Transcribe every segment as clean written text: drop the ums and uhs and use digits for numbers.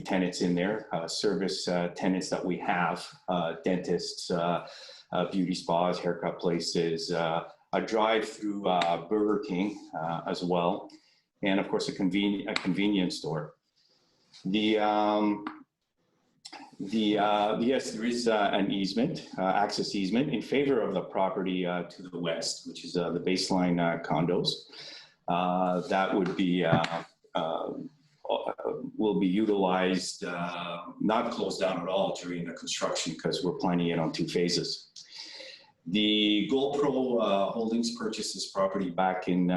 tenants in there, service tenants that we have, dentists, beauty spas, haircut places, a drive-through Burger King as well, and of course a convenience store. Yes, there is an easement, access easement in favor of the property to the west, which is the baseline condos. That would be will be utilized, not closed down at all during the construction because we're planning it on 2 phases. The Golpro Holdings purchased this property back in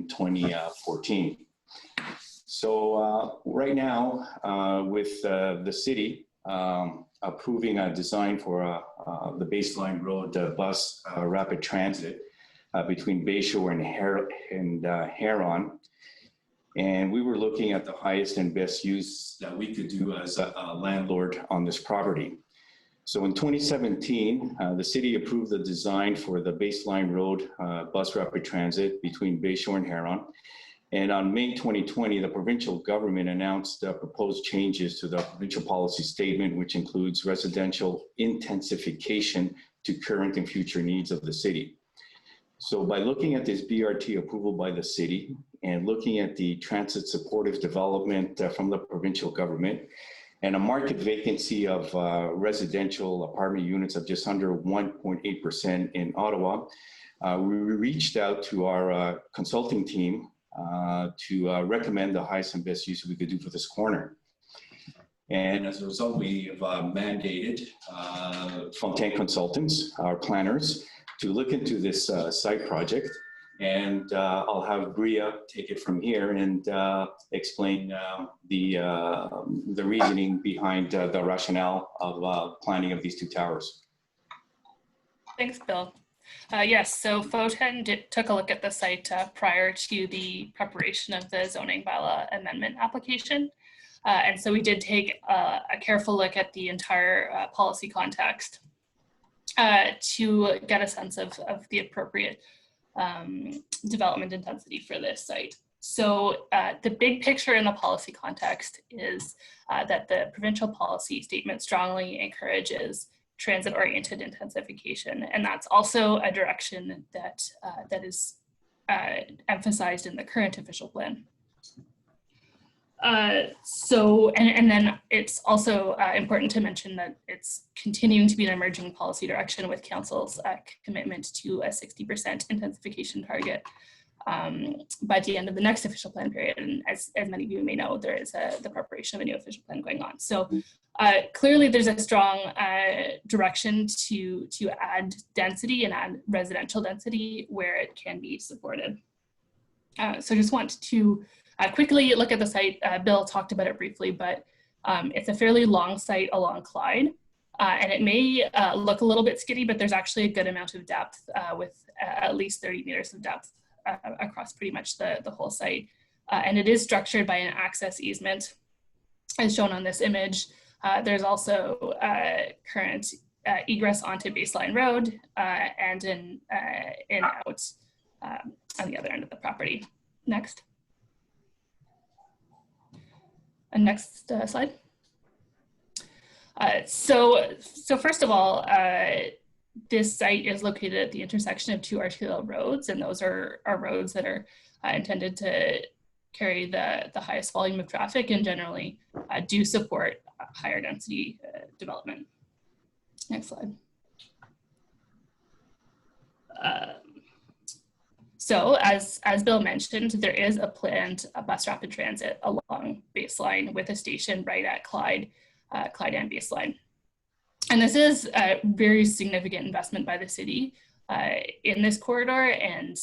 2014. So right now, with the city approving a design for the baseline road bus rapid transit between Bayshore and Heron, and we were looking at the highest and best use that we could do as a landlord on this property. So in 2017, the city approved the design for the baseline road bus rapid transit between Bayshore and Heron. And on May 2020, the provincial government announced proposed changes to the provincial policy statement, which includes residential intensification to current and future needs of the city. So by looking at this BRT approval by the city and looking at the transit supportive development from the provincial government and a market vacancy of residential apartment units of just under 1.8% in Ottawa, we reached out to our consulting team to recommend the highest and best use we could do for this corner. And as a result, we have mandated Fotenn consultants, our planners, to look into this site project. And I'll have Bria take it from here and explain the reasoning behind the rationale of planning of these 2 towers. Thanks, Bill. Yes, so Fotenn took a look at the site prior to the preparation of the zoning bylaw amendment application. And so we did take a careful look at the entire policy context to get a sense of the appropriate development intensity for this site. So the big picture in the policy context is that the provincial policy statement strongly encourages transit-oriented intensification, and that's also a direction that that is emphasized in the current official plan. And then it's also important to mention that it's continuing to be an emerging policy direction with Council's commitment to a 60% intensification target by the end of the next official plan period. And as many of you may know, there is the preparation of a new official plan going on. So clearly there's a strong direction to add density and add residential density where it can be supported. So I just want to quickly look at the site. Bill talked about it briefly, but it's a fairly long site along Clyde. And it may look a little bit skinny, but there's actually a good amount of depth with at least 30 meters of depth across pretty much the whole site. And it is structured by an access easement, as shown on this image. There's also current egress onto Baseline Road and in out on the other end of the property. Next. And next slide. So first of all, this site is located at the intersection of 2 arterial roads, and those are roads that are intended to carry the highest volume of traffic and generally do support higher density development. Next slide. So as Bill mentioned, there is a planned bus rapid transit along Baseline with a station right at Clyde and Baseline. And this is a very significant investment by the city in this corridor. And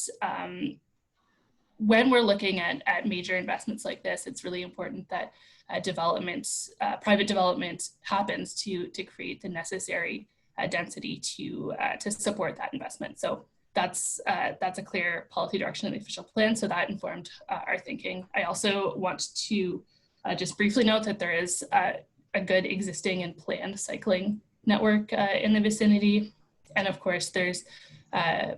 when we're looking at major investments like this, it's really important that private development happens to create the necessary density to support that investment. So that's a clear policy direction in the official plan. So that informed our thinking. I also want to just briefly note that there is a good existing and planned cycling network in the vicinity. And of course, there's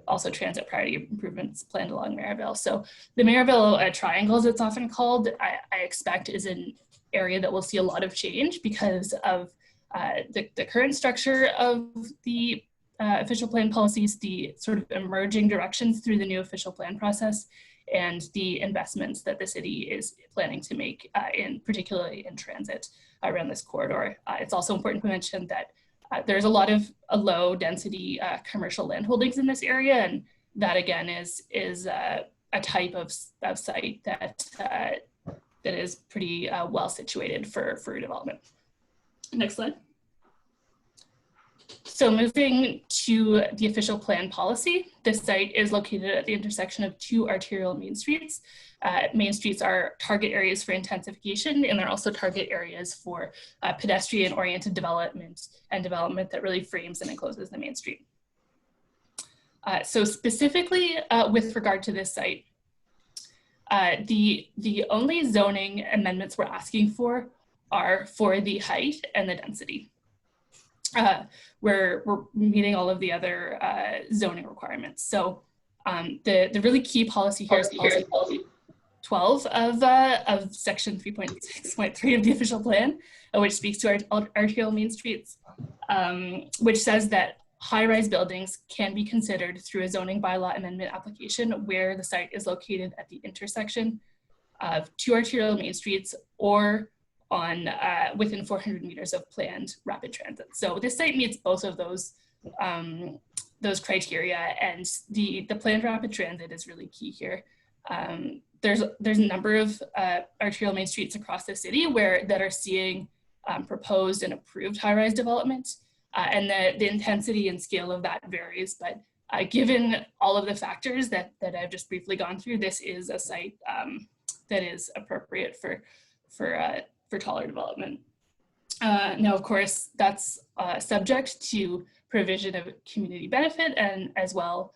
also transit priority improvements planned along Maryville. So the Maryville Triangle, as it's often called, I expect is an area that will see a lot of change because of the current structure of the official plan policies, the sort of emerging directions through the new official plan process, and the investments that the city is planning to make particularly in transit around this corridor. It's also important to mention that there's a lot of low density commercial land holdings in this area, and that again is a type of site that is pretty well situated for redevelopment. Next slide. So moving to the official plan policy, this site is located at the intersection of two arterial main streets. Main streets are target areas for intensification, and they're also target areas for pedestrian-oriented development and development that really frames and encloses the main street. So specifically with regard to this site, the only zoning amendments we're asking for are for the height and the density. We're meeting all of the other zoning requirements. So the really key policy here is policy 12 of section 3.6.3 of the official plan, which speaks to arterial main streets, which says that high-rise buildings can be considered through a zoning bylaw amendment application where the site is located at the intersection of two arterial main streets or on within 400 meters of planned rapid transit. So this site meets both of those criteria, and the planned rapid transit is really key here. There's a number of arterial main streets across the city that are seeing proposed and approved high-rise development, and the intensity and scale of that varies. But given all of the factors that I've just briefly gone through, this is a site that is appropriate for taller development. Now, of course, that's subject to provision of community benefit and as well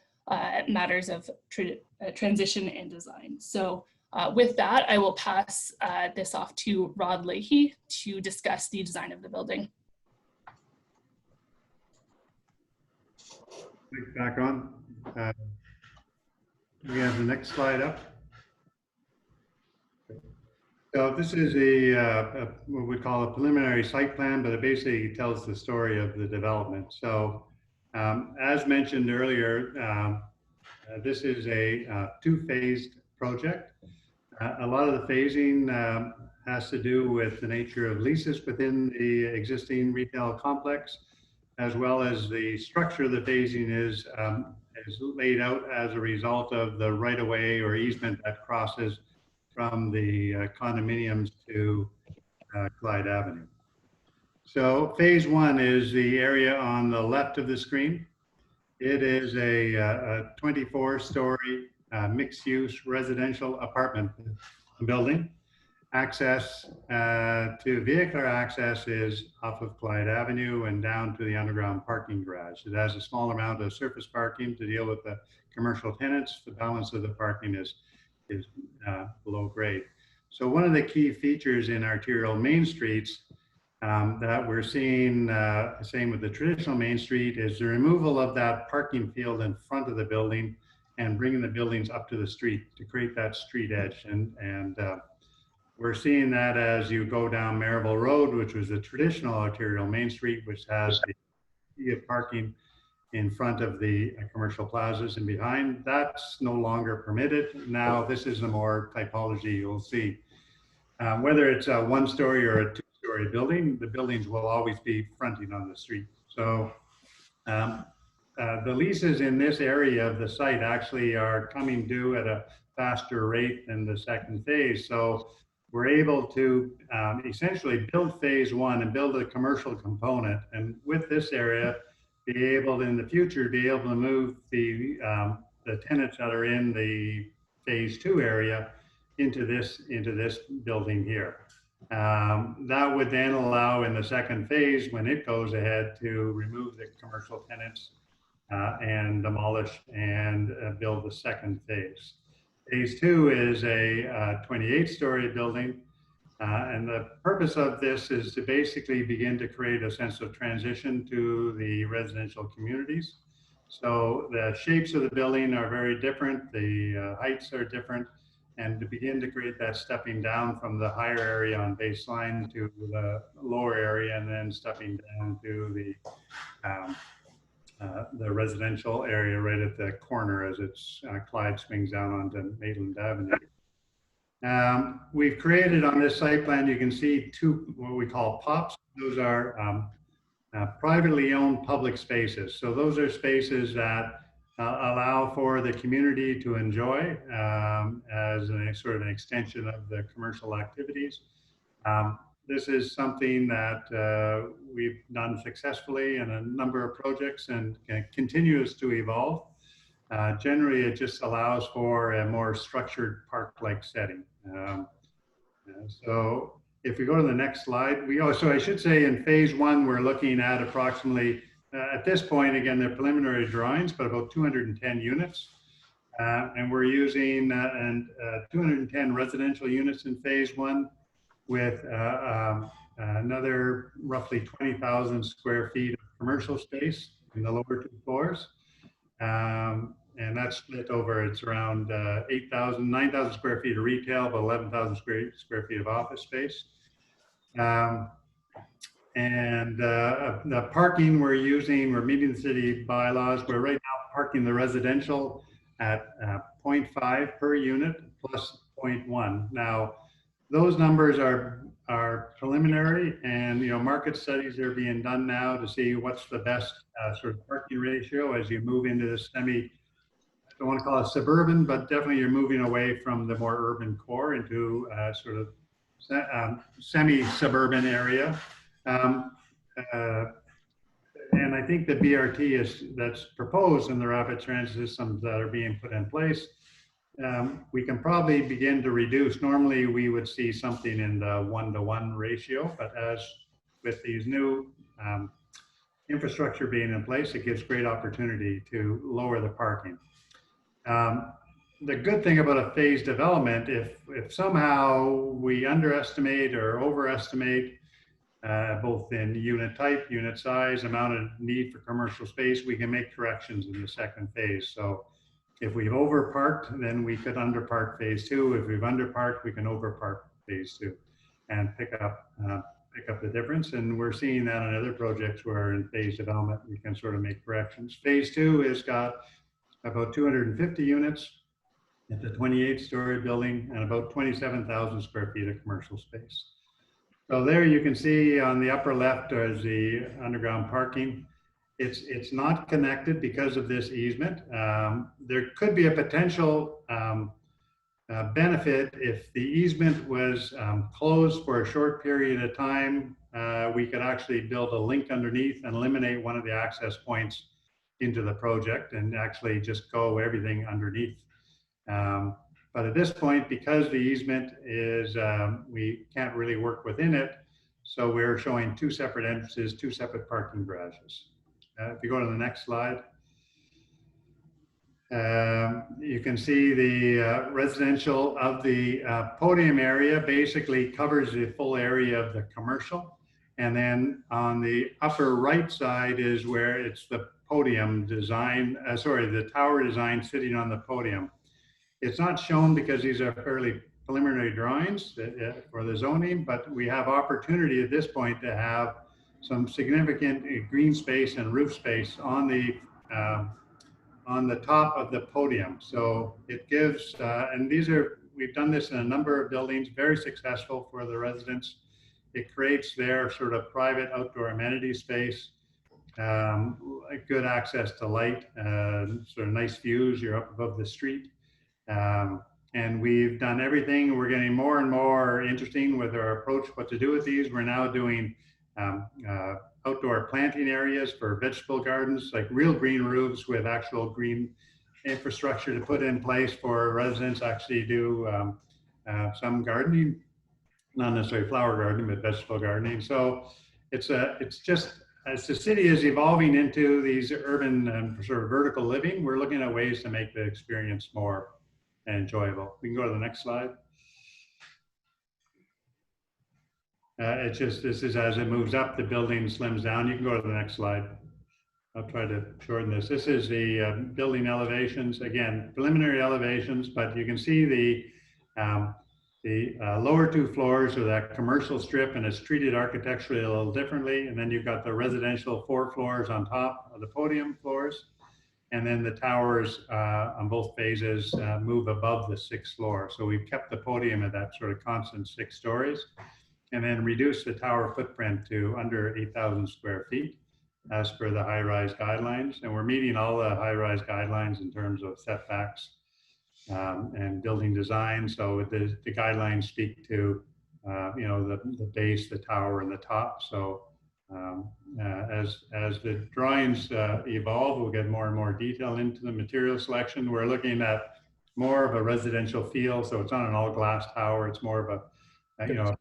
matters of transition and design. So with that, I will pass this off to Rod Lahey to discuss the design of the building. Back on. We have the next slide up. So this is what we call a preliminary site plan, but it basically tells the story of the development. So as mentioned earlier, this is a two-phased project. A lot of the phasing has to do with the nature of leases within the existing retail complex, as well as the structure of the phasing is laid out as a result of the right-of-way or easement that crosses from the condominiums to Clyde Avenue. So phase one is the area on the left of the screen. It is a 24-story mixed-use residential apartment building. Access to vehicular access is off of Clyde Avenue and down to the underground parking garage. It has a small amount of surface parking to deal with the commercial tenants. The balance of the parking is below grade. So one of the key features in arterial main streets that we're seeing, same with the traditional main street, is the removal of that parking field in front of the building and bringing the buildings up to the street to create that street edge. And we're seeing that as you go down Maryville Road, which was a traditional arterial main street, which has the parking in front of the commercial plazas and behind. That's no longer permitted. Now this is a more typology you'll see. Whether it's a one-story or a two-story building, the buildings will always be fronting on the street. So the leases in this area of the site actually are coming due at a faster rate than the second phase. So we're able to essentially build phase one and build a commercial component. And with this area, be able in the future be able to move the tenants that are in the phase two area into this building here. That would then allow in the second phase, when it goes ahead, to remove the commercial tenants and demolish and build the second phase. Phase two is a 28-story building. And the purpose of this is to basically begin to create a sense of transition to the residential communities. So the shapes of the building are very different. The heights are different. and to begin to create that stepping down from the higher area on baseline to the lower area, and then stepping down to the residential area right at the corner as it's Clyde swings down onto Maitland Avenue. We've created on this site plan, you can see two what we call POPs. Those are privately owned public spaces. So those are spaces that allow for the community to enjoy as a sort of an extension of the commercial activities. This is something that we've done successfully in a number of projects and continues to evolve. Generally, it just allows for a more structured park-like setting. So if we go to the next slide, so I should say in phase one, we're looking at approximately, at this point, again, they're preliminary drawings, but about 210 units. And we're using 210 residential units in phase one with another roughly 20,000 square feet of commercial space in the lower two floors. And that's split over, it's around 9,000 square feet of retail, but 11,000 square feet of office space. The parking we're meeting the city bylaws. We're right now parking the residential at 0.5 per unit plus 0.1. Now, those numbers are preliminary, and market studies are being done now to see what's the best sort of parking ratio as you move into the I don't want to call it suburban, but definitely you're moving away from the more urban core into sort of semi-suburban area. And I think the BRT that's proposed in the rapid transit systems that are being put in place, we can probably begin to reduce. Normally we would see something in the 1-to-1 ratio, but as with these new infrastructure being in place, it gives great opportunity to lower the parking. The good thing about a phased development, if somehow we underestimate or overestimate both in unit type, unit size, amount of need for commercial space, we can make corrections in the second phase. So if we've overparked, then we could underpark phase two. If we've underparked, we can overpark phase two and pick up the difference. And we're seeing that on other projects where in phase development, we can sort of make corrections. Phase two has got about 250 units at the 28-story building and about 27,000 square feet of commercial space. So there you can see on the upper left is the underground parking. It's not connected because of this easement. There could be a potential benefit if the easement was closed for a short period of time. We could actually build a link underneath and eliminate one of the access points into the project and actually just go everything underneath. But at this point, because the easement is, we can't really work within it, so we're showing two separate entrances, two separate parking garages. If you go to the next slide, you can see the residential of the podium area basically covers the full area of the commercial. And then on the upper right side is where it's the podium design, the tower design sitting on the podium. It's not shown because these are fairly preliminary drawings for the zoning, but we have opportunity at this point to have some significant green space and roof space on the top of the podium. So it gives, and we've done this in a number of buildings, very successful for the residents. It creates their sort of private outdoor amenity space, good access to light, sort of nice views. You're up above the street. And we've done everything. We're getting more and more interesting with our approach, what to do with these. We're now doing outdoor planting areas for vegetable gardens, like real green roofs with actual green infrastructure to put in place for residents actually do some gardening, not necessarily flower gardening, but vegetable gardening. So it's just, as the city is evolving into these urban sort of vertical living, we're looking at ways to make the experience more enjoyable. We can go to the next slide. It's just, this is as it moves up, the building slims down. You can go to the next slide. I'll try to shorten this. This is the building elevations. Again, preliminary elevations, but you can see The lower two floors are that commercial strip, and it's treated architecturally a little differently. And then you've got the residential 4 floors on top of the podium floors. And then the towers on both phases move above the 6th floor. So we've kept the podium at that sort of constant 6 stories, and then reduced the tower footprint to under 8,000 square feet as per the high-rise guidelines. And we're meeting all the high-rise guidelines in terms of setbacks and building design. So the guidelines speak to, you know, the base, the tower, and the top. So as the drawings evolve, we'll get more and more detail into the material selection. We're looking at more of a residential feel. So it's not an all glass tower. It's more of a, you know,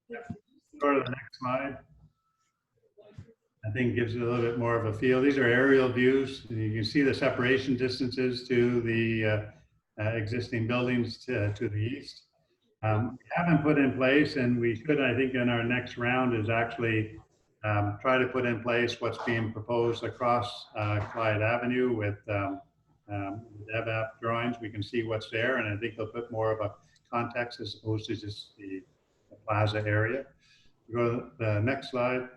yeah. Go to the next slide. I think gives it a little bit more of a feel. These are aerial views. You can see the separation distances to the existing buildings to the east. We haven't put in place, and we should, I think, in our next round is actually try to put in place what's being proposed across Clyde Avenue with DevApp drawings. We can see what's there, and I think they'll put more of a context as opposed to just the plaza area. Go to the next slide.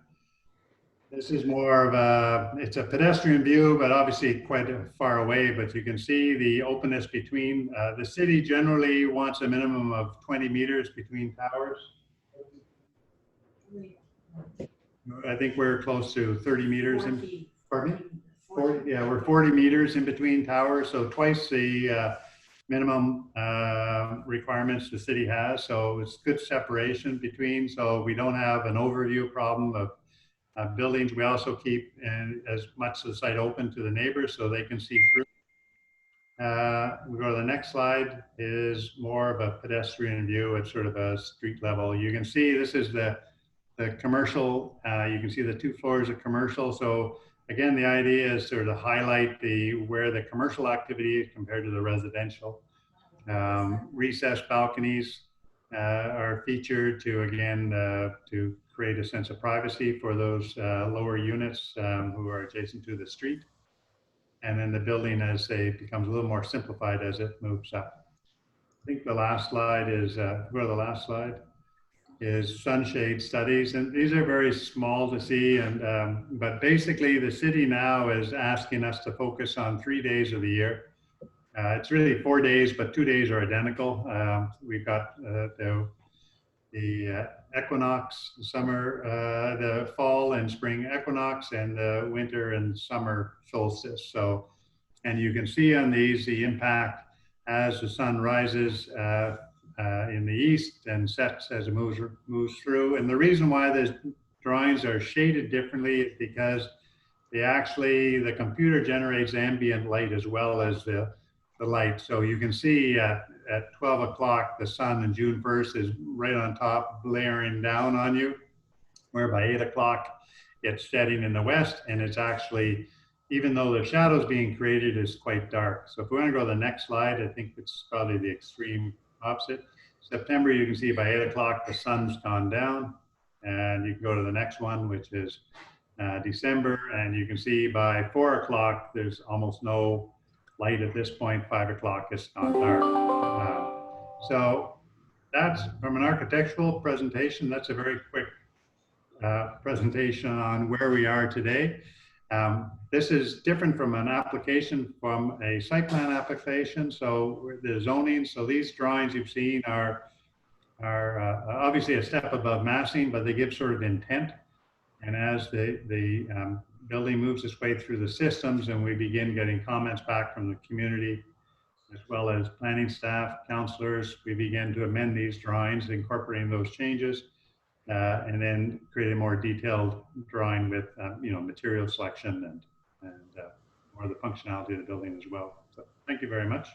This is more of a, it's a pedestrian view, but obviously quite far away, but you can see the openness between, the city generally wants a minimum of 20 meters between towers. I think we're close to 30 meters. 40. Pardon me? 40, yeah, we're 40 meters in between towers, so twice the minimum requirements the city has. So it's good separation between, so we don't have an overview problem of buildings. We also keep as much of the site open to the neighbors so they can see through. We go to the next slide, is more of a pedestrian view at sort of a street level. You can see this is the commercial, you can see the 2 floors of commercial. So again, the idea is sort of highlight where the commercial activity is compared to the residential. Recessed balconies are featured to, again, to create a sense of privacy for those lower units who are adjacent to the street. And then the building, as they becomes a little more simplified as it moves up. I think the last slide is, go to the last slide, is sunshade studies. And these are very small to see, and but basically the city now is asking us to focus on 3 days of the year. It's really 4 days, but 2 days are identical. We've got the equinox, the summer, the fall and spring equinox, and the winter and summer solstice. So, and you can see on these the impact as the sun rises in the east and sets as it moves through. And the reason why the drawings are shaded differently is because the computer generates ambient light as well as the light. So you can see at 12 o'clock, the sun on June 1st is right on top, blaring down on you, where by 8 o'clock, it's setting in the west, and it's actually, even though the shadows being created, is quite dark. So if we want to go to the next slide, I think it's probably the extreme opposite. September, you can see by 8 o'clock, the sun's gone down, and you can go to the next one, which is December, and you can see by 4 o'clock, there's almost no light at this point. 5 o'clock, it's gone dark. So that's, from an architectural presentation, that's a very quick presentation on where we are today. This is different from an application, from a site plan application. So the zoning, so these drawings you've seen are obviously a step above massing, but they give sort of intent. And as the building moves its way through the systems and we begin getting comments back from the community, as well as planning staff, councillors, we begin to amend these drawings, incorporating those changes, and then create a more detailed drawing with you know, material selection and more of the functionality of the building as well. So thank you very much.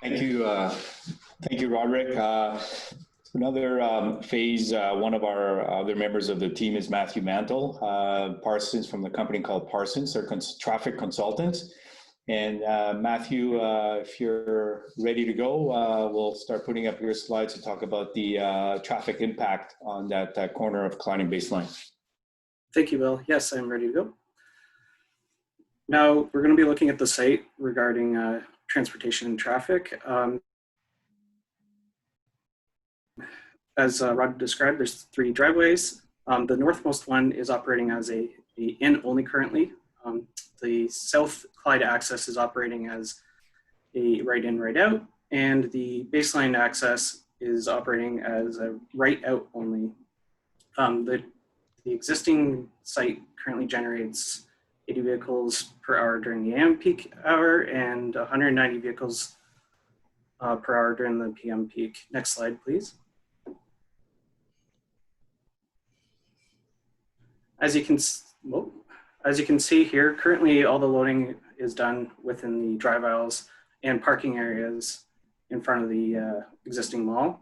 Thank you, Roderick. Another phase, one of our other members of the team is Matthew Mantle, Parsons, from the company called Parsons. They're traffic consultants. And Matthew, if you're ready to go, we'll start putting up your slides to talk about the traffic impact on that corner of Clyde and Baseline. Thank you, Bill. Yes, I'm ready to go. Now we're going to be looking at the site regarding transportation and traffic. As Rod described, there's 3 driveways. The northmost one is operating as a in only currently. The South Clyde access is operating as a right in, right out, and the baseline access is operating as a right out only. The existing site currently generates 80 vehicles per hour during the AM peak hour and 190 vehicles per hour during the PM peak. Next slide, please. As you can see here, currently all the loading is done within the drive aisles and parking areas in front of the existing mall.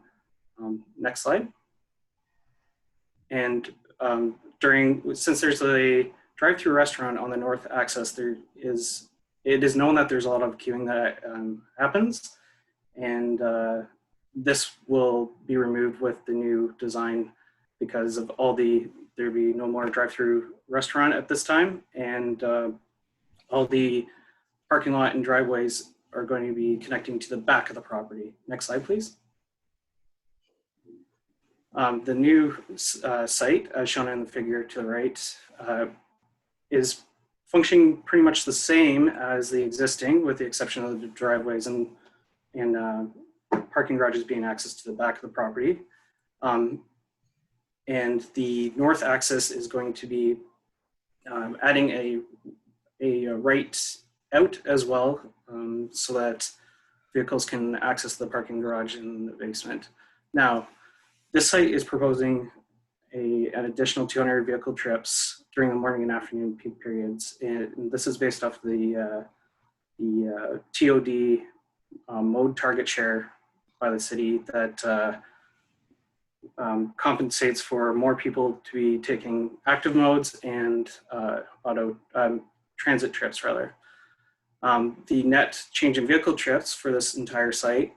Next slide. And since there's a drive-through restaurant on the north axis, it is known that there's a lot of queuing that happens, and this will be removed with the new design because of there'll be no more drive-through restaurant at this time, and all the parking lot and driveways are going to be connecting to the back of the property. Next slide, please. The new site, as shown in the figure to the right, is functioning pretty much the same as the existing, with the exception of the driveways and parking garages being accessed to the back of the property. And the north axis is going to be adding a right out as well, so that vehicles can access the parking garage in the basement. Now, this site is proposing an additional 200 vehicle trips during the morning and afternoon peak periods. And this is based off the TOD mode target share by the city that compensates for more people to be taking active modes and transit trips rather. The net change in vehicle trips for this entire site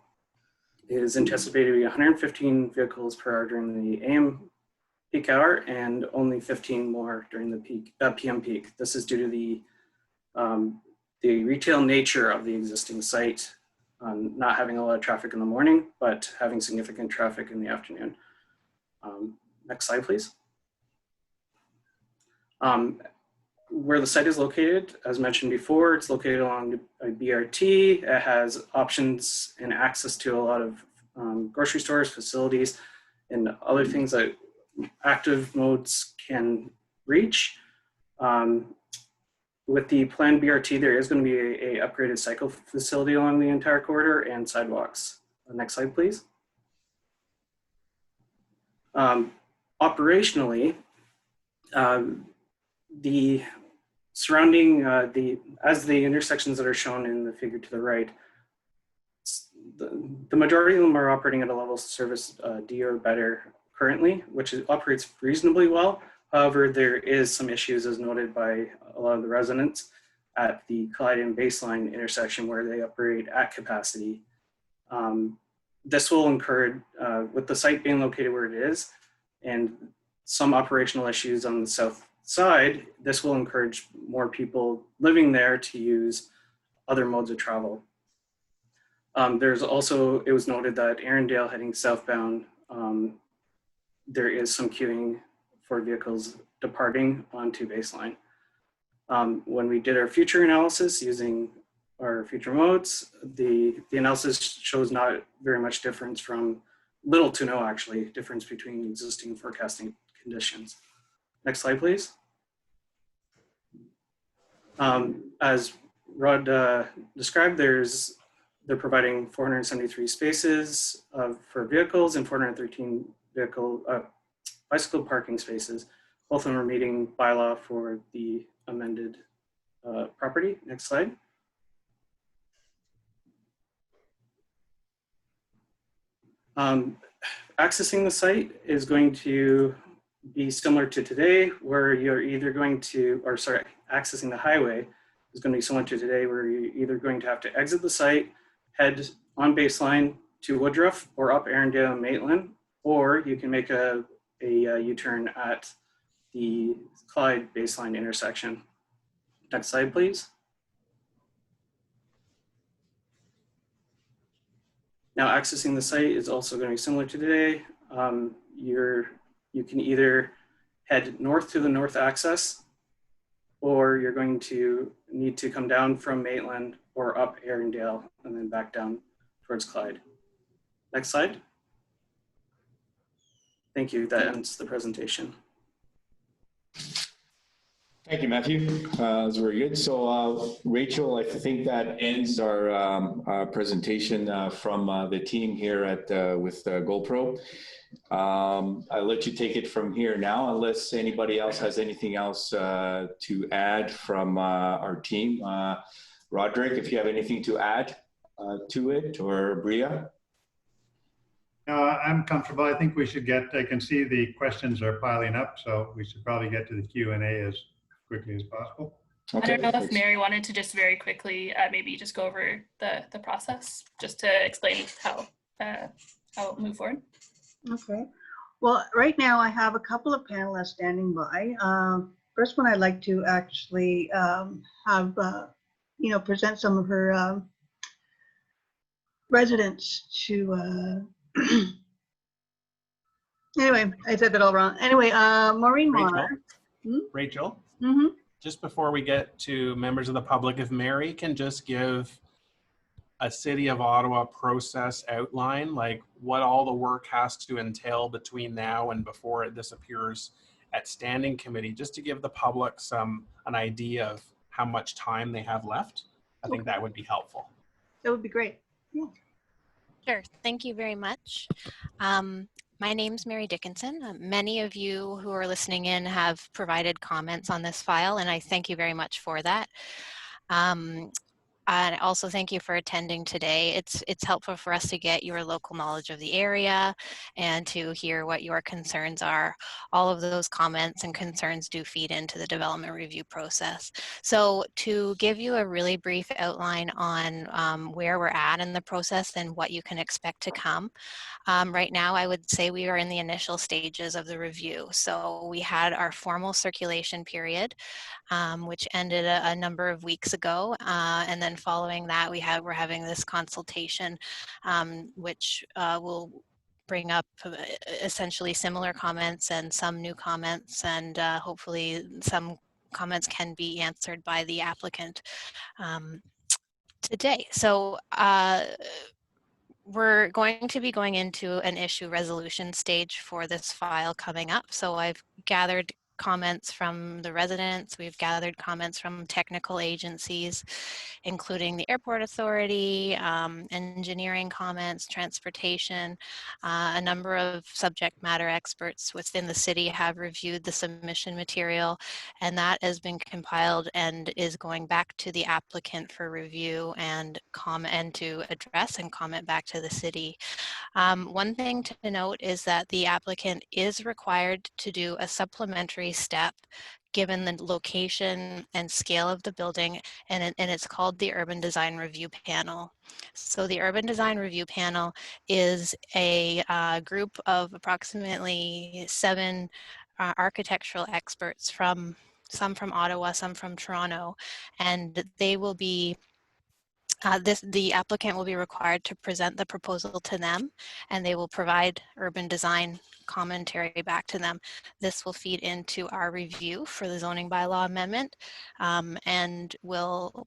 is anticipated to be 115 vehicles per hour during the AM peak hour and only 15 more during the PM peak. This is due to the retail nature of the existing site, not having a lot of traffic in the morning, but having significant traffic in the afternoon. Next slide, please. Where the site is located, as mentioned before, it's located along a BRT. It has options and access to a lot of grocery stores, facilities, and other things that active modes can reach. With the planned BRT, there is going to be a upgraded cycle facility along the entire corridor and sidewalks. Next slide, please. Operationally, the surrounding, as the intersections that are shown in the figure to the right, the majority of them are operating at a level of service D or better currently, which operates reasonably well. However, there is some issues as noted by a lot of the residents at the Clyde and Baseline intersection where they operate at capacity. This will incur, with the site being located where it is and some operational issues on the south side, this will encourage more people living there to use other modes of travel. There's also, it was noted that Arundel heading southbound, there is some queuing for vehicles departing onto Baseline. When we did our future analysis using our future modes, the analysis shows not very much difference from little to no actually difference between existing forecasting conditions. Next slide, please. As Rod described, they're providing 473 spaces for vehicles and 413 bicycle parking spaces. Both of them are meeting bylaw for the amended property. Next slide. Accessing the site is going to be similar to today, where you're either going to, or sorry, accessing the highway is going to be similar to today, where you're either going to have to exit the site, head on Baseline to Woodruff or up Arundel and Maitland, or you can make a U-turn at the Clyde Baseline intersection. Next slide, please. Now accessing the site is also going to be similar to today. You can either head north to the north access, or you're going to need to come down from Maitland or up Erindale and then back down towards Clyde. Next slide. Thank you. That ends the presentation. Thank you, Matthew. That was very good. So, Rachel, I think that ends our presentation from the team here at with Golpro. I'll let you take it from here now, unless anybody else has anything else to add from our team. Roderick, if you have anything to add to it, or Bria. I'm comfortable. I think we should I can see the questions are piling up, so we should probably get to the Q&A as quickly as possible. Okay, I don't know if Mary wanted to just very quickly maybe just go over the process, just to explain how it'll move forward. Okay. Well, right now I have a couple of panelists standing by. First one, I'd like to actually have, present some of her residents to, anyway, I said that all wrong. Anyway, Maureen Marr. Rachel, Mm-hmm. just before we get to members of the public, if Mary can just give a City of Ottawa process outline, like what all the work has to entail between now and before this appears at standing committee, just to give the public an idea of how much time they have left. I think that would be helpful. That would be great. Yeah. Sure. Thank you very much. My name's Mary Dickinson. Many of you who are listening in have provided comments on this file, and I thank you very much for that. And also thank you for attending today. It's helpful for us to get your local knowledge of the area and to hear what your concerns are. All of those comments and concerns do feed into the development review process. So to give you a really brief outline on where we're at in the process and what you can expect to come. Right now, I would say we are in the initial stages of the review. So we had our formal circulation period, which ended a number of weeks ago, and then following that, we're having this consultation, which will bring up essentially similar comments and some new comments, and hopefully some comments can be answered by the applicant today. So we're going to be going into an issue resolution stage for this file coming up. So I've gathered comments from the residents. We've gathered comments from technical agencies, including the Airport Authority, engineering comments, transportation. A number of subject matter experts within the city have reviewed the submission material, and that has been compiled and is going back to the applicant for review and comment and to address and comment back to the city. One thing to note is that the applicant is required to do a supplementary step given the location and scale of the building, and it's called the Urban Design Review Panel. So the Urban Design Review Panel is a group of approximately 7 architectural experts some from Ottawa, some from Toronto, and they will be the applicant will be required to present the proposal to them, and they will provide urban design commentary back to them. This will feed into our review for the zoning bylaw amendment, and will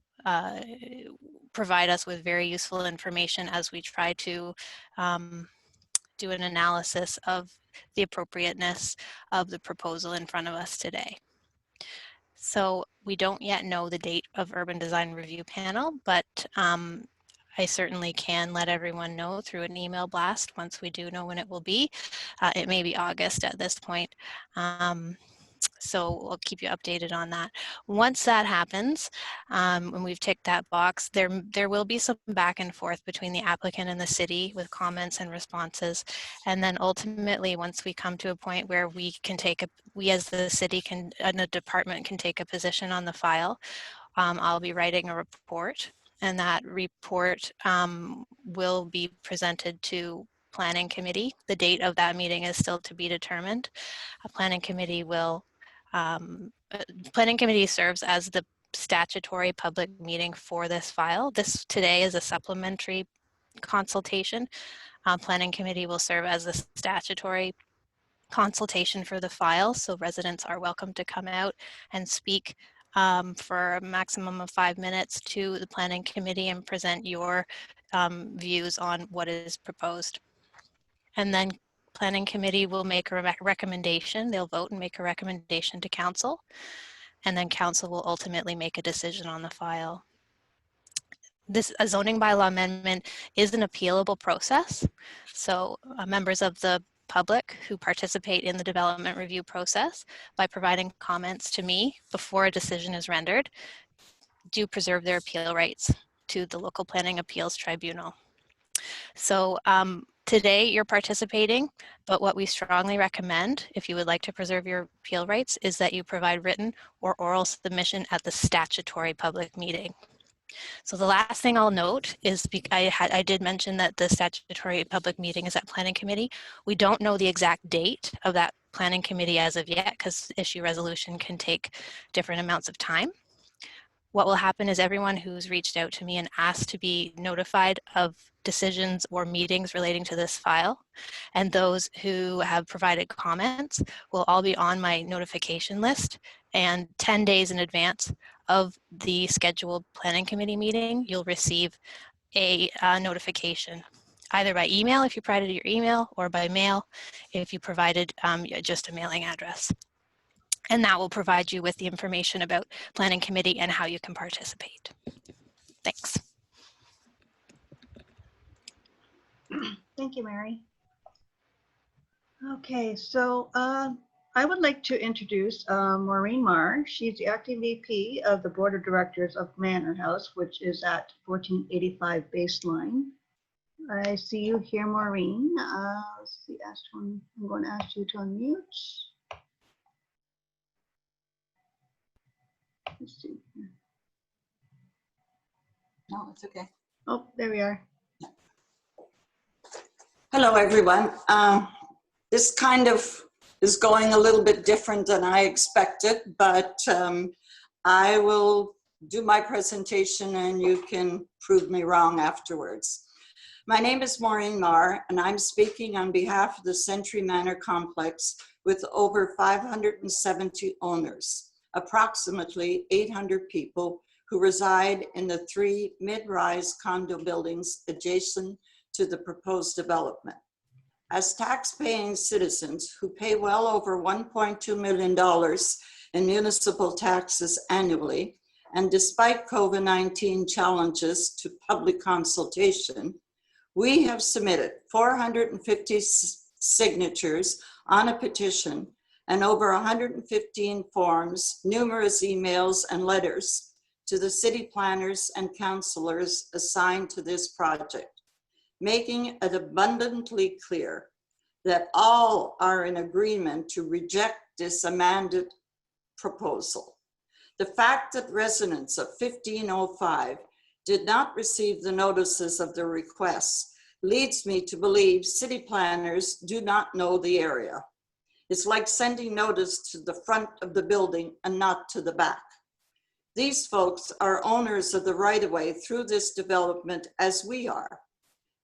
provide us with very useful information as we try to do an analysis of the appropriateness of the proposal in front of us today. So we don't yet know the date of Urban Design Review Panel, but I certainly can let everyone know through an email blast once we do know when it will be. It may be August at this point. So I'll keep you updated on that. Once that happens, when we've ticked that box, there will be some back and forth between the applicant and the city with comments and responses. And then ultimately, once we come to a point where we as the city and a department can take a position on the file, I'll be writing a report, and that report will be presented to Planning Committee. The date of that meeting is still to be determined. A Planning Committee will Planning Committee serves as the statutory public meeting for this file. This today is a supplementary consultation. Planning committee will serve as the statutory consultation for the file, so residents are welcome to come out and speak for a maximum of 5 minutes to the planning committee and present your views on what is proposed. And then planning committee will make a recommendation. They'll vote and make a recommendation to council, and then council will ultimately make a decision on the file. This zoning bylaw amendment is an appealable process. So members of the public who participate in the development review process by providing comments to me before a decision is rendered do preserve their appeal rights to the local planning appeals tribunal. So today you're participating, but what we strongly recommend if you would like to preserve your appeal rights is that you provide written or oral submission at the statutory public meeting. So the last thing I'll note is I did mention that the statutory public meeting is at planning committee. We don't know the exact date of that planning committee as of yet because issue resolution can take different amounts of time. What will happen is everyone who's reached out to me and asked to be notified of decisions or meetings relating to this file, and those who have provided comments will all be on my notification list, and 10 days in advance of the scheduled planning committee meeting, you'll receive a notification, either by email if you provided your email, or by mail if you provided just a mailing address. And that will provide you with the information about planning committee and how you can participate. Thanks. Thank you, Mary. Okay, so I would like to introduce Maureen Marr. She's the acting VP of the Board of Directors of Manor House, which is at 1485 Baseline. I see you here, Maureen. Let's see, I'm going to ask you to unmute. Let's see. No, it's okay. Oh, there we are. Hello, everyone. This kind of is going a little bit different than I expected, but I will do my presentation and you can prove me wrong afterwards. My name is Maureen Marr, and I'm speaking on behalf of the Century Manor Complex with over 570 owners, approximately 800 people who reside in the 3 mid-rise condo buildings adjacent to the proposed development. As tax-paying citizens who pay well over $1.2 million in municipal taxes annually, and despite COVID-19 challenges to public consultation, we have submitted 450 signatures on a petition and over 115 forms, numerous emails and letters to the city planners and councillors assigned to this project, making it abundantly clear that all are in agreement to reject this amended proposal. The fact that residents of 1505 did not receive the notices of the requests leads me to believe city planners do not know the area. It's like sending notice to the front of the building and not to the back. These folks are owners of the right-of-way through this development as we are.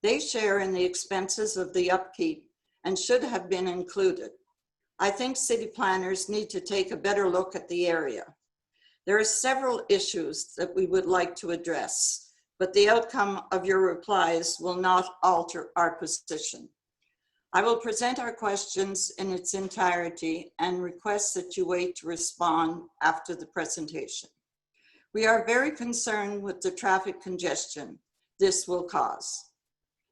They share in the expenses of the upkeep and should have been included. I think city planners need to take a better look at the area. There are several issues that we would like to address, but the outcome of your replies will not alter our position. I will present our questions in its entirety and request that you wait to respond after the presentation. We are very concerned with the traffic congestion this will cause.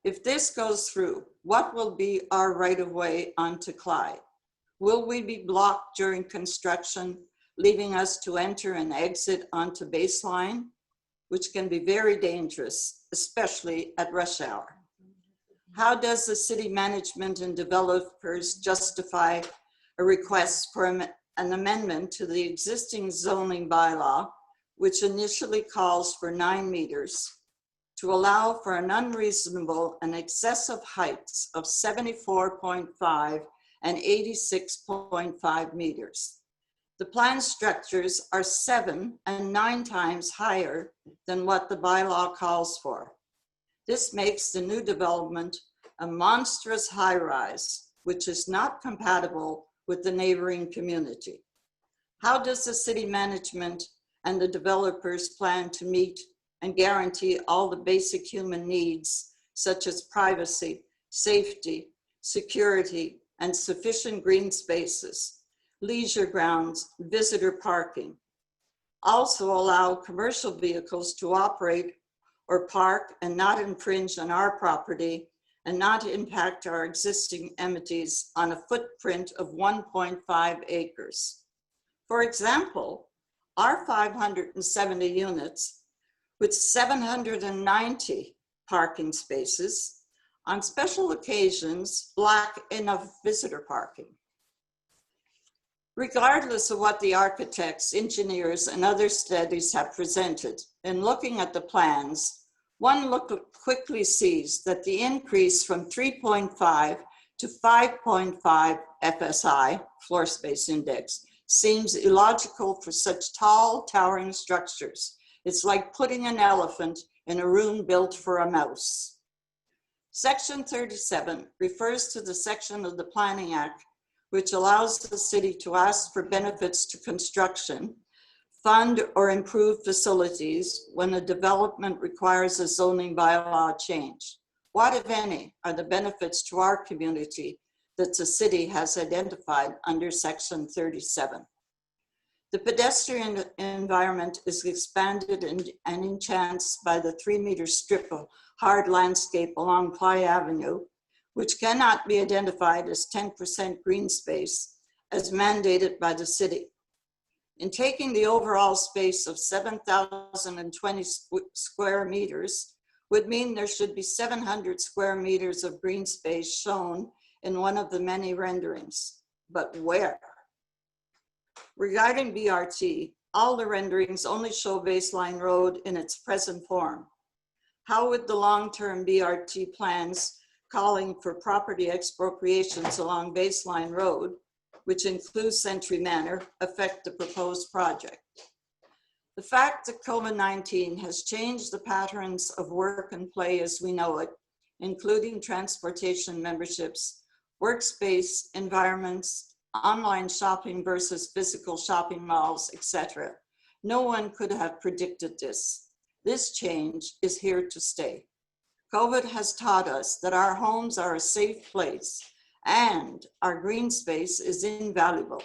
If this goes through, what will be our right-of-way onto Clyde? Will we be blocked during construction, leaving us to enter and exit onto Baseline, which can be very dangerous, especially at rush hour? How does the city management and developers justify a request for an amendment to the existing zoning bylaw, which initially calls for 9 meters, to allow for an unreasonable and excessive heights of 74.5 and 86.5 meters? The planned structures are 7 and 9 times higher than what the bylaw calls for. This makes the new development a monstrous high-rise, which is not compatible with the neighboring community. How does the city management and the developers plan to meet and guarantee all the basic human needs, such as privacy, safety, security, and sufficient green spaces, leisure grounds, visitor parking? Also allow commercial vehicles to operate or park and not infringe on our property and not impact our existing amenities on a footprint of 1.5 acres. For example, our 570 units with 790 parking spaces on special occasions lack enough visitor parking. Regardless of what the architects, engineers, and other studies have presented, in looking at the plans, one look quickly sees that the increase from 3.5 to 5.5 FSI, floor space index, seems illogical for such tall, towering structures. It's like putting an elephant in a room built for a mouse. Section 37 refers to the section of the Planning Act which allows the city to ask for benefits to construction, fund or improve facilities when a development requires a zoning bylaw change. What, if any, are the benefits to our community that the city has identified under Section 37? The pedestrian environment is expanded and enhanced by the 3-meter strip of hard landscape along Clyde Avenue, which cannot be identified as 10% green space as mandated by the city. In taking the overall space of 7,020 square meters would mean there should be 700 square meters of green space shown in one of the many renderings. But where? Regarding BRT, all the renderings only show Baseline Road in its present form. How would the long-term BRT plans calling for property expropriations along Baseline Road, which includes Century Manor, affect the proposed project? The fact that COVID-19 has changed the patterns of work and play as we know it, including transportation memberships, workspace environments, online shopping versus physical shopping malls, etc. No one could have predicted this. This change is here to stay. COVID has taught us that our homes are a safe place and our green space is invaluable.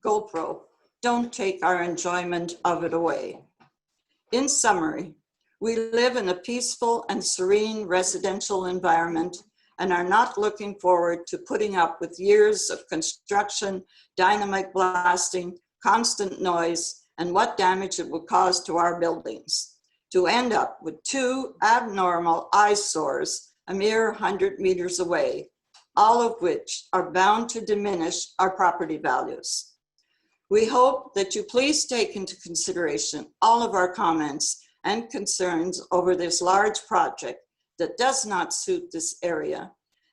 GoPro, don't take our enjoyment of it away. In summary, we live in a peaceful and serene residential environment and are not looking forward to putting up with years of construction, dynamite blasting, constant noise, and what damage it will cause to our buildings, to end up with 2 abnormal eyesores a mere 100 meters away, all of which are bound to diminish our property values. We hope that you please take into consideration all of our comments and concerns over this large project that does not suit this area.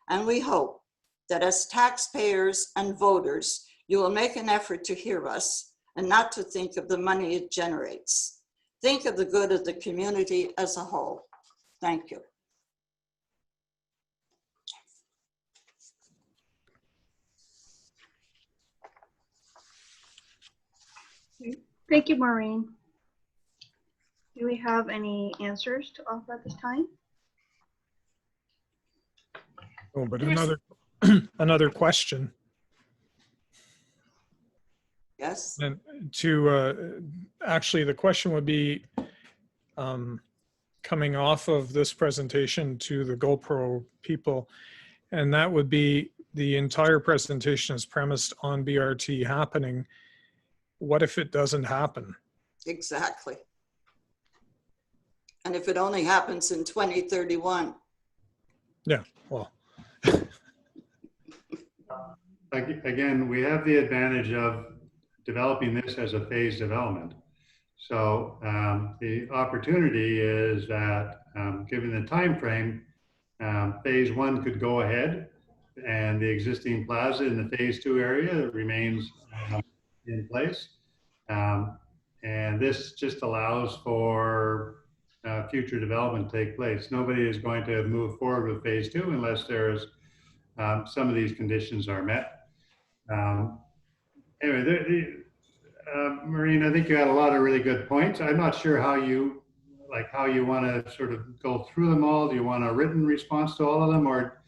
And we hope that as taxpayers and voters, you will make an effort to hear us and not to think of the money it generates. Think of the good of the community as a whole. Thank you. Thank you, Maureen. Do we have any answers to offer at this time? Oh, but another question. Yes. And to actually, the question would be coming off of this presentation to the GoPro people, and that would be the entire presentation is premised on BRT happening. What if it doesn't happen? Exactly. And if it only happens in 2031? Yeah, well. Again, we have the advantage of developing this as a phased development. So the opportunity is that given the time frame, phase 1 could go ahead and the existing plaza in the phase 2 area remains in place. And this just allows for future development take place. Nobody is going to move forward with phase 2 unless there's some of these conditions are met. Anyway, Maureen, I think you had a lot of really good points. I'm not sure how you want to sort of go through them all. Do you want a written response to all of them, or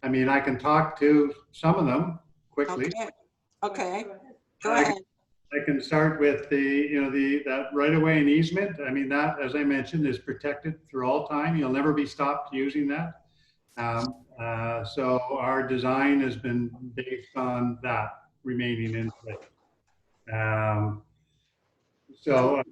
I mean, I can talk to some of them quickly. Okay. Go ahead. I can start with that right of way and easement. I mean, that, as I mentioned, is protected through all time. You'll never be stopped using that. So our design has been based on that remaining in place. So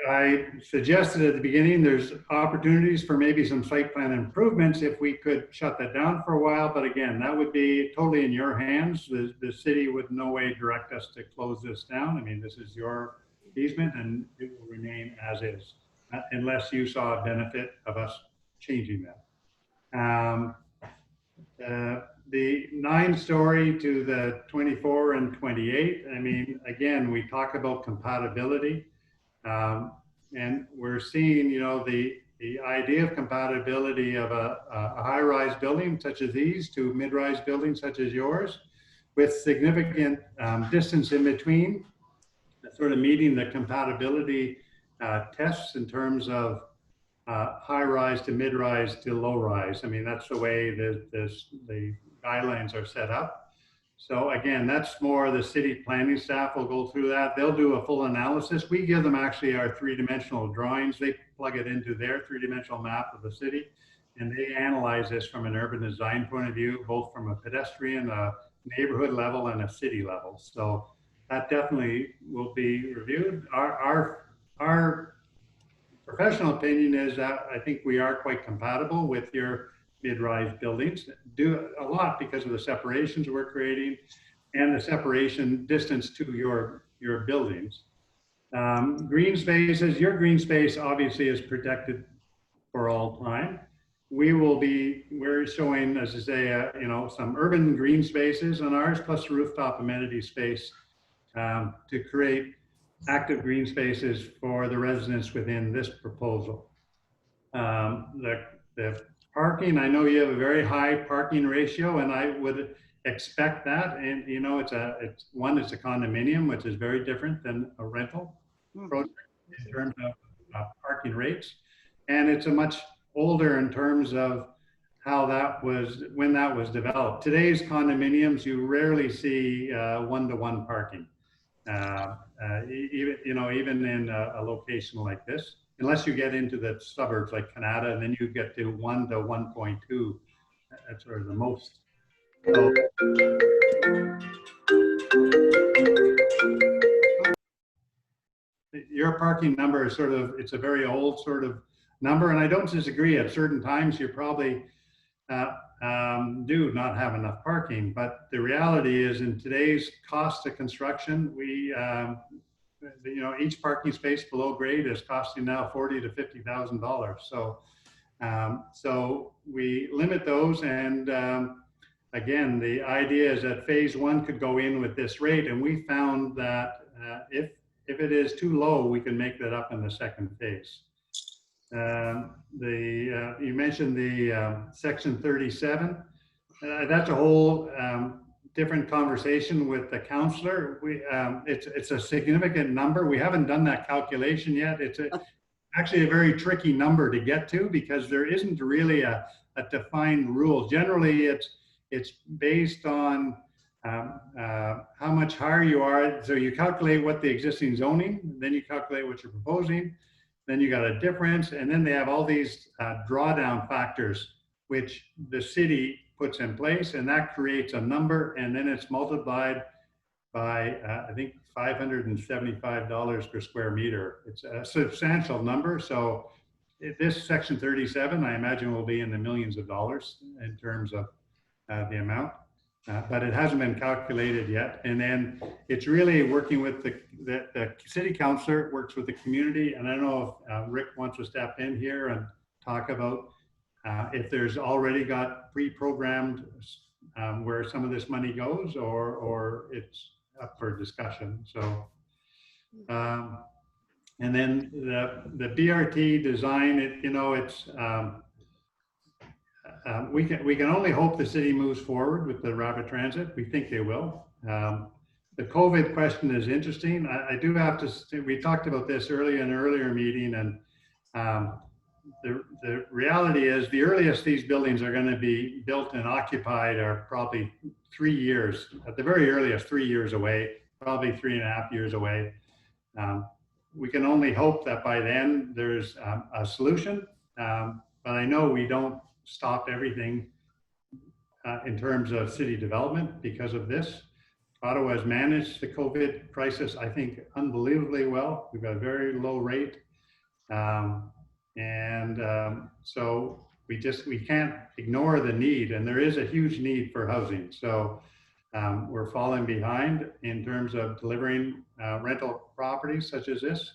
I suggested at the beginning, there's opportunities for maybe some site plan improvements if we could shut that down for a while. But again, that would be totally in your hands. The city would no way direct us to close this down. I mean, this is your easement and it will remain as is, unless you saw a benefit of us changing that. The 9-story to the 24 and 28, I mean, again, we talk about compatibility. And we're seeing, the idea of compatibility of a high-rise building such as these to mid-rise buildings such as yours, with significant distance in between, sort of meeting the compatibility tests in terms of high-rise to mid-rise to low-rise. I mean, that's the way the guidelines are set up. So again, that's more the city planning staff will go through that. They'll do a full analysis. We give them actually our 3-dimensional drawings. They plug it into their 3-dimensional map of the city, and they analyze this from an urban design point of view, both from a pedestrian, a neighborhood level, and a city level. So that definitely will be reviewed. Our professional opinion is that I think we are quite compatible with your mid-rise buildings, do a lot because of the separations we're creating and the separation distance to your buildings. Green spaces, your green space obviously is protected for all time. We're showing, as I say, some urban green spaces on ours, plus rooftop amenity space to create active green spaces for the residents within this proposal. The parking, I know you have a very high parking ratio, and I would expect that. And it's a condominium, which is very different than a rental project in terms of parking rates, and it's a much older in terms of how when that was developed. Today's condominiums, you rarely see one-to-one parking, even in a location like this. Unless you get into the suburbs like Canada, and then you get to 1 to 1.2. That's sort of the most. So, your parking number is it's a very old sort of number, and I don't disagree. At certain times, you probably do not have enough parking, but the reality is, in today's cost of construction, each parking space below grade is costing now $40,000 to $50,000. So we limit those, and again, the idea is that phase 1 could go in with this rate, and we found that if it is too low, we can make that up in the second phase. You mentioned the section 37. That's a whole different conversation with the councillor. It's a significant number. We haven't done that calculation yet. It's actually a very tricky number to get to because there isn't really a defined rule. Generally, it's based on how much higher you are. So you calculate what the existing zoning, then you calculate what you're proposing, then you got a difference, and then they have all these drawdown factors which the city puts in place, and that creates a number, and then it's multiplied by I think $575 per square meter. It's a substantial number. So this section 37, I imagine, will be in the millions of dollars in terms of the amount, but it hasn't been calculated yet. And then it's really working with the city councillor works with the community, and I don't know if Rick wants to step in here and talk about if there's already got pre-programmed where some of this money goes, or it's up for discussion. So And then the BRT design, it's we can only hope the city moves forward with the rapid transit. We think they will. The COVID question is interesting. I do have to say, we talked about this earlier in an earlier meeting, and the reality is the earliest these buildings are going to be built and occupied are probably 3 years, at the very earliest 3 years away, probably 3.5 years away. We can only hope that by then there's a solution, but I know we don't stop everything in terms of city development because of this. Ottawa has managed the COVID crisis, I think, unbelievably well. We've got a very low rate. So we can't ignore the need, and there is a huge need for housing. So we're falling behind in terms of delivering rental properties such as this.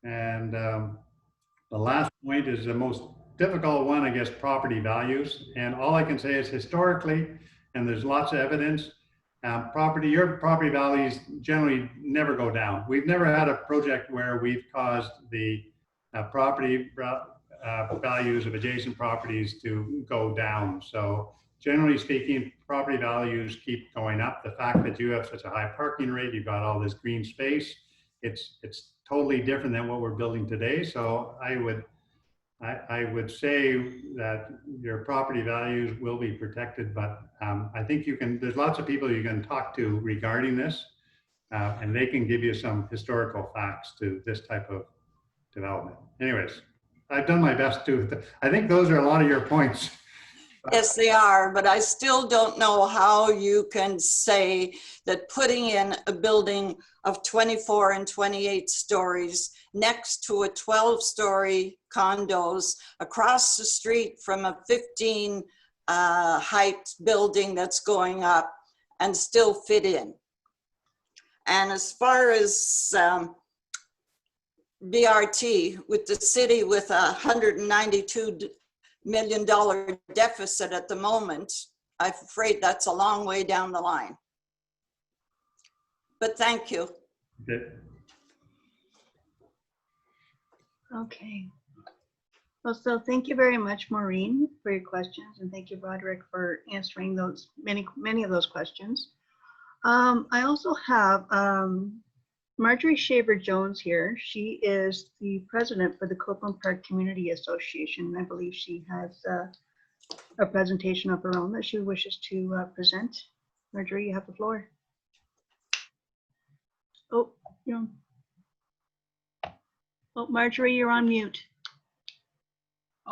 And the last point is the most difficult one, I guess, property values. And all I can say is historically, and there's lots of evidence, your property values generally never go down. We've never had a project where we've caused the property values of adjacent properties to go down. So generally speaking, property values keep going up. The fact that you have such a high parking rate, you've got all this green space, it's totally different than what we're building today. So I would say that your property values will be protected, but I think there's lots of people you can talk to regarding this, and they can give you some historical facts to this type of development. Anyways, I've done my best to, I think those are a lot of your points. Yes, they are, but I still don't know how you can say that putting in a building of 24 and 28 stories next to a 12-story condos across the street from a 15 height building that's going up and still fit in. And as far as BRT, with the city with $192 million deficit at the moment, I'm afraid that's a long way down the line. But thank you. Okay. Well, so thank you very much, Maureen, for your questions, and thank you, Roderick, for answering those many of those questions. I also have Marjorie Shaver-Jones here. She is the president for the Copeland Park Community Association. I believe she has a presentation of her own that she wishes to present. Marjorie, you have the floor. Oh, oh, Marjorie, you're on mute.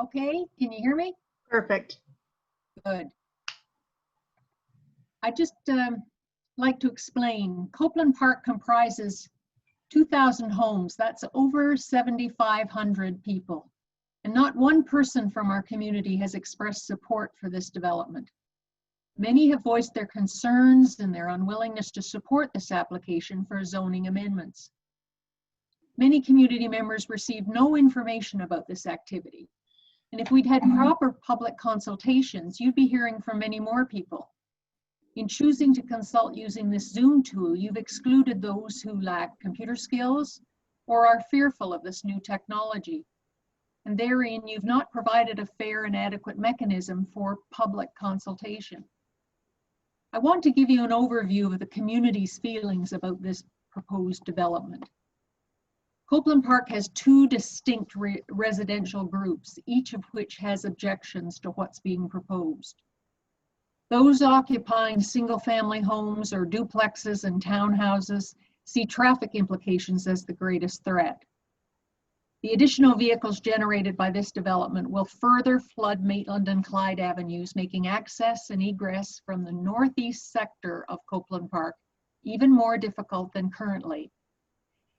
Okay, can you hear me? Perfect. Good. I just like to explain, Copeland Park comprises 2,000 homes. That's over 7,500 people. And not one person from our community has expressed support for this development. Many have voiced their concerns and their unwillingness to support this application for zoning amendments. Many community members received no information about this activity. And if we'd had proper public consultations, you'd be hearing from many more people. In choosing to consult using this Zoom tool, you've excluded those who lack computer skills or are fearful of this new technology. And therein, you've not provided a fair and adequate mechanism for public consultation. I want to give you an overview of the community's feelings about this proposed development. Copeland Park has two distinct residential groups, each of which has objections to what's being proposed. Those occupying single-family homes or duplexes and townhouses see traffic implications as the greatest threat. The additional vehicles generated by this development will further flood Maitland and Clyde Avenues, making access and egress from the northeast sector of Copeland Park even more difficult than currently.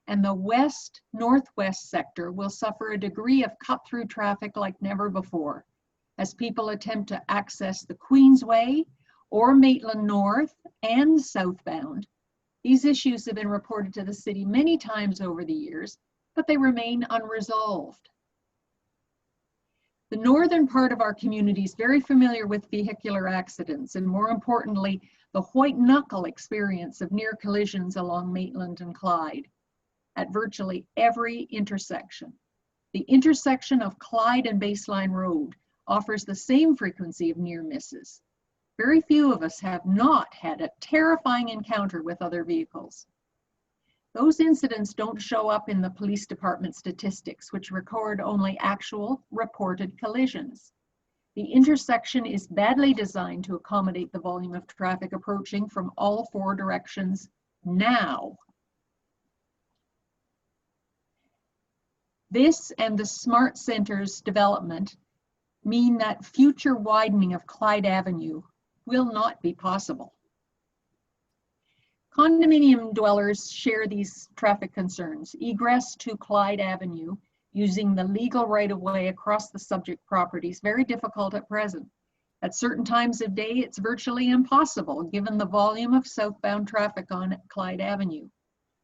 And the west-northwest sector will suffer a degree of cut-through traffic like never before, as people attempt to access the Queensway or Maitland North and southbound. These issues have been reported to the city many times over the years, but they remain unresolved. The northern part of our community is very familiar with vehicular accidents, and more importantly, the white knuckle experience of near collisions along Maitland and Clyde. at virtually every intersection. The intersection of Clyde and Baseline Road offers the same frequency of near misses. Very few of us have not had a terrifying encounter with other vehicles. Those incidents don't show up in the police department statistics, which record only actual reported collisions. The intersection is badly designed to accommodate the volume of traffic approaching from all 4 directions now. This and the Smart Centers development mean that future widening of Clyde Avenue will not be possible. Condominium dwellers share these traffic concerns. Egress to Clyde Avenue using the legal right-of-way across the subject property is very difficult at present. At certain times of day, it's virtually impossible given the volume of southbound traffic on Clyde Avenue.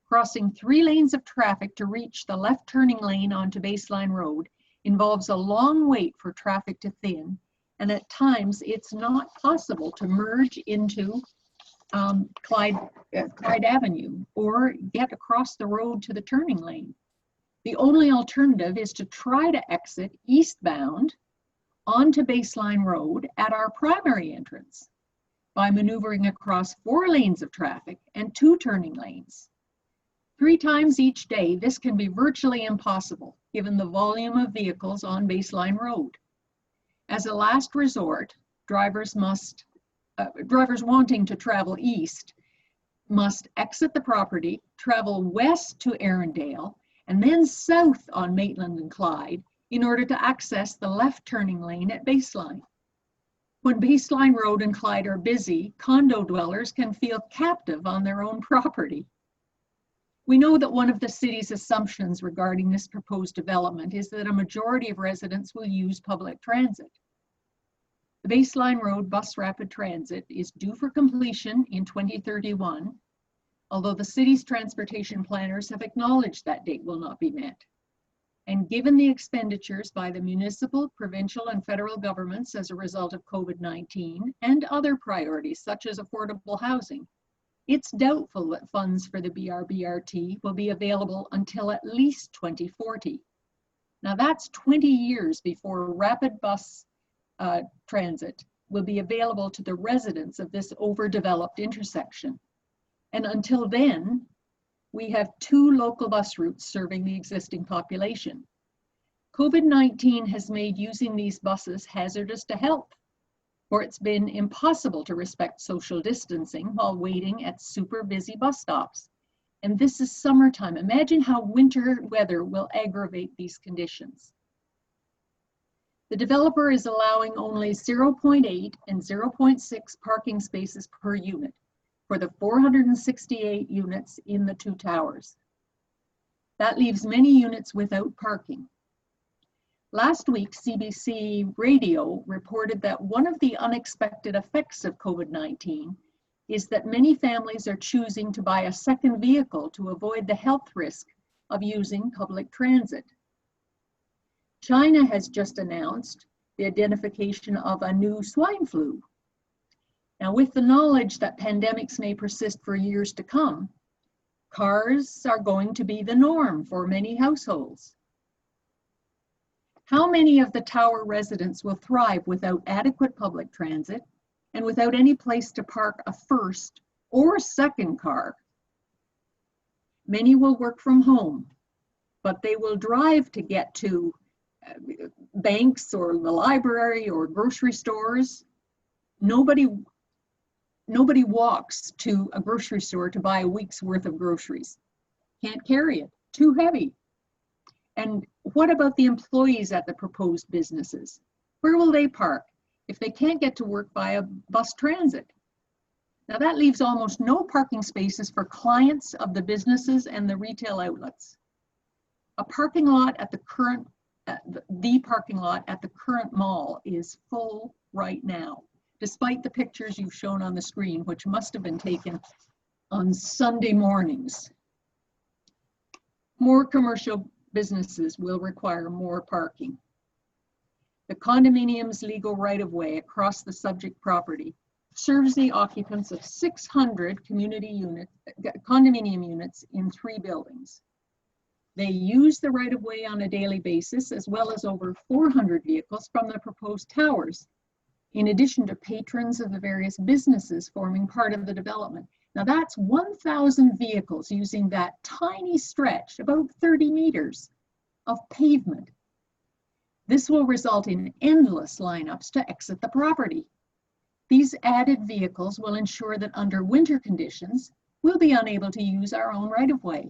Crossing 3 lanes of traffic to reach the left turning lane onto Baseline Road involves a long wait for traffic to thin, and at times it's not possible to merge into Clyde Avenue or get across the road to the turning lane. The only alternative is to try to exit eastbound onto Baseline Road at our primary entrance by maneuvering across 4 lanes of traffic and 2 turning lanes. 3 times each day, this can be virtually impossible given the volume of vehicles on Baseline Road. As a last resort, drivers wanting to travel east must exit the property, travel west to Arundel, and then south on Maitland and Clyde in order to access the left turning lane at Baseline. When Baseline Road and Clyde are busy, condo dwellers can feel captive on their own property. We know that one of the city's assumptions regarding this proposed development is that a majority of residents will use public transit. The Baseline Road Bus Rapid Transit is due for completion in 2031, although the city's transportation planners have acknowledged that date will not be met. And given the expenditures by the municipal, provincial, and federal governments as a result of COVID-19 and other priorities such as affordable housing, it's doubtful that funds for the BRBRT will be available until at least 2040. Now that's 20 years before rapid bus transit will be available to the residents of this overdeveloped intersection. And until then, we have 2 local bus routes serving the existing population. COVID-19 has made using these buses hazardous to health, for it's been impossible to respect social distancing while waiting at super busy bus stops. And this is summertime. Imagine how winter weather will aggravate these conditions. The developer is allowing only 0.8 and 0.6 parking spaces per unit for the 468 units in the 2 towers. That leaves many units without parking. Last week, CBC Radio reported that one of the unexpected effects of COVID-19 is that many families are choosing to buy a second vehicle to avoid the health risk of using public transit. China has just announced the identification of a new swine flu. Now, with the knowledge that pandemics may persist for years to come, cars are going to be the norm for many households. How many of the tower residents will thrive without adequate public transit and without any place to park a first or second car? Many will work from home, but they will drive to get to banks or the library or grocery stores. Nobody walks to a grocery store to buy a week's worth of groceries. Can't carry it, too heavy. And what about the employees at the proposed businesses? Where will they park if they can't get to work via bus transit? Now that leaves almost no parking spaces for clients of the businesses and the retail outlets. A parking lot at the current parking lot at the current mall is full right now, despite the pictures you've shown on the screen, which must have been taken on Sunday mornings. More commercial businesses will require more parking. The condominium's legal right-of-way across the subject property serves the occupants of 600 condominium units in 3 buildings. They use the right-of-way on a daily basis, as well as over 400 vehicles from the proposed towers, in addition to patrons of the various businesses forming part of the development. Now that's 1,000 vehicles using that tiny stretch, about 30 meters of pavement. This will result in endless lineups to exit the property. These added vehicles will ensure that under winter conditions, we'll be unable to use our own right-of-way.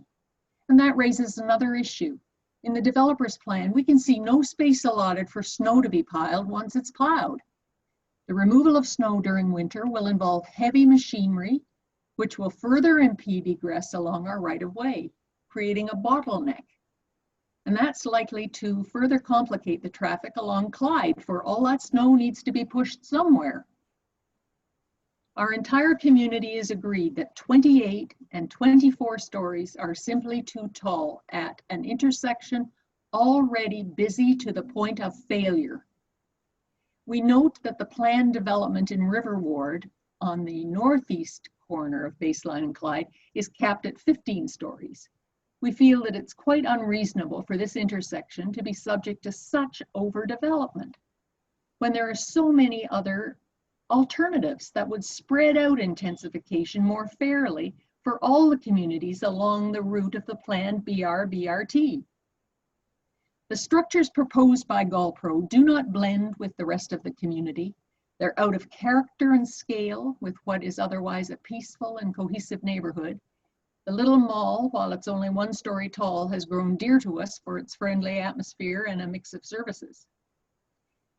And that raises another issue. In the developer's plan, we can see no space allotted for snow to be piled once it's plowed. The removal of snow during winter will involve heavy machinery, which will further impede egress along our right-of-way, creating a bottleneck. And that's likely to further complicate the traffic along Clyde, for all that snow needs to be pushed somewhere. Our entire community is agreed that 28 and 24 stories are simply too tall at an intersection already busy to the point of failure. We note that the planned development in River Ward on the northeast corner of Baseline and Clyde is capped at 15 stories. We feel that it's quite unreasonable for this intersection to be subject to such overdevelopment when there are so many other alternatives that would spread out intensification more fairly for all the communities along the route of the planned BRT. The structures proposed by Golpro do not blend with the rest of the community. They're out of character and scale with what is otherwise a peaceful and cohesive neighborhood. The little mall, while it's only 1 story tall, has grown dear to us for its friendly atmosphere and a mix of services.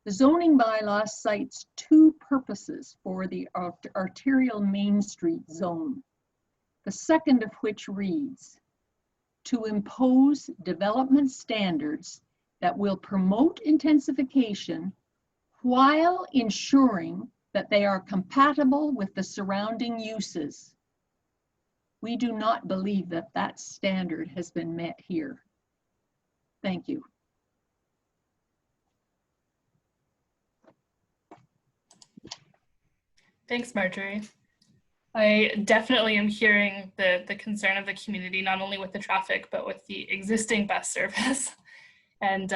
The zoning bylaw cites 2 purposes for the arterial Main Street zone, the second of which reads, to impose development standards that will promote intensification while ensuring that they are compatible with the surrounding uses. We do not believe that that standard has been met here. Thank you. Thanks, Marjorie. I definitely am hearing the concern of the community, not only with the traffic, but with the existing bus service. And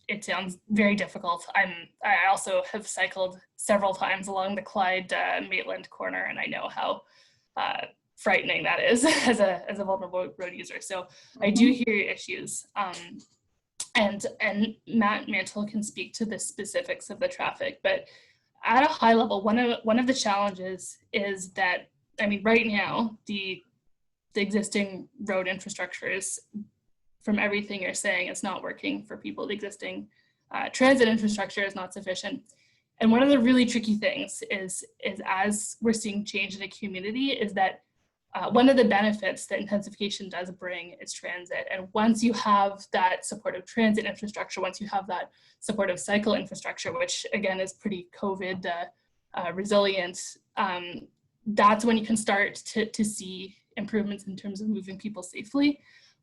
it sounds very difficult. I also have cycled several times along the Clyde Maitland corner, and I know how frightening that is as a vulnerable road user. So I do hear your issues. And Matt Mantle can speak to the specifics of the traffic, but at a high level, one of the challenges is that, I mean, right now, the existing road infrastructure is, from everything you're saying, it's not working for people. The existing transit infrastructure is not sufficient. And one of the really tricky things is as we're seeing change in the community, is that one of the benefits that intensification does bring is transit. And once you have that supportive transit infrastructure, once you have that supportive cycle infrastructure, which again is pretty COVID resilient, that's when you can start to see improvements in terms of moving people safely.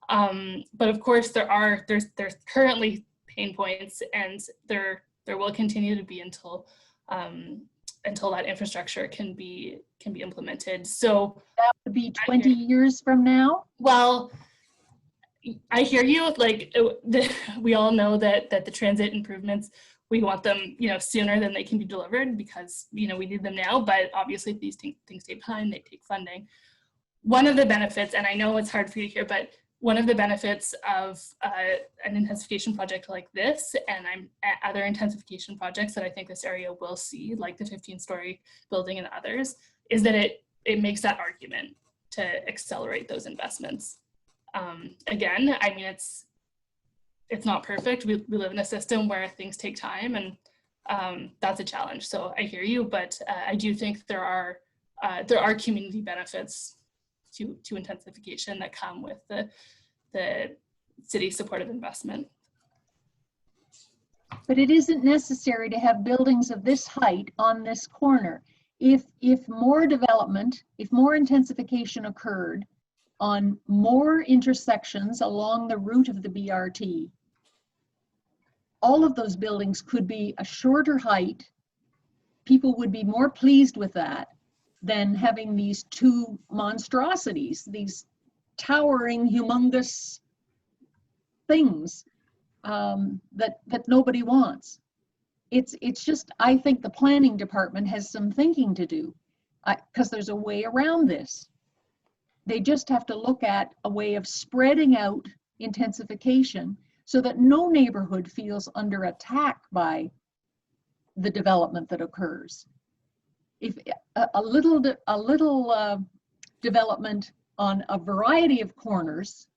But of course, there's currently pain points, and there will continue to be until that infrastructure can be implemented. So that would be 20 years from now. Well, I hear you. Like we all know that the transit improvements, we want them, sooner than they can be delivered, because we need them now. But obviously, these things take time. They take funding. One of the benefits, and I know it's hard for you to hear, but one of the benefits of an intensification project like this, and other intensification projects that I think this area will see, like the 15-story building and others, is that it makes that argument to accelerate those investments. Again, I mean, it's not perfect. We live in a system where things take time, and that's a challenge. So I hear you, but I do think there are community benefits to intensification that come with the city supportive investment. But it isn't necessary to have buildings of this height on this corner. If more development, if more intensification occurred on more intersections along the route of the BRT, all of those buildings could be a shorter height. People would be more pleased with that than having these 2 monstrosities, these towering, humongous things that nobody wants. It's just, I think the planning department has some thinking to do, because there's a way around this. They just have to look at a way of spreading out intensification so that no neighborhood feels under attack by the development that occurs. If a little development on a variety of corners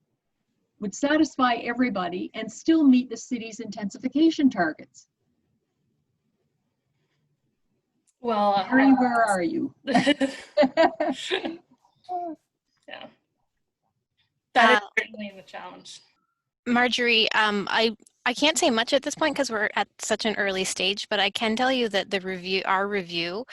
would satisfy everybody and still meet the city's intensification targets. Well, Mary, where are you? yeah. That is certainly the challenge. Marjorie, I can't say much at this point because we're at such an early stage, but I can tell you that our review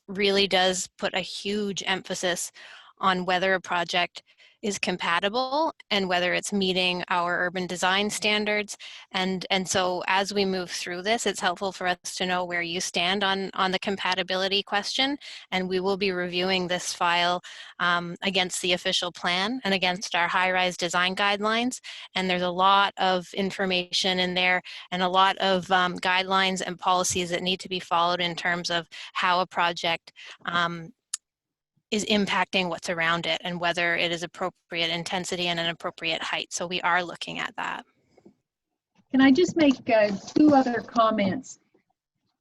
really does put a huge emphasis on whether a project is compatible and whether it's meeting our urban design standards. And so as we move through this, it's helpful for us to know where you stand on the compatibility question. And we will be reviewing this file against the official plan and against our high-rise design guidelines. And there's a lot of information in there and a lot of guidelines and policies that need to be followed in terms of how a project is impacting what's around it and whether it is appropriate intensity and an appropriate height. So we are looking at that. Can I just make two other comments?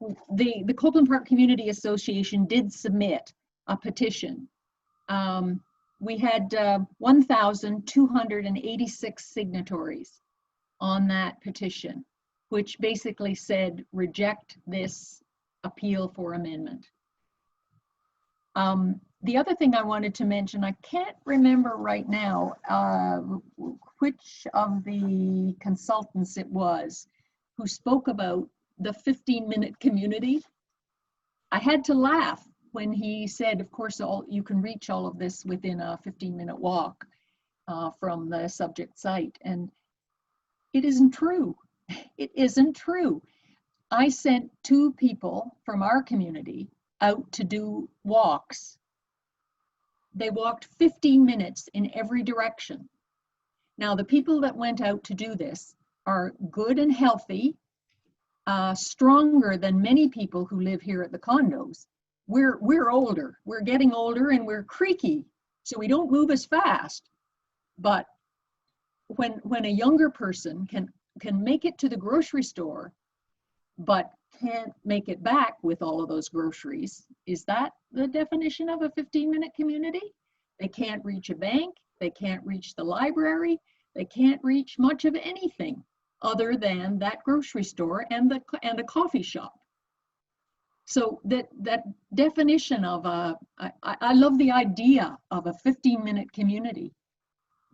The Copeland Park Community Association did submit a petition. We had 1,286 signatories on that petition, which basically said reject this appeal for amendment. The other thing I wanted to mention, I can't remember right now which of the consultants it was who spoke about the 15-minute community. I had to laugh when he said, of course, you can reach all of this within a 15-minute walk from the subject site. And it isn't true. It isn't true. I sent 2 people from our community out to do walks. They walked 15 minutes in every direction. Now, the people that went out to do this are good and healthy, stronger than many people who live here at the condos. We're older, we're getting older, and we're creaky, so we don't move as fast. But when a younger person can make it to the grocery store, but can't make it back with all of those groceries, is that the definition of a 15-minute community? They can't reach a bank, they can't reach the library, they can't reach much of anything other than that grocery store and the coffee shop. So that definition of I love the idea of a 15-minute community,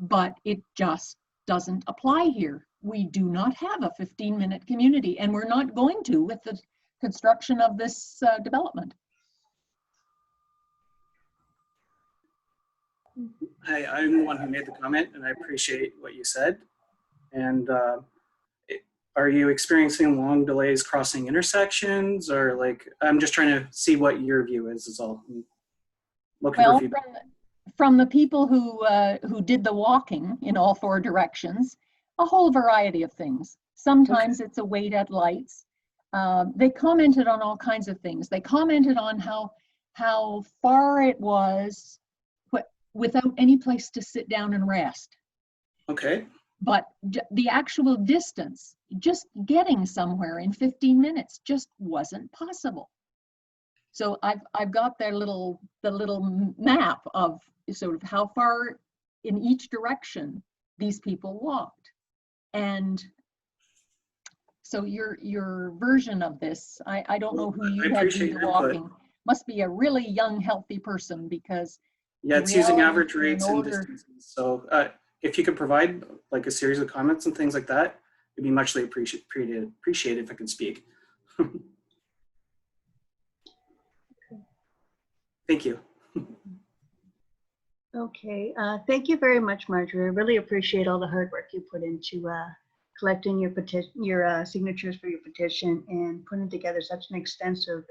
but it just doesn't apply here. We do not have a 15-minute community, and we're not going to with the construction of this development. I'm the one who made the comment, and I appreciate what you said. And are you experiencing long delays crossing intersections, or like, I'm just trying to see what your view is all. I'm looking for feedback. From the people who did the walking in all 4 directions, a whole variety of things. Sometimes it's a wait at lights. They commented on all kinds of things. They commented on how far it was without any place to sit down and rest. Okay. But the actual distance, just getting somewhere in 15 minutes just wasn't possible. So I've got the little map of sort of how far in each direction these people walked. And so your version of this, I don't know who you had do the walking. Must be a really young, healthy person, because yeah, it's using average rates and distances. So if you could provide like a series of comments and things like that, it'd be muchly appreciated if I can speak. Thank you. Okay, thank you very much, Marjorie. I really appreciate all the hard work you put into collecting your signatures for your petition and putting together such an extensive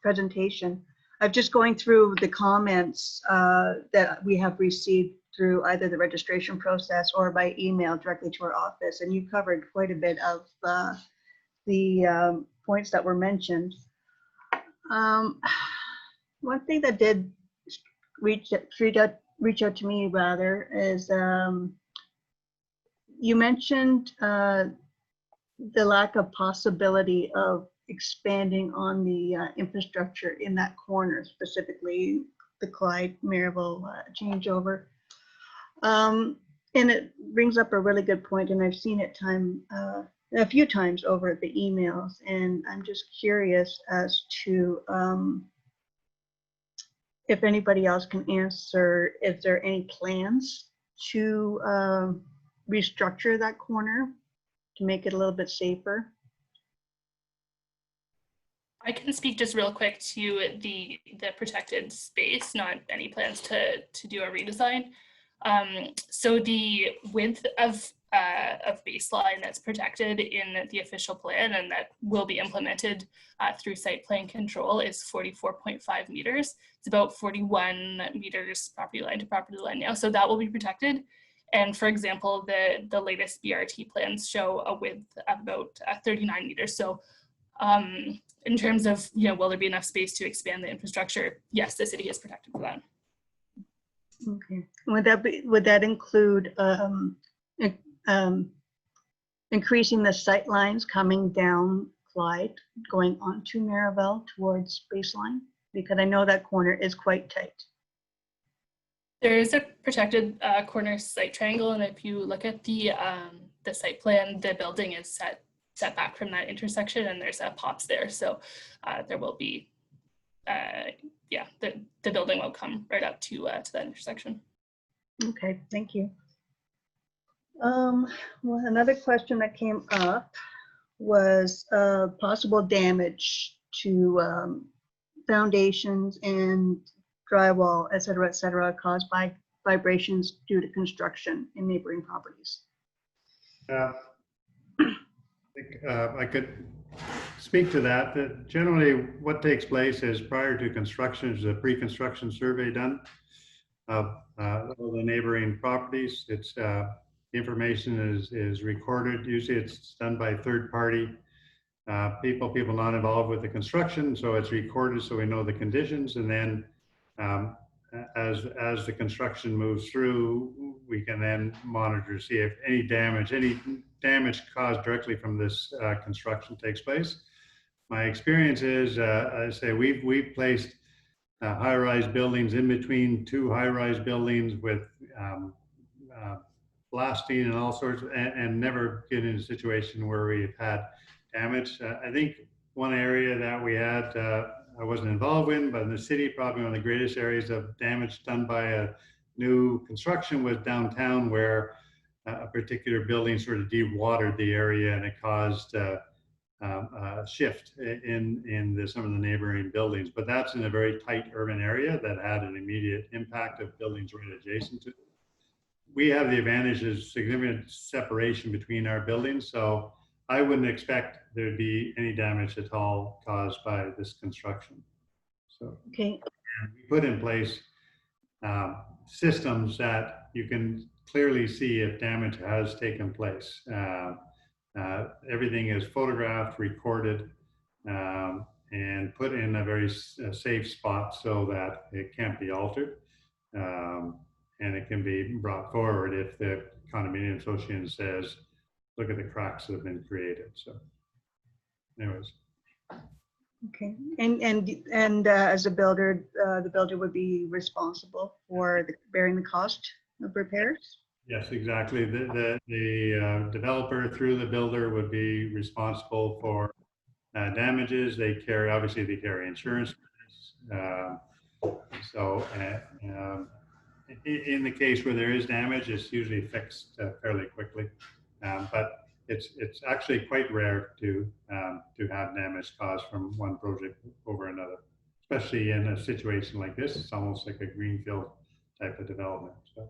presentation. I'm just going through the comments that we have received through either the registration process or by email directly to our office, and you covered quite a bit of the points that were mentioned. One thing that did reach out to me rather is you mentioned the lack of possibility of expanding on the infrastructure in that corner, specifically the Clyde Maryville changeover. And it brings up a really good point, and I've seen it a few times over the emails, and I'm just curious as to if anybody else can answer, if there are any plans to restructure that corner to make it a little bit safer. I can speak just real quick to the protected space, not any plans to do a redesign. So the width of baseline that's protected in the official plan and that will be implemented through site plan control is 44.5 meters. It's about 41 meters property line to property line now. So that will be protected. And for example, the latest BRT plans show a width of about 39 meters. So in terms of, will there be enough space to expand the infrastructure? Yes, the city is protected for that. Okay. Would that include increasing the sight lines coming down Clyde, going onto Maryville towards baseline? Because I know that corner is quite tight. There is a protected corner site triangle, and if you look at the site plan, the building is set back from that intersection, and there's a POPs there, so there will be, the building will come right up to that intersection. Okay, thank you. Well, another question that came up was possible damage to foundations and drywall, et cetera, caused by vibrations due to construction in neighboring properties. I think I could speak to that. That generally what takes place is prior to construction is a pre-construction survey done of all the neighboring properties. It's information is recorded. Usually it's done by third party people not involved with the construction. So it's recorded so we know the conditions, and then as the construction moves through, we can then monitor to see if any damage caused directly from this construction takes place. My experience is, I say we've placed high-rise buildings in between two high-rise buildings with blasting and all sorts, and never get in a situation where we've had damage. I think one area that we had, I wasn't involved in, but in the city, probably one of the greatest areas of damage done by a new construction was downtown, where a particular building sort of de-watered the area, and it caused a shift in some of the neighboring buildings. But that's in a very tight urban area that had an immediate impact of buildings right adjacent to it. We have the advantage of significant separation between our buildings, so I wouldn't expect there'd be any damage at all caused by this construction. So Okay. we put in place systems that you can clearly see if damage has taken place. Everything is photographed, recorded, and put in a very safe spot so that it can't be altered. And it can be brought forward if the condominium association says, look at the cracks that have been created. So anyways. Okay, and as a builder, the builder would be responsible for bearing the cost of repairs? Yes, exactly. The developer through the builder would be responsible for damages. Obviously they carry insurance. In the case where there is damage, it's usually fixed fairly quickly. But it's actually quite rare to have damage caused from one project over another, especially in a situation like this. It's almost like a greenfield type of development. So.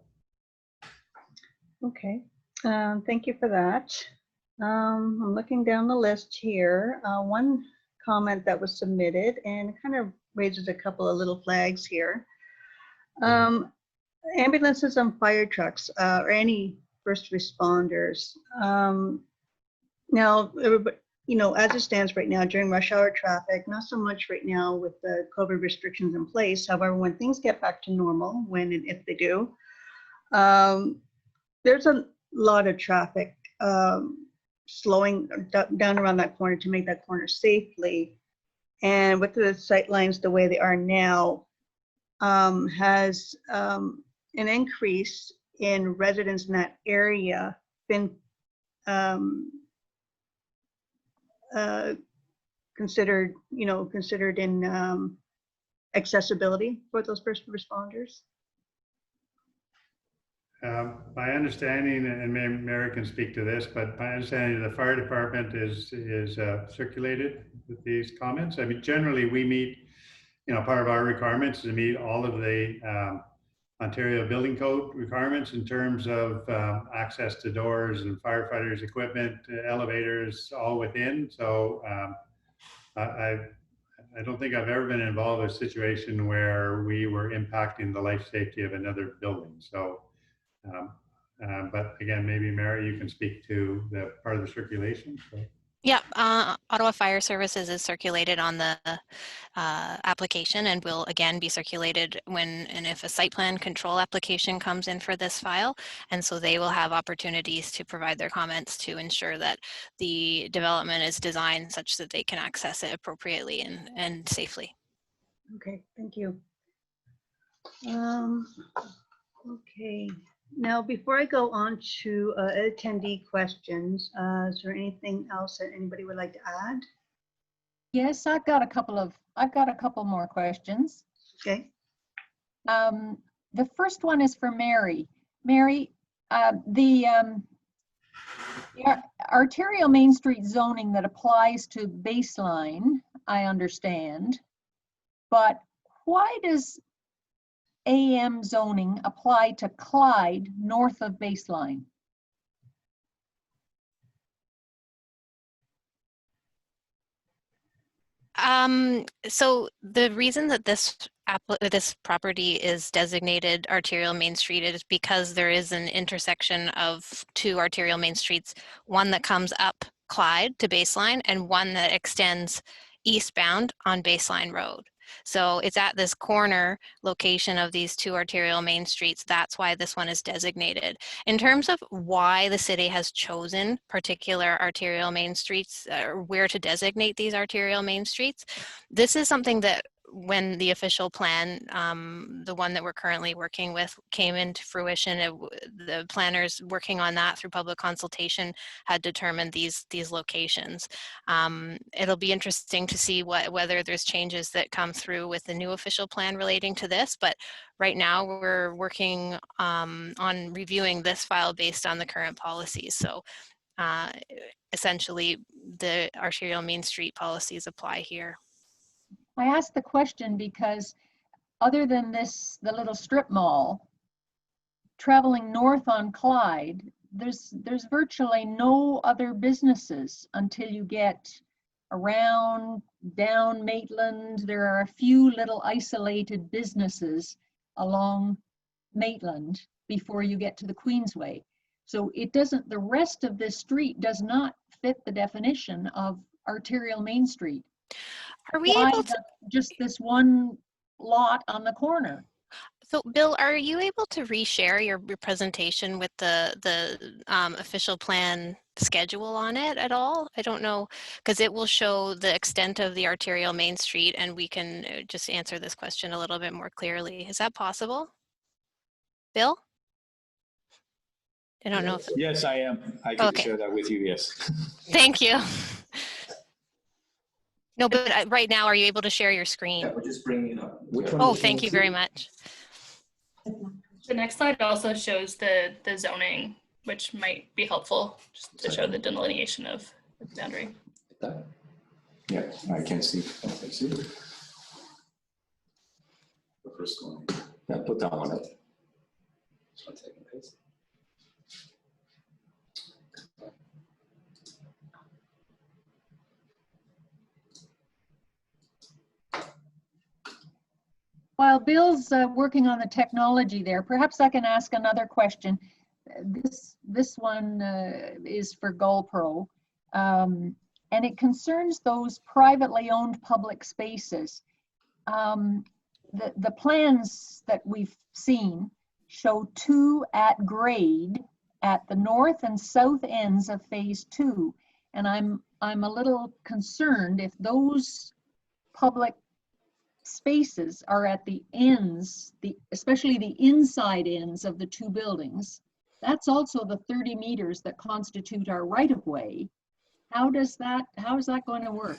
Okay, thank you for that. I'm looking down the list here. One comment that was submitted and kind of raises a couple of little flags here. Ambulances and fire trucks, or any first responders. Now, everybody, you know, as it stands right now during rush hour traffic, not so much right now with the COVID restrictions in place. However, when things get back to normal, when and if they do, there's a lot of traffic slowing down around that corner to make that corner safely. And with the sight lines the way they are now, has an increase in residents in that area been considered in accessibility for those first responders? My understanding, and Mary can speak to this, but my understanding the fire department is circulated with these comments. I mean, generally we meet, you know, part of our requirements is to meet all of the Ontario Building Code requirements in terms of access to doors and firefighters equipment, elevators, all within. So I don't think I've ever been involved in a situation where we were impacting the life safety of another building. So, but again, maybe Mary, you can speak to the part of the circulation. So. Yeah, Ottawa Fire Services is circulated on the application and will again be circulated when and if a site plan control application comes in for this file. And so they will have opportunities to provide their comments to ensure that the development is designed such that they can access it appropriately and safely. Okay, thank you. Okay. Now, before I go on to attendee questions, is there anything else that anybody would like to add? Yes, I've got a couple more questions. Okay. The first one is for Mary. Mary, the arterial Main Street zoning that applies to Baseline, I understand, but why does AM zoning apply to Clyde north of Baseline? So the reason that this property is designated arterial Main Street is because there is an intersection of two arterial Main Streets, one that comes up Clyde to Baseline and one that extends eastbound on Baseline Road. So it's at this corner location of these two arterial Main Streets. That's why this one is designated. In terms of why the city has chosen particular arterial Main Streets or where to designate these arterial Main Streets, this is something that when the official plan, the one that we're currently working with, came into fruition, the planners working on that through public consultation had determined these locations. It'll be interesting to see whether there's changes that come through with the new official plan relating to this, but right now we're working on reviewing this file based on the current policies. So essentially the arterial Main Street policies apply here. I asked the question because other than the little strip mall, traveling north on Clyde, there's virtually no other businesses until you get around down Maitland. There are a few little isolated businesses along Maitland before you get to the Queensway. So it doesn't, the rest of this street does not fit the definition of arterial Main Street. Are we able to just this one lot on the corner? So Bill, are you able to reshare your presentation with the official plan schedule on it at all? I don't know, because it will show the extent of the arterial Main Street and we can just answer this question a little bit more clearly. Is that possible? Bill? I don't know if... Yes, I am. I can share that with you, yes. Thank you. No, but right now, are you able to share your screen? Yeah, we're just bringing it up. Which one? Oh, thank you very much. The next slide also shows the zoning, which might be helpful just to show the delineation of the boundary. Yeah, I can see. The first one. Yeah, put that one up. while Bill's working on the technology there, perhaps I can ask another question. This one is for GoPro, and it concerns those privately owned public spaces. The plans that we've seen show 2 at grade at the north and south ends of phase 2, and I'm a little concerned if those public spaces are at the ends, especially the inside ends of the 2 buildings. That's also the 30 meters that constitute our right-of-way. How is that going to work?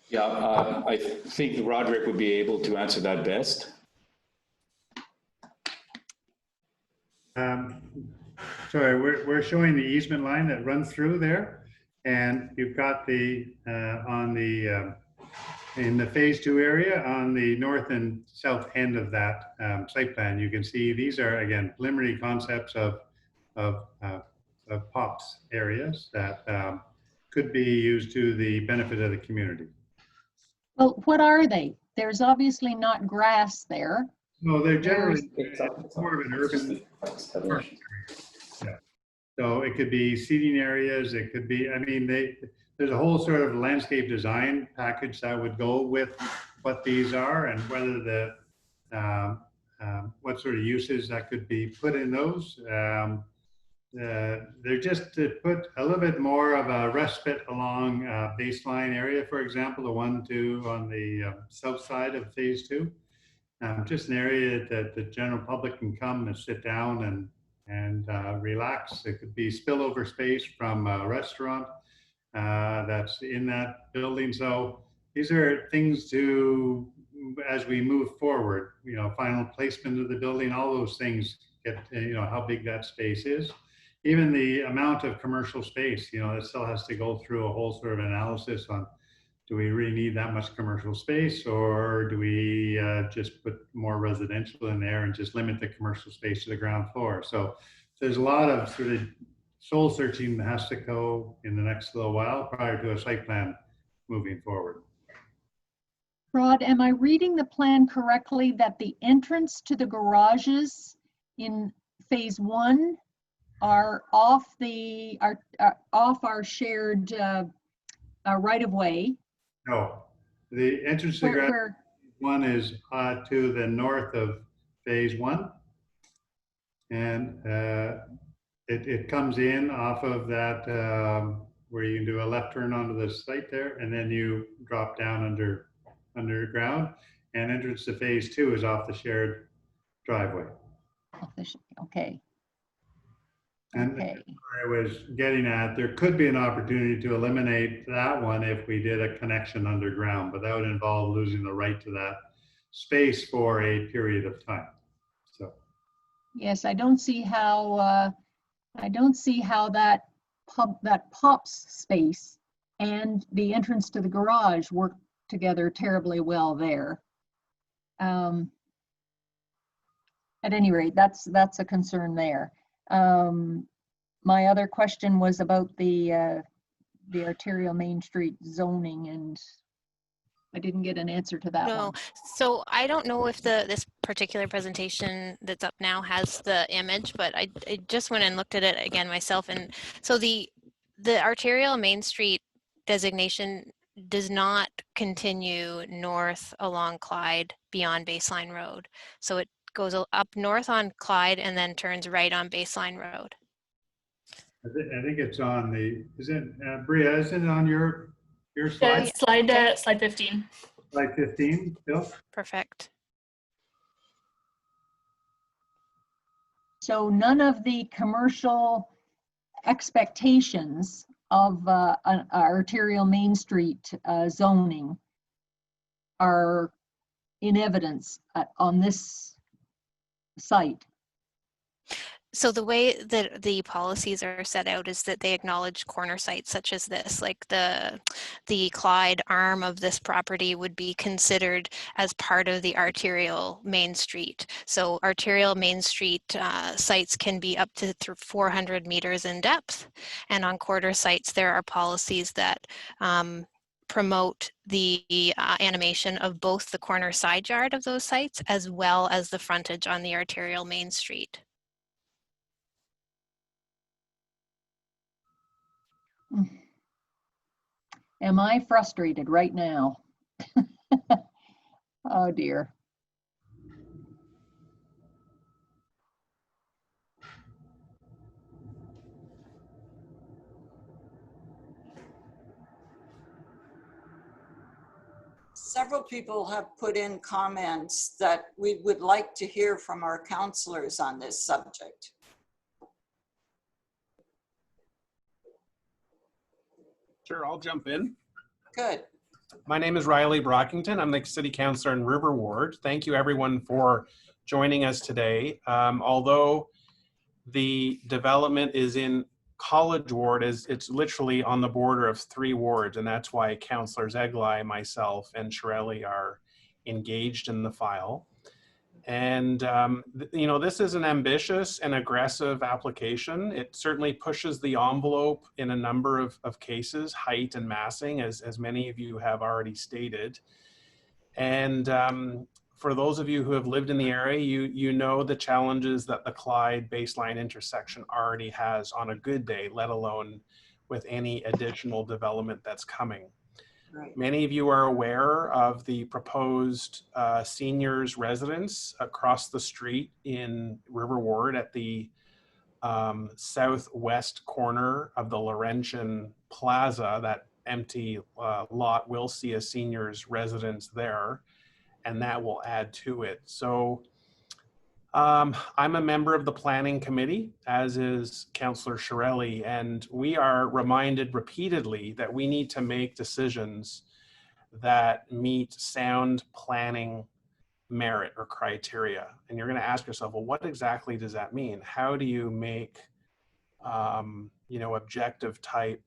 Yeah, I think Roderick would be able to answer that best. Sorry, we're showing the easement line that runs through there, and you've got the in the phase 2 area on the north and south end of that site plan. You can see these are, again, preliminary concepts of POPs areas that could be used to the benefit of the community. Well, what are they? There's obviously not grass there. No, they're generally more of an urban. Yeah. So it could be seating areas. It could be, I mean, there's a whole sort of landscape design package that would go with what these are, and whether the what sort of uses that could be put in those. They're just to put a little bit more of a respite along baseline area, for example, the 1-2 on the south side of phase 2. Just an area that the general public can come and sit down and relax. It could be spillover space from a restaurant that's in that building. So these are things to, as we move forward, you know, final placement of the building, all those things get, you know, how big that space is. Even the amount of commercial space, you know, it still has to go through a whole sort of analysis on, do we really need that much commercial space, or do we just put more residential in there and just limit the commercial space to the ground floor? So there's a lot of sort of soul searching that has to go in the next little while prior to a site plan moving forward. Rod, am I reading the plan correctly that the entrance to the garages in phase 1 are off our shared right of way? No, the entrance to the garage one is to the north of phase 1, and it comes in off of that where you can do a left turn onto the site there, and then you drop down underground, and entrance to phase 2 is off the shared driveway. Okay. And okay. I was getting at, there could be an opportunity to eliminate that one if we did a connection underground, but that would involve losing the right to that space for a period of time. So yes, I don't see how that POPs space and the entrance to the garage work together terribly well there. At any rate, that's a concern there. My other question was about the arterial Main Street zoning, and I didn't get an answer to that one. So I don't know if this particular presentation that's up now has the image, but I just went and looked at it again myself. And so the arterial Main Street designation does not continue north along Clyde beyond Baseline Road. So it goes up north on Clyde and then turns right on Baseline Road. I think it's on the, is it, Bria, isn't it on your slide? Slide 15. Slide 15, Bill? Perfect. So none of the commercial expectations of an arterial Main Street zoning are in evidence on this site. So the way that the policies are set out is that they acknowledge corner sites such as this, like the Clyde arm of this property would be considered as part of the arterial Main Street. So arterial Main Street sites can be up to 400 meters in depth. And on quarter sites, there are policies that promote the animation of both the corner side yard of those sites as well as the frontage on the arterial main street. Am I frustrated right now? Oh dear. Several people have put in comments that we would like to hear from our councillors on this subject. Sure, I'll jump in. Good. My name is Riley Brockington. I'm the City Councillor in River Ward. Thank you everyone for joining us today. Although the development is in College Ward, it's literally on the border of 3 wards, and that's why Councillors Egli, myself, and Chiarelli are engaged in the file. And you know, this is an ambitious and aggressive application. It certainly pushes the envelope in a number of cases, height and massing, as many of you have already stated. And for those of you who have lived in the area, you know the challenges that the Clyde baseline intersection already has on a good day, let alone with any additional development that's coming. Right. Many of you are aware of the proposed seniors residence across the street in River Ward at the southwest corner of the Laurentian Plaza. That empty lot will see a seniors residence there, and that will add to it. So I'm a member of the planning committee, as is Councillor Chiarelli, and we are reminded repeatedly that we need to make decisions that meet sound planning merit or criteria. And you're going to ask yourself, well, what exactly does that mean? How do you make, you know, objective type,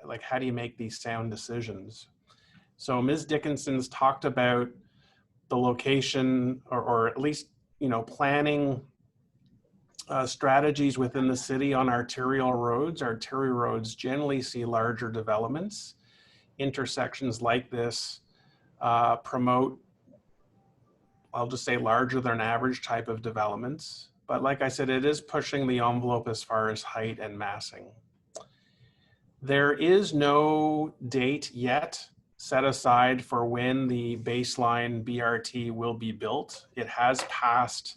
like how do you make these sound decisions? So Ms. Dickinson's talked about the location, or at least, you know, planning strategies within the city on arterial roads. Arterial roads generally see larger developments. Intersections like this promote, I'll just say, larger than average type of developments. But like I said, it is pushing the envelope as far as height and massing. There is no date yet set aside for when the baseline BRT will be built. It has passed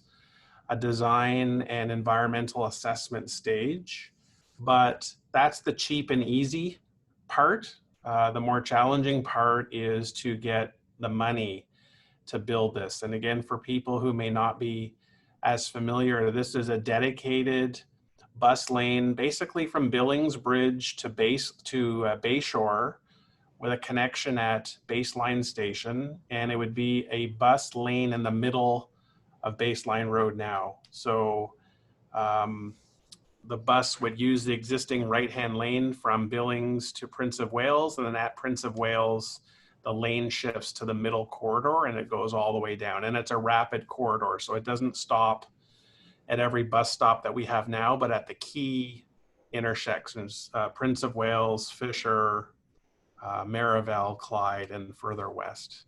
a design and environmental assessment stage, but that's the cheap and easy part. The more challenging part is to get the money to build this. And again, for people who may not be as familiar, this is a dedicated bus lane, basically from Billings Bridge to Bayshore, with a connection at Baseline Station, and it would be a bus lane in the middle of Baseline Road now. So the bus would use the existing right-hand lane from Billings to Prince of Wales, and then at Prince of Wales, the lane shifts to the middle corridor and it goes all the way down. And it's a rapid corridor, so it doesn't stop at every bus stop that we have now, but at the key intersections, Prince of Wales, Fisher, Marival, Clyde, and further west.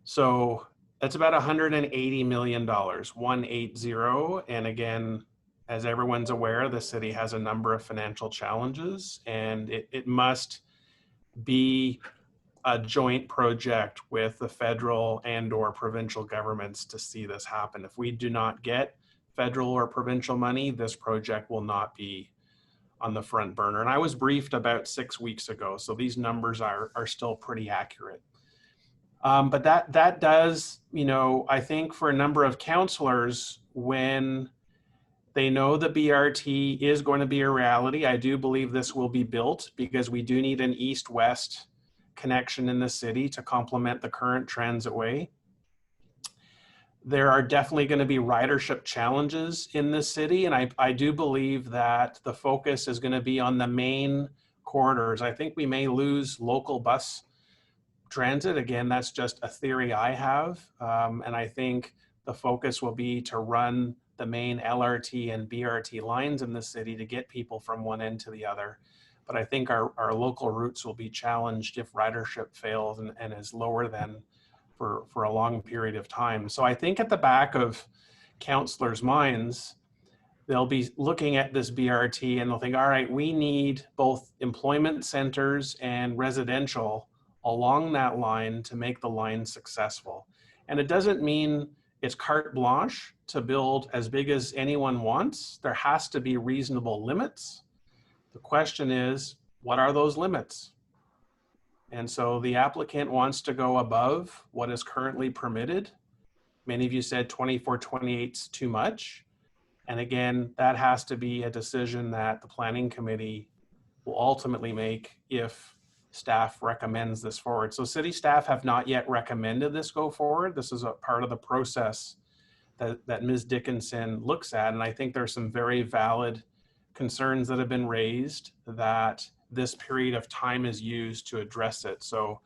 So that's about $180 million, 180. And again, as everyone's aware, the city has a number of financial challenges, and it must be a joint project with the federal and/or provincial governments to see this happen. If we do not get federal or provincial money, this project will not be on the front burner. And I was briefed about 6 weeks ago, so these numbers are still pretty accurate. But that does, you know, I think for a number of councillors, when they know the BRT is going to be a reality, I do believe this will be built because we do need an east-west connection in the city to complement the current transitway. There are definitely going to be ridership challenges in this city, and I do believe that the focus is going to be on the main corridors. I think we may lose local bus transit. Again, that's just a theory I have, and I think the focus will be to run the main LRT and BRT lines in the city to get people from one end to the other. but I think our local routes will be challenged if ridership fails and is lower than for a long period of time. So I think at the back of councillors' minds, they'll be looking at this BRT and they'll think, all right, we need both employment centers and residential along that line to make the line successful. And it doesn't mean it's carte blanche to build as big as anyone wants. There has to be reasonable limits. The question is, what are those limits? And so the applicant wants to go above what is currently permitted. Many of you said 2428 is too much. And again, that has to be a decision that the planning committee will ultimately make if staff recommends this forward. So city staff have not yet recommended this go forward. This is a part of the process that Ms. Dickinson looks at. And I think there's some very valid concerns that have been raised that this period of time is used to address it. So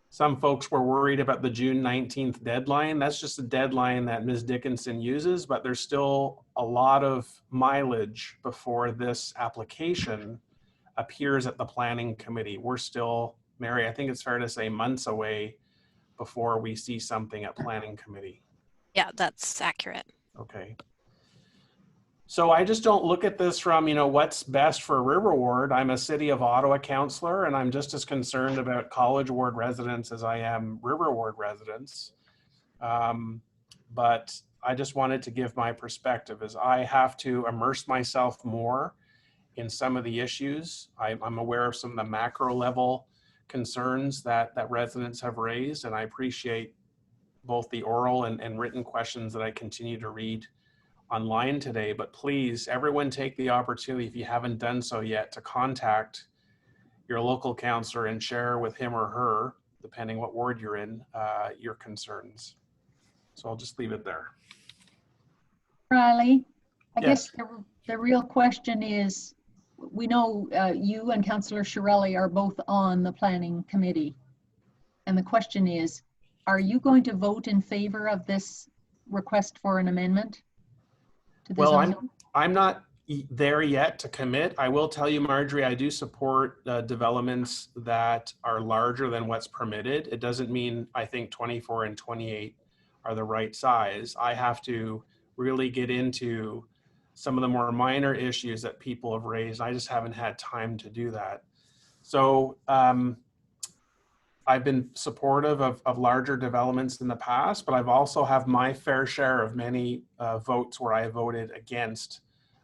some folks were worried about the June 19th deadline. That's just a deadline that Ms. Dickinson uses, but there's still a lot of mileage before this application appears at the planning committee. We're still, Mary, I think it's fair to say months away before we see something at planning committee. Yeah, that's accurate. Okay. So I just don't look at this from, what's best for River Ward. I'm a City of Ottawa councillor, and I'm just as concerned about College Ward residents as I am River Ward residents. But I just wanted to give my perspective as I have to immerse myself more in some of the issues. I'm aware of some of the macro level concerns that residents have raised, and I appreciate both the oral and written questions that I continue to read online today. But please, everyone take the opportunity, if you haven't done so yet, to contact your local councillor and share with him or her, depending what ward you're in, your concerns. So I'll just leave it there. Riley, I Yes. guess the real question is, we know you and Councillor Chiarelli are both on the planning committee. And the question is, are you going to vote in favor of this request for an amendment to the Well, zoning? I'm not there yet to commit. I will tell you, Marjorie, I do support developments that are larger than what's permitted. It doesn't mean I think 24 and 28 are the right size. I have to really get into some of the more minor issues that people have raised. I just haven't had time to do that. So I've been supportive of larger developments in the past, but I've also have my fair share of many votes where I voted against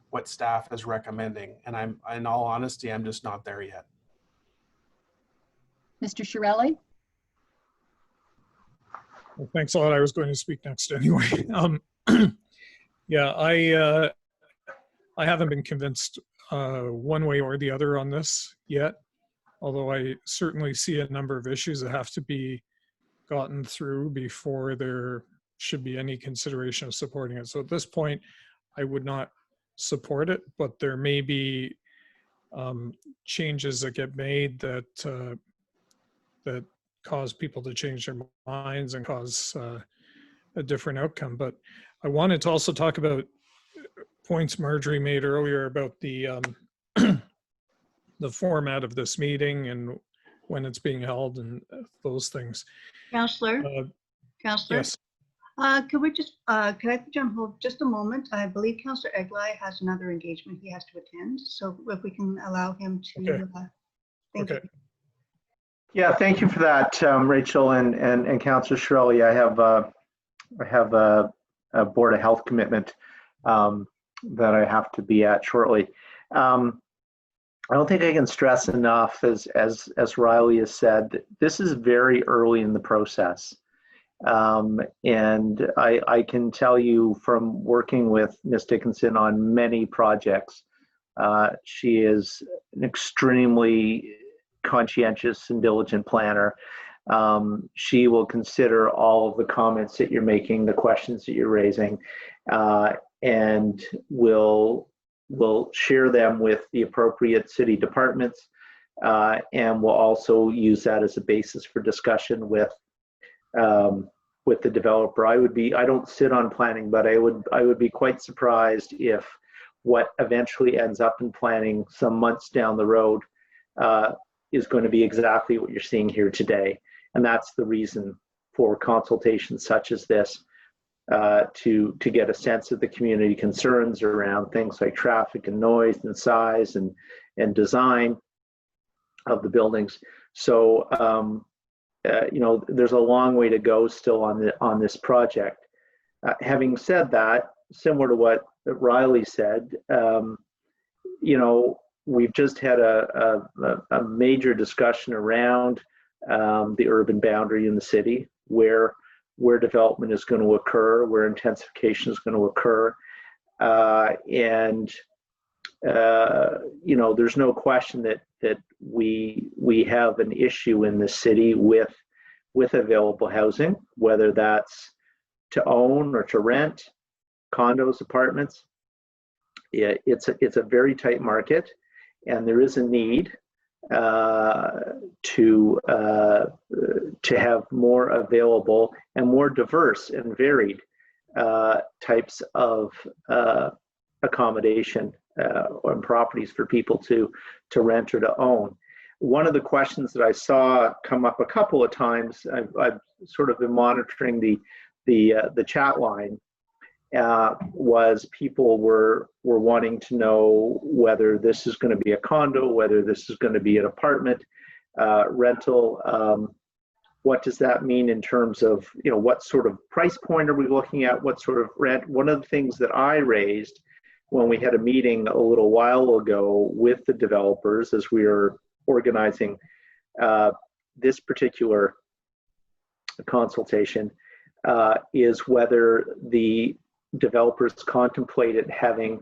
what staff is recommending. And in all honesty, I'm just not there yet. Mr. Chiarelli? Well, thanks a lot. I was going to speak next anyway. Yeah, I haven't been convinced one way or the other on this yet, although I certainly see a number of issues that have to be gotten through before there should be any consideration of supporting it. So at this point, I would not support it, but there may be changes that get made that that cause people to change their minds and cause a different outcome. But I wanted to also talk about points Marjorie made earlier about the the format of this meeting and when it's being held and those things. Councillor, Yes. could we just, could I put you on hold just a moment? I believe Councillor Egli has another engagement he has to attend. So if we can allow him to, Okay. thank Okay. you. Yeah, thank you for that, Rachel and Councillor Chiarelli. I have a Board of Health commitment that I have to be at shortly. I don't think I can stress enough, as Riley has said, this is very early in the process. And I can tell you from working with Ms. Dickinson on many projects, she is an extremely conscientious and diligent planner. She will consider all of the comments that you're making, the questions that you're raising, and will share them with the appropriate city departments, and will also use that as a basis for discussion with the developer. I don't sit on planning, but I would be quite surprised if what eventually ends up in planning some months down the road is going to be exactly what you're seeing here today. And that's the reason for consultations such as this, to get a sense of the community concerns around things like traffic and noise and size and design of the buildings. So, you know, there's a long way to go still on this project. Having said that, similar to what Riley said, you know, we've just had a major discussion around the urban boundary in the city, where development is going to occur, where intensification is going to occur. You know, there's no question that we have an issue in the city with available housing, whether that's to own or to rent, condos, apartments. It's a very tight market, and there is a need to have more available and more diverse and varied types of accommodation or properties for people to rent or to own. One of the questions that I saw come up a couple of times, I've sort of been monitoring the chat line, was people were wanting to know whether this is going to be a condo, whether this is going to be an apartment rental. What does that mean in terms of, you know, what sort of price point are we looking at? What sort of rent? One of the things that I raised when we had a meeting a little while ago with the developers as we were organizing this particular consultation is whether the developers contemplated having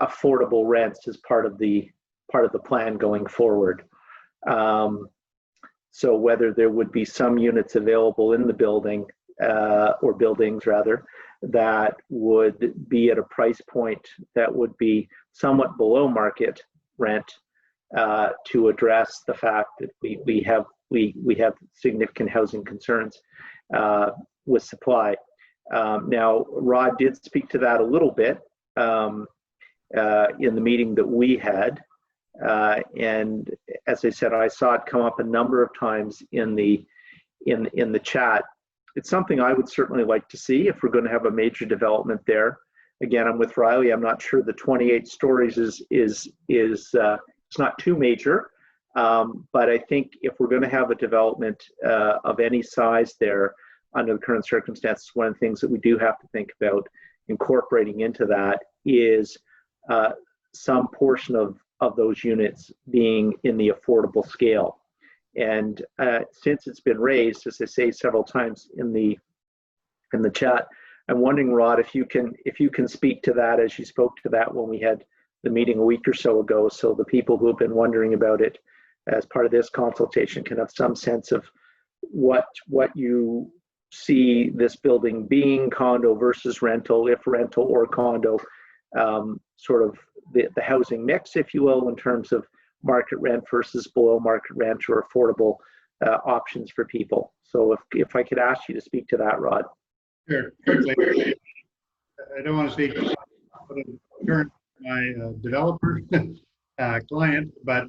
affordable rents as part of the plan going forward. So whether there would be some units available in the building or buildings rather, that would be at a price point that would be somewhat below market rent to address the fact that we have significant housing concerns with supply. Now, Rod did speak to that a little bit in the meeting that we had. And as I said, I saw it come up a number of times in the chat. It's something I would certainly like to see if we're going to have a major development there. Again, I'm with Riley. I'm not sure the 28 stories is it's not too major, but I think if we're going to have a development of any size there under the current circumstances, one of the things that we do have to think about incorporating into that is some portion of those units being in the affordable scale. And since it's been raised, as I say several times in the chat, I'm wondering, Rod, if you can speak to that as you spoke to that when we had the meeting a week or so ago, so the people who have been wondering about it as part of this consultation can have some sense of what you see this building being, condo versus rental, if rental or condo, sort of the housing mix, if you will, in terms of market rent versus below market rent or affordable options for people. So if I could ask you to speak to that, Rod. Sure, quickly. I don't want to speak for my developer client, but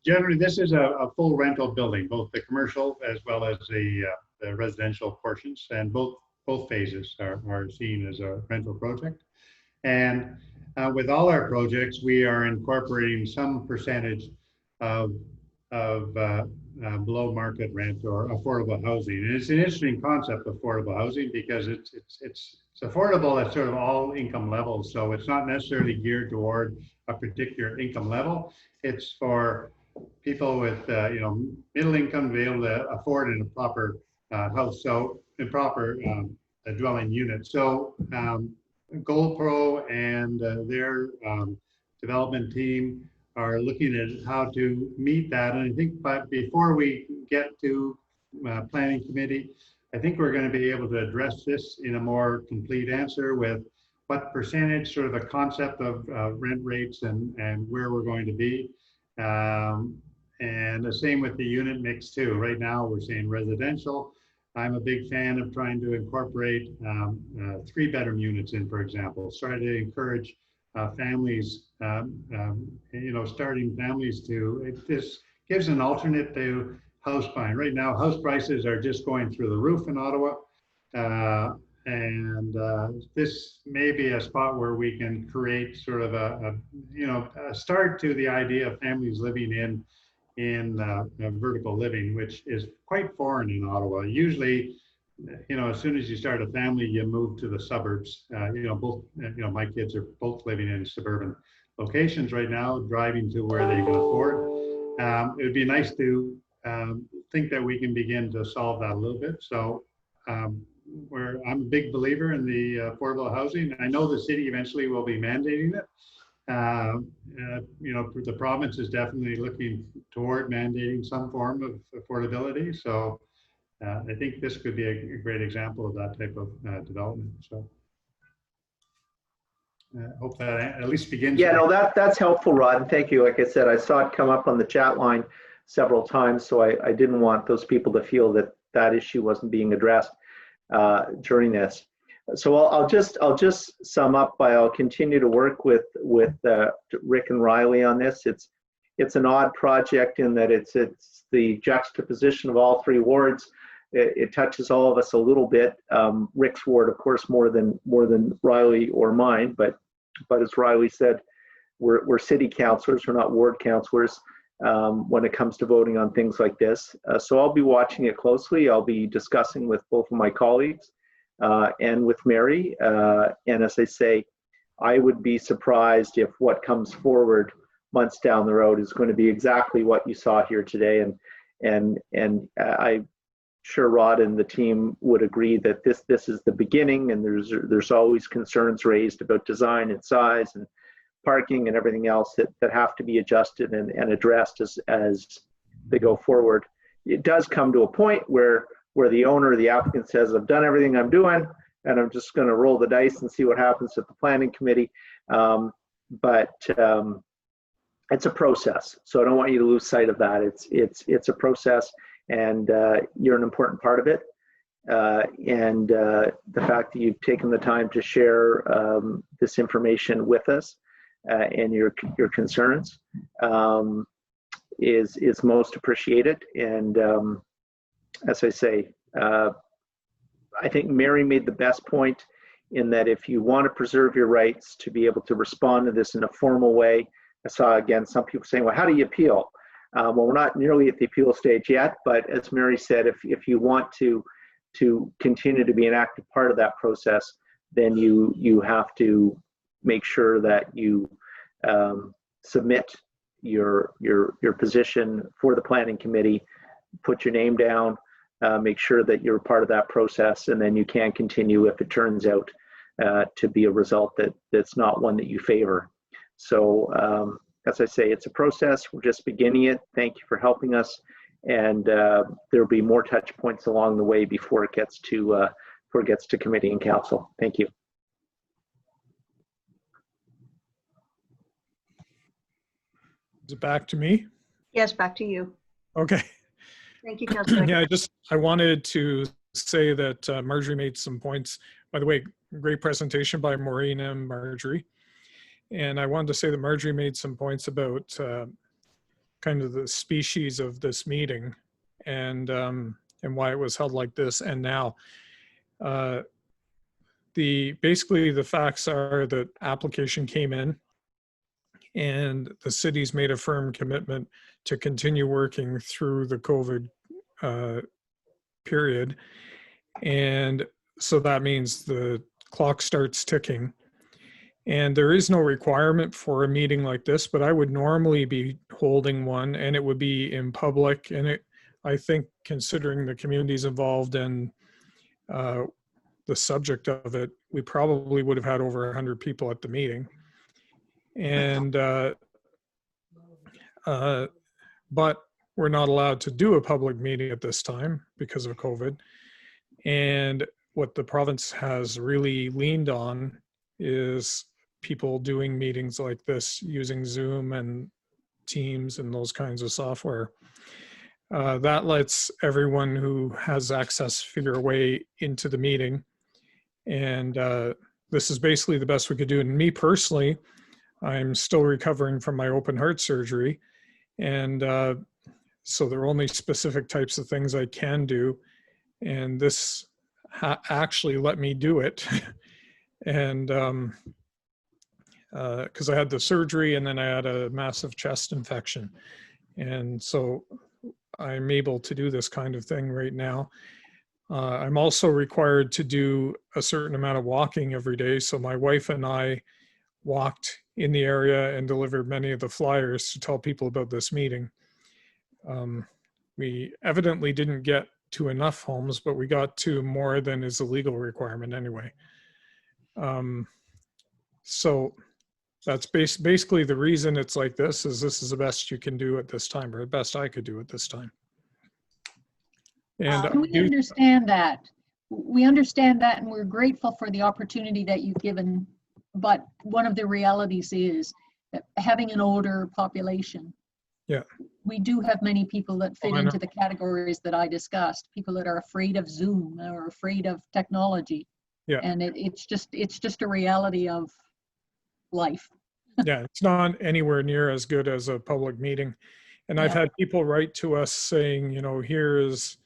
generally this is a full rental building, both the commercial as well as the residential portions, and both phases are seen as a rental project. And with all our projects, we are incorporating some percentage of below market rent or affordable housing. And it's an interesting concept, affordable housing, because it's affordable at sort of all income levels. So it's not necessarily geared toward a particular income level. It's for people with middle income to be able to afford in a proper house, so in proper dwelling unit. So Golpro and their development team are looking at how to meet that. And I think before we get to planning committee, I think we're going to be able to address this in a more complete answer with what percentage, sort of a concept of rent rates and where we're going to be. And the same with the unit mix too. Right now we're saying residential. I'm a big fan of trying to incorporate 3-bedroom units in, for example, try to encourage families, starting families this gives an alternate to house buying. Right now, house prices are just going through the roof in Ottawa. This may be a spot where we can create sort of a start to the idea of families living in vertical living, which is quite foreign in Ottawa. Usually, as soon as you start a family, you move to the suburbs. My kids are both living in suburban locations right now, driving to where they can afford. It would be nice to think that we can begin to solve that a little bit. So I'm a big believer in the affordable housing. I know the city eventually will be mandating it. The province is definitely looking toward mandating some form of affordability. So I think this could be a great example of that type of development. So I hope that at least begins. Yeah, no, that's helpful, Rod. And thank you. Like I said, I saw it come up on the chat line several times, so I didn't want those people to feel that that issue wasn't being addressed during this. So I'll just sum up by I'll continue to work with Rick and Riley on this. It's an odd project in that it's the juxtaposition of all three wards. It touches all of us a little bit. Rick's ward, of course, more than Riley or mine. But as Riley said, we're city councillors. We're not ward councillors when it comes to voting on things like this. So I'll be watching it closely. I'll be discussing with both of my colleagues and with Mary. And as I say, I would be surprised if what comes forward months down the road is going to be exactly what you saw here today. And I'm sure Rod and the team would agree that this is the beginning, and there's always concerns raised about design and size and parking and everything else that have to be adjusted and addressed as they go forward. It does come to a point where the owner or the applicant says, I've done everything I'm doing, and I'm just going to roll the dice and see what happens at the planning committee. But it's a process, so I don't want you to lose sight of that. It's a process, and you're an important part of it. And the fact that you've taken the time to share this information with us and your concerns is most appreciated. And as I say, I think Mary made the best point in that if you want to preserve your rights to be able to respond to this in a formal way. I saw again some people saying, well, how do you appeal? Well, we're not nearly at the appeal stage yet, but as Mary said, if you want to continue to be an active part of that process, then you have to make sure that you submit your position for the planning committee, put your name down, make sure that you're part of that process, and then you can continue if it turns out to be a result that's not one that you favor. So as I say, it's a process. We're just beginning it. Thank you for helping us, and there'll be more touch points along the way before it gets to committee and council. Thank you. Is it back to me? Yes, back to you. Okay. Thank you, Councillor. Yeah, I wanted to say that Marjorie made some points. By the way, great presentation by Maureen and Marjorie. And I wanted to say that Marjorie made some points about kind of the species of this meeting and why it was held like this. And now, basically the facts are that application came in, and the city's made a firm commitment to continue working through the COVID period. And so that means the clock starts ticking. And there is no requirement for a meeting like this, but I would normally be holding one, and it would be in public. And I think, considering the communities involved and the subject of it, we probably would have had over 100 people at the meeting. And but we're not allowed to do a public meeting at this time because of COVID. And what the province has really leaned on is people doing meetings like this using Zoom and Teams and those kinds of software. That lets everyone who has access figure a way into the meeting. And this is basically the best we could do. And me personally, I'm still recovering from my open heart surgery. And so there are only specific types of things I can do. And this actually let me do it. And because I had the surgery and then I had a massive chest infection. And so I'm able to do this kind of thing right now. I'm also required to do a certain amount of walking every day. So my wife and I walked in the area and delivered many of the flyers to tell people about this meeting. We evidently didn't get to enough homes, but we got to more than is a legal requirement anyway. So that's basically the reason it's like this is the best you can do at this time, or the best I could do at this time. And we understand that. We understand that, and we're grateful for the opportunity that you've given. But one of the realities is that having an older population, yeah, we do have many people that fit into the categories that I discussed. People that are afraid of Zoom or afraid of technology. Yeah, and it's just a reality of life. Yeah, it's not anywhere near as good as a public meeting. And I've had people write to us saying, you know, here is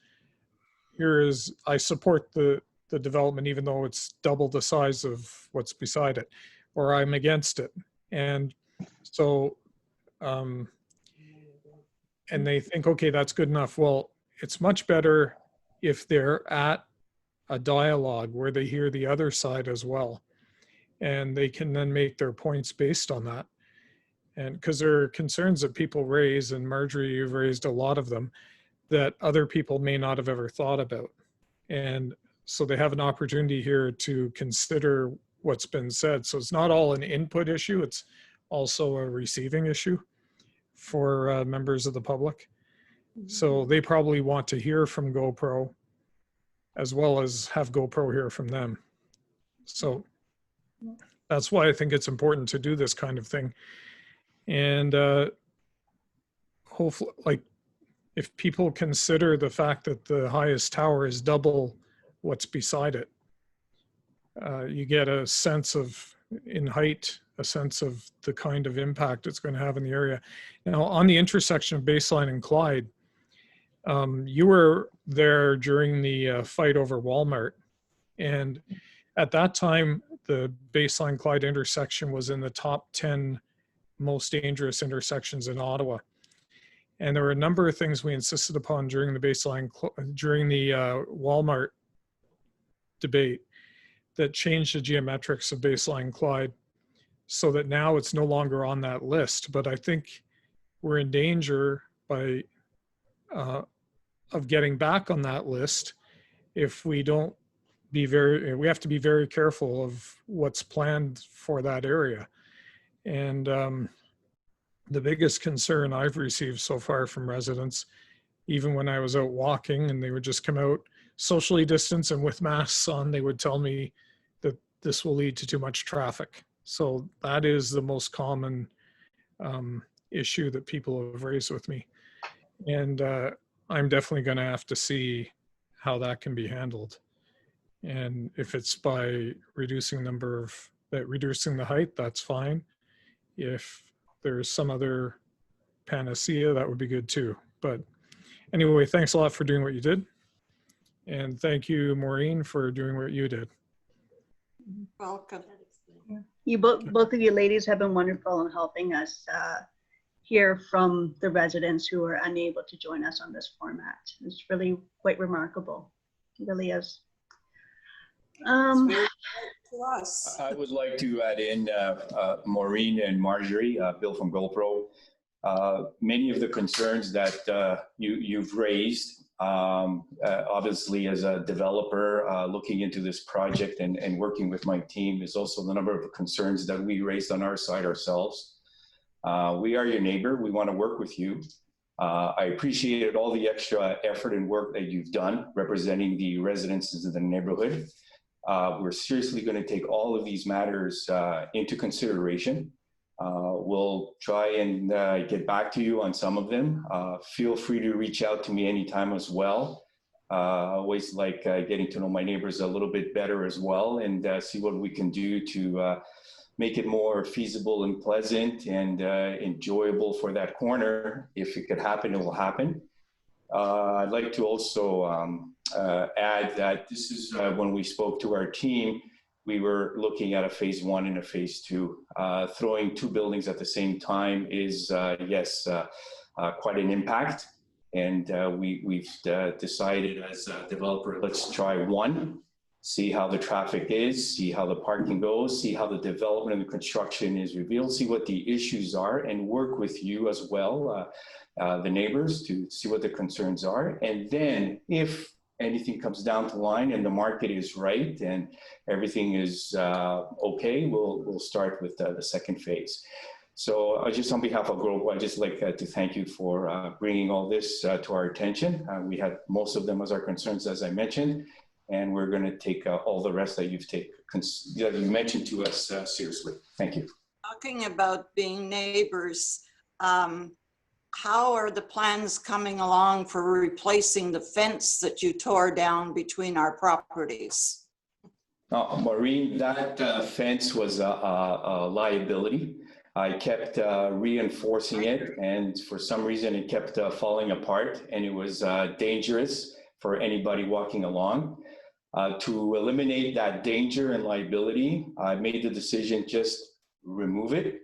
I support the development even though it's double the size of what's beside it, or I'm against it. And so and they think, okay, that's good enough. Well, it's much better if they're at a dialogue where they hear the other side as well, and they can then make their points based on that. And because there are concerns that people raise, and Marjorie, you've raised a lot of them, that other people may not have ever thought about. And so they have an opportunity here to consider what's been said. So it's not all an input issue, it's also a receiving issue for members of the public. So they probably want to hear from GoPro as well as have GoPro hear from them. So that's why I think it's important to do this kind of thing. And hopefully, like, if people consider the fact that the highest tower is double what's beside it, you get a sense of, in height, a sense of the kind of impact it's going to have in the area. Now, on the intersection of Baseline and Clyde, you were there during the fight over Walmart. And at that time, the Baseline Clyde intersection was in the top 10 most dangerous intersections in Ottawa. And there were a number of things we insisted upon during the Walmart debate that changed the geometrics of Baseline Clyde so that now it's no longer on that list. But I think we're in danger by of getting back on that list if we don't we have to be very careful of what's planned for that area. And the biggest concern I've received so far from residents, even when I was out walking and they would just come out socially distanced and with masks on, they would tell me that this will lead to too much traffic. So that is the most common issue that people have raised with me. And I'm definitely going to have to see how that can be handled. And if it's by reducing reducing the height, that's fine. If there's some other panacea, that would be good too. But anyway, thanks a lot for doing what you did. And thank you, Maureen, for doing what you did. Welcome. You both of you ladies have been wonderful in helping us hear from the residents who are unable to join us on this format. It's really quite remarkable. It really is. I would like to add in Maureen and Marjorie, Bill from GoPro. Many of the concerns that you've raised, obviously as a developer looking into this project and working with my team, is also the number of concerns that we raised on our side ourselves. We are your neighbor. We want to work with you. I appreciated all the extra effort and work that you've done representing the residents of the neighborhood. We're seriously going to take all of these matters into consideration. We'll try and get back to you on some of them. Feel free to reach out to me anytime as well. Always like getting to know my neighbors a little bit better as well, and see what we can do to make it more feasible and pleasant and enjoyable for that corner. If it could happen, it will happen. I'd like to also add that this is when we spoke to our team, we were looking at a phase 1 and a phase 2. Throwing 2 buildings at the same time is, yes, quite an impact. And we've decided as a developer, let's try 1, see how the traffic is, see how the parking goes, see how the development and the construction is revealed, see what the issues are, and work with you as well, the neighbors, to see what the concerns are. And then if anything comes down the line and the market is right and everything is okay, we'll start with the second phase. So just on behalf of Golpro, I'd just like to thank you for bringing all this to our attention. We had most of them as our concerns, as I mentioned, and we're going to take all the rest that you mentioned to us seriously. Thank you. Talking about being neighbors, how are the plans coming along for replacing the fence that you tore down between our properties? Maureen, that fence was a liability. I kept reinforcing it, and for some reason it kept falling apart, and it was dangerous for anybody walking along. To eliminate that danger and liability, I made the decision just remove it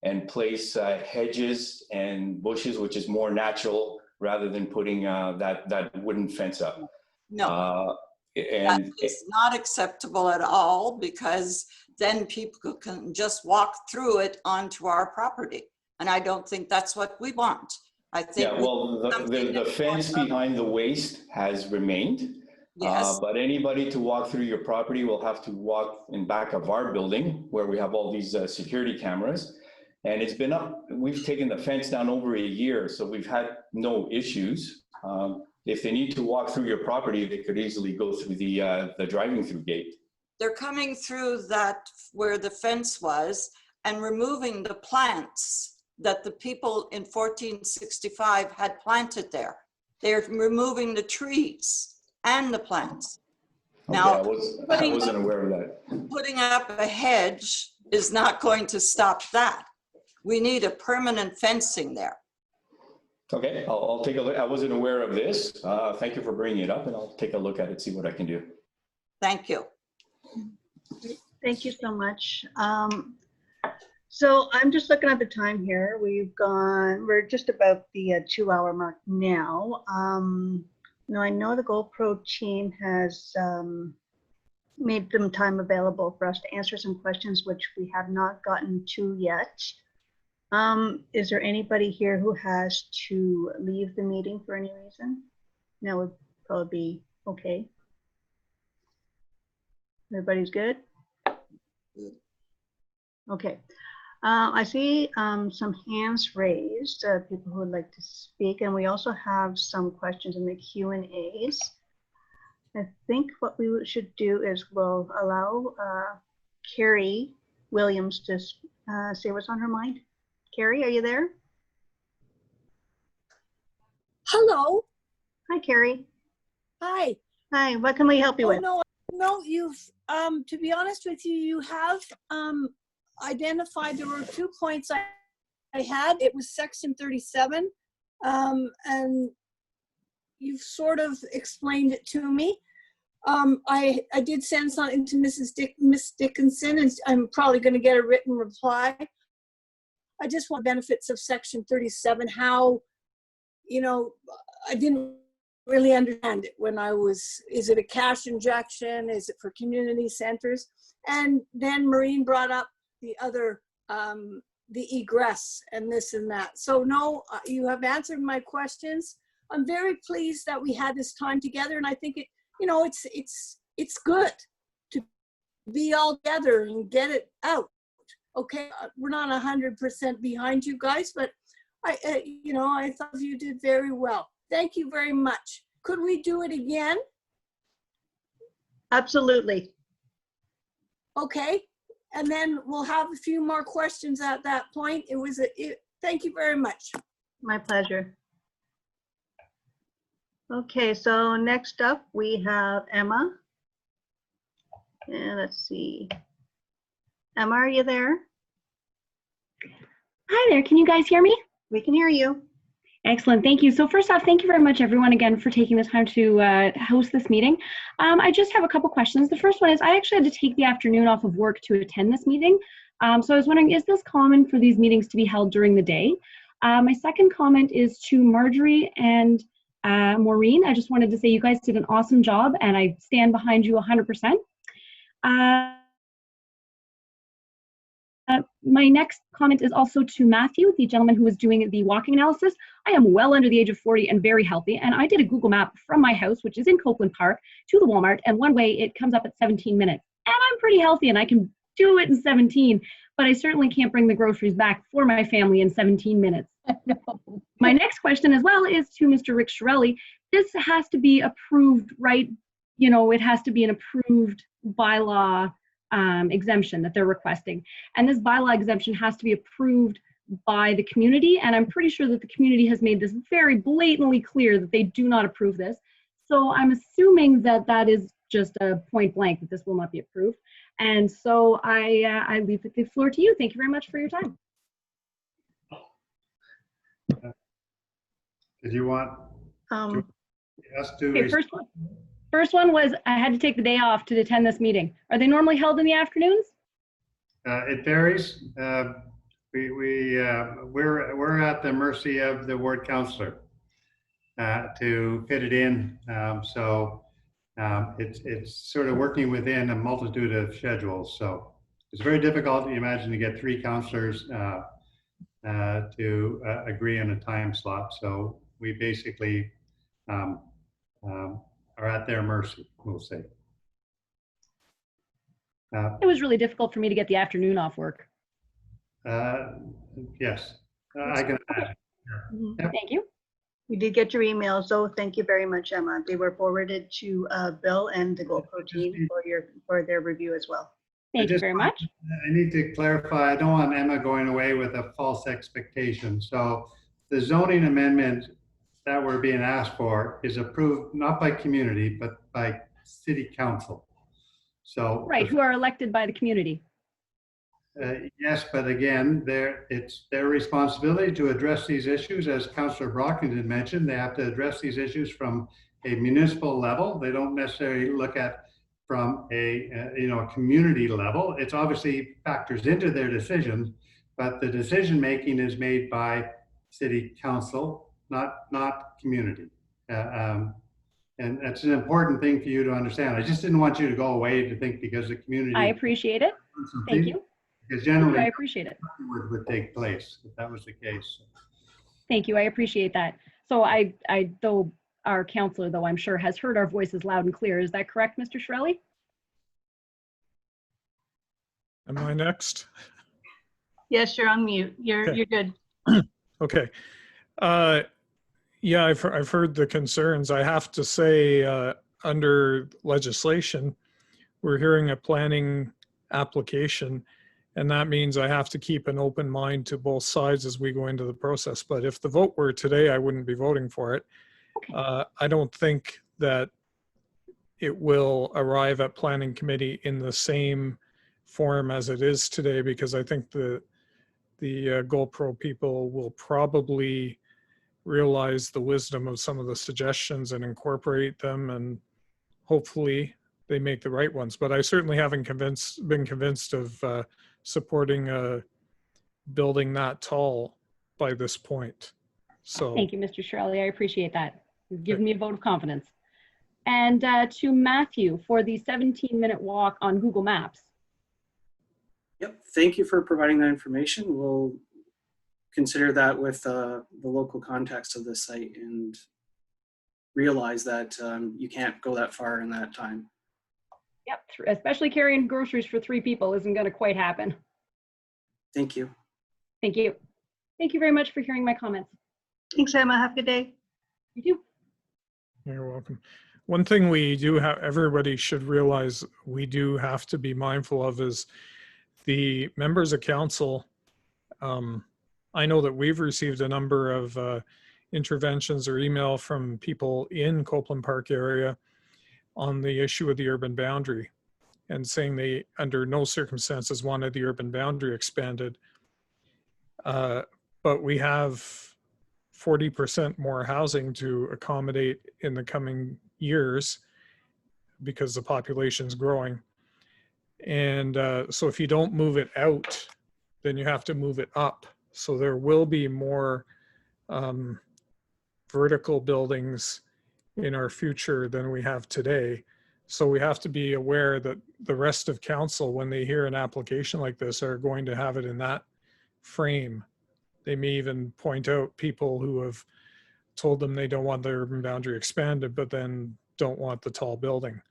and place hedges and bushes, which is more natural, rather than putting that wooden fence up. No, that is not acceptable at all, because then people can just walk through it onto our property. And I don't think that's what we want. I think the fence behind the waste has remained. Yes. But anybody to walk through your property will have to walk in back of our building where we have all these security cameras. And it's been up, we've taken the fence down over a year, so we've had no issues. If they need to walk through your property, they could easily go through the driving through gate. They're coming through that where the fence was and removing the plants that the people in 1465 had planted there. They're removing the trees and the plants. Okay, Now, I wasn't aware of that. Putting up a hedge is not going to stop that. We need a permanent fencing there. Okay, I'll take a look. I wasn't aware of this. Thank you for bringing it up, and I'll take a look at it, see what I can do. Thank you. Thank you so much. So I'm just looking at the time here. We're just about the 2-hour mark now. Now I know the Golpro team has made some time available for us to answer some questions which we have not gotten to yet. Is there anybody here who has to leave the meeting for any reason? That would probably be okay. Everybody's good? Good. Okay. I see some hands raised, people who would like to speak, and we also have some questions in the Q&As. I think what we should do is we'll allow Carrie Williams to say what's on her mind. Carrie, are you there? Hello. Hi, Carrie. Hi. Hi, what can we help you with? No, you've, to be honest with you, you have identified there were 2 points I had. It was section 37, and you've sort of explained it to me. I did send something to Miss Dickinson, and I'm probably going to get a written reply. I just want benefits of section 37, how, I didn't really understand it when I was, is it a cash injection? Is it for community centers? And then Maureen brought up the other, the egress and this and that. So no, you have answered my questions. I'm very pleased that we had this time together, and I think it, it's good to be all together and get it out. Okay, we're not 100% behind you guys, but I thought you did very well. Thank you very much. Could we do it again? Absolutely. Okay, and then we'll have a few more questions at that point. Thank you very much. My pleasure. Okay, so next up we have Emma. And let's see. Emma, are you there? Hi there, can you guys hear me? We can hear you. Excellent, thank you. So first off, thank you very much everyone again for taking the time to host this meeting. I just have a couple questions. The first one is I actually had to take the afternoon off of work to attend this meeting. So I was wondering, is this common for these meetings to be held during the day? My second comment is to Marjorie and Maureen. I just wanted to say you guys did an awesome job and I stand behind you 100%. My next comment is also to Matthew, the gentleman who was doing the walking analysis. I am well under the age of 40 and very healthy, and I did a Google map from my house, which is in Copeland Park, to the Walmart, and one way it comes up at 17 minutes. And I'm pretty healthy and I can do it in 17, but I certainly can't bring the groceries back for my family in 17 minutes. My next question as well is to Mr. Rick Chiarelli. This has to be approved, right? You know, it has to be an approved bylaw exemption that they're requesting. And this bylaw exemption has to be approved by the community. And I'm pretty sure that the community has made this very blatantly clear that they do not approve this. So I'm assuming that that is just a point blank that this will not be approved. And so I leave the floor to you. Thank you very much for your time. Did you want us to? Okay, first one was I had to take the day off to attend this meeting. Are they normally held in the afternoons? It varies. We're at the mercy of the ward councillor to fit it in. It's sort of working within a multitude of schedules. So it's very difficult, you imagine, to get 3 councillors to agree on a time slot. So we basically are at their mercy, we'll say. It was really difficult for me to get the afternoon off work. Yes, I can imagine. Yep. Thank you. We did get your emails, so thank you very much, Emma. They were forwarded to Bill and the Golpro team for their review as well. Thank you very much. I need to clarify, I don't want Emma going away with a false expectation. So the zoning amendment that we're being asked for is approved not by community, but by city council. So right, who are elected by the community. Yes, but again, it's their responsibility to address these issues. As Councillor Brockington mentioned, they have to address these issues from a municipal level. They don't necessarily look at from a community level. It's obviously factors into their decisions, but the decision making is made by city council, not community. And that's an important thing for you to understand. I just didn't want you to go away to think because the community. I appreciate it. Thank you. Because generally, I appreciate it. Would take place if that was the case. Thank you. I appreciate that. So though our councillor, though I'm sure, has heard our voices loud and clear. Is that correct, Mr. Chiarelli? Am I next? Yes, you're on mute. You're good. Okay. Yeah, I've heard the concerns. I have to say, under legislation, we're hearing a planning application, and that means I have to keep an open mind to both sides as we go into the process. But if the vote were today, I wouldn't be voting for it. Okay. I don't think that it will arrive at planning committee in the same form as it is today, because I think the GoPro people will probably realize the wisdom of some of the suggestions and incorporate them, and hopefully they make the right ones. But I certainly haven't been convinced of supporting building that tall by this point. So thank you, Mr. Chiarelli. I appreciate that. You've given me a vote of confidence. And to Matthew for the 17-minute walk on Google Maps. Yep, thank you for providing that information. We'll consider that with the local context of this site and realize that you can't go that far in that time. Yep, especially carrying groceries for 3 people isn't going to quite happen. Thank you. Thank you. Thank you very much for hearing my comments. Thanks, Emma. Have a good day. You too. You're welcome. One thing we do have, everybody should realize we do have to be mindful of is the members of council. I know that we've received a number of interventions or email from people in Copeland Park area on the issue of the urban boundary and saying they under no circumstances wanted the urban boundary expanded. But we have 40% more housing to accommodate in the coming years because the population's growing. And so if you don't move it out, then you have to move it up. So there will be more vertical buildings in our future than we have today. So we have to be aware that the rest of council, when they hear an application like this, are going to have it in that frame. They may even point out people who have told them they don't want the urban boundary expanded, but then don't want the tall building.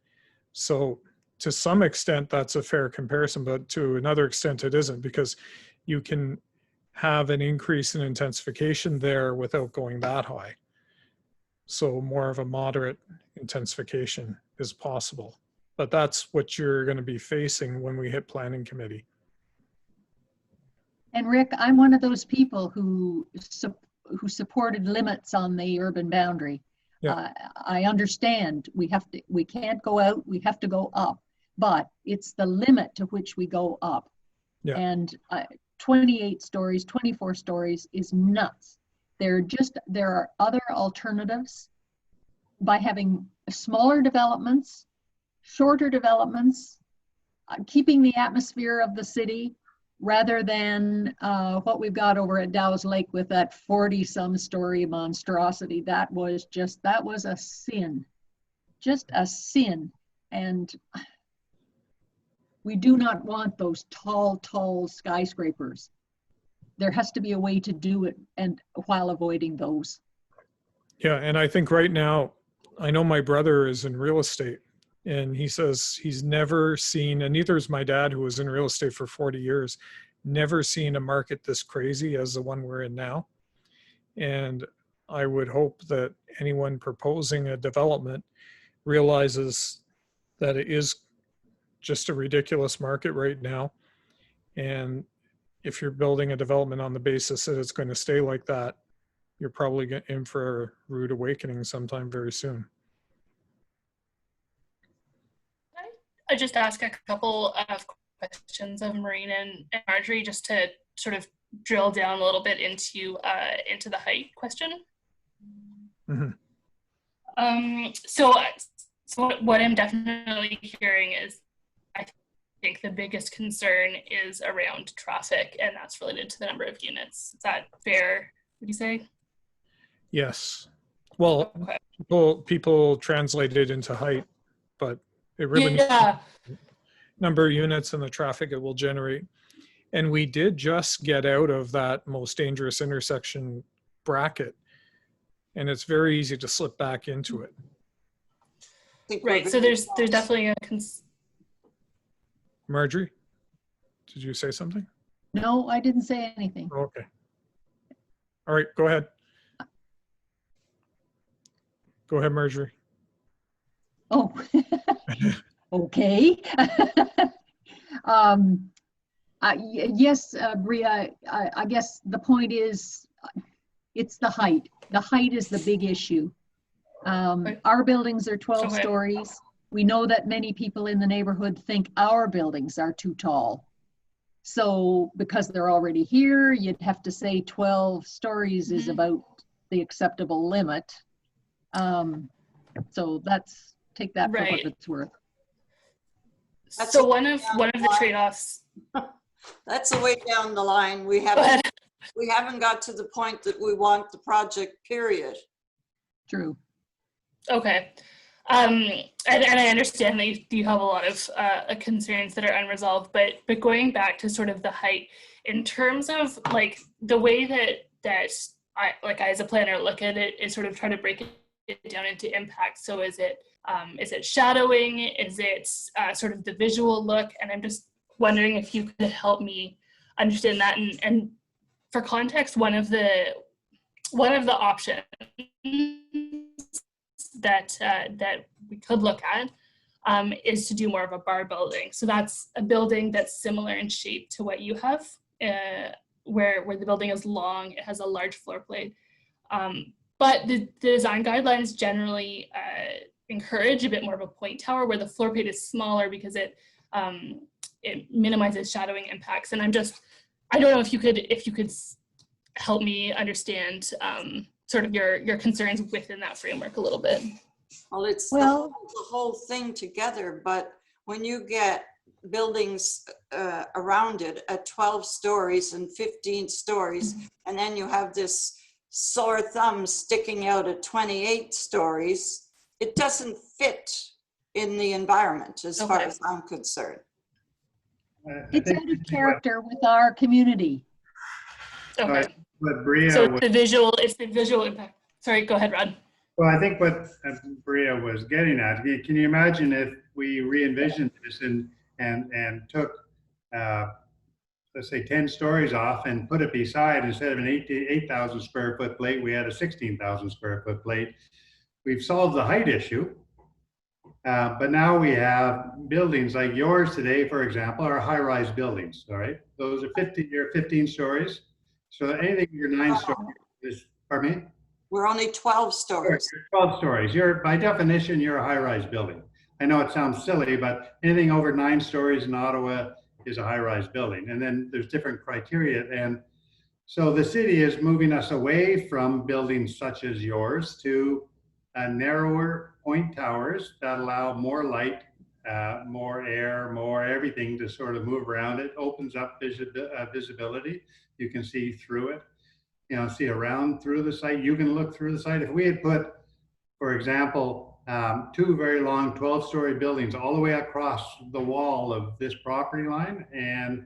So to some extent, that's a fair comparison, but to another extent, it isn't, because you can have an increase in intensification there without going that high. So more of a moderate intensification is possible, but that's what you're going to be facing when we hit planning committee. And Rick, I'm one of those people who supported limits on the urban boundary. Yeah. I understand we can't go out, we have to go up, but it's the limit to which we go up. Yeah. And 28 stories, 24 stories is nuts. There are other alternatives by having smaller developments, shorter developments, keeping the atmosphere of the city, rather than what we've got over at Dow's Lake with that 40-some story monstrosity. That was a sin, just a sin. And we do not want those tall skyscrapers. There has to be a way to do it, and while avoiding those. Yeah, and I think right now, I know my brother is in real estate, and he says he's never seen, and neither is my dad, who was in real estate for 40 years, never seen a market this crazy as the one we're in now. And I would hope that anyone proposing a development realizes that it is just a ridiculous market right now. And if you're building a development on the basis that it's going to stay like that, you're probably in for a rude awakening sometime very soon. I just ask a couple of questions of Maureen and Marjorie, just to sort of drill down a little bit into the height question. Mm-hmm. So what I'm definitely hearing is, I think the biggest concern is around traffic, and that's related to the number of units. Is that fair, would you say? Yes. Well, okay. people translate it into height, but it really means number of units and the traffic it will generate. And we did just get out of that most dangerous intersection bracket, and it's very easy to slip back into it. Right, so there's definitely a Marjorie, did you say something? No, I didn't say anything. Okay. All right, go ahead. Go ahead, Marjorie. Oh, okay. Yes, Bria, I guess the point is, it's the height. The height is the big issue. Our buildings are 12 stories. We know that many people in the neighborhood think our buildings are too tall. So because they're already here, you'd have to say 12 stories is about the acceptable limit. So take that for what it's worth. So one of the trade-offs. That's a way down the line. We haven't got to the point that we want the project, period. True. Okay. And I understand that you have a lot of concerns that are unresolved, but going back to sort of the height, in terms of like the way that I as a planner look at it, is sort of try to break it down into impact. So is it shadowing? Is it sort of the visual look? And I'm just wondering if you could help me understand that. And for context, one of the options that we could look at is to do more of a bar building. So that's a building that's similar in shape to what you have, where the building is long, it has a large floor plate, but the design guidelines generally encourage a bit more of a point tower where the floor plate is smaller because it minimizes shadowing impacts. And I don't know if you could help me understand sort of your concerns within that framework a little bit. Well, it's the whole thing together, but when you get buildings around it at 12 stories and 15 stories, and then you have this sore thumb sticking out at 28 stories, it doesn't fit in the environment as far as I'm concerned. It's out of character with our community. Okay. But Bria, so it's the visual impact. Sorry, go ahead, Rod. Well, I think what Bria was getting at, can you imagine if we re-envisioned this and took, let's say 10 stories off and put it beside, instead of an 8,000 square foot plate, we had a 16,000 square foot plate. We've solved the height issue. But now we have buildings like yours today, for example, are high-rise buildings, all right? Those are 15 stories. So anything you're 9 stories is, pardon me? We're only 12 stories. 12 stories. By definition, you're a high-rise building. I know it sounds silly, but anything over 9 stories in Ottawa is a high-rise building. And then there's different criteria. And so the city is moving us away from buildings such as yours to narrower point towers that allow more light, more air, more everything to sort of move around. It opens up visibility. You can see through it, see around through the site. You can look through the site. If we had put, for example, 2 very long 12-story buildings all the way across the wall of this property line and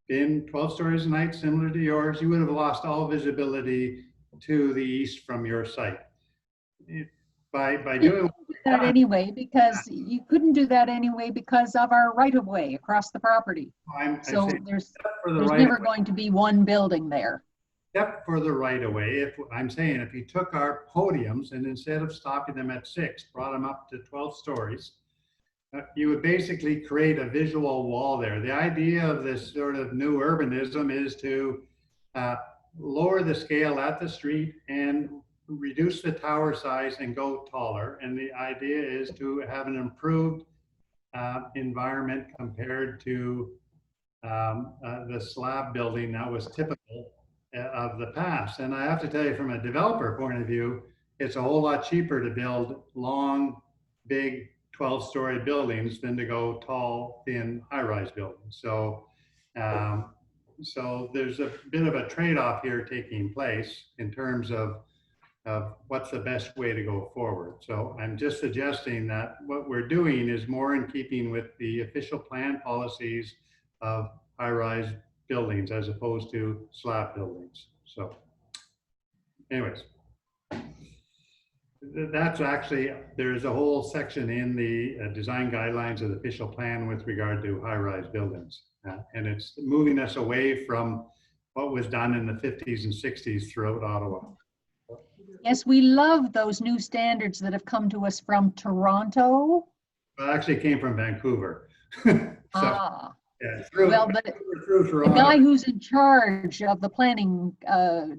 been 12 stories a night, similar to yours, you would have lost all visibility to the east from your site. By doing that anyway, because you couldn't do that anyway because of our right-of-way across the property. So there's never going to be one building there. Except for the right-of-way. I'm saying if you took our podiums and instead of stopping them at 6, brought them up to 12 stories, you would basically create a visual wall there. The idea of this sort of new urbanism is to lower the scale at the street and reduce the tower size and go taller. And the idea is to have an improved environment compared to the slab building that was typical of the past. And I have to tell you, from a developer point of view, it's a whole lot cheaper to build long, big 12-story buildings than to go tall, thin, high-rise buildings. So, so there's a bit of a trade-off here taking place in terms of what's the best way to go forward. So I'm just suggesting that what we're doing is more in keeping with the official plan policies of high-rise buildings as opposed to slab buildings. So anyways, that's actually, there's a whole section in the design guidelines of the official plan with regard to high-rise buildings. And it's moving us away from what was done in the 50s and 60s throughout Ottawa. Yes, we love those new standards that have come to us from Toronto. Well, it actually came from Vancouver. Yeah, well, but the guy who's in charge of the planning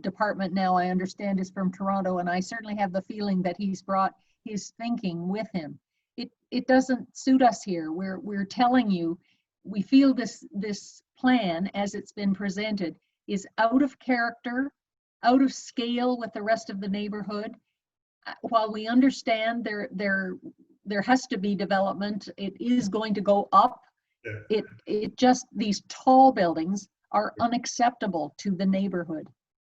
department now, I understand, is from Toronto, and I certainly have the feeling that he's brought his thinking with him. It doesn't suit us here. We're telling you, we feel this plan as it's been presented is out of character, out of scale with the rest of the neighborhood. While we understand there has to be development, it is going to go up. It just, these tall buildings are unacceptable to the neighborhood.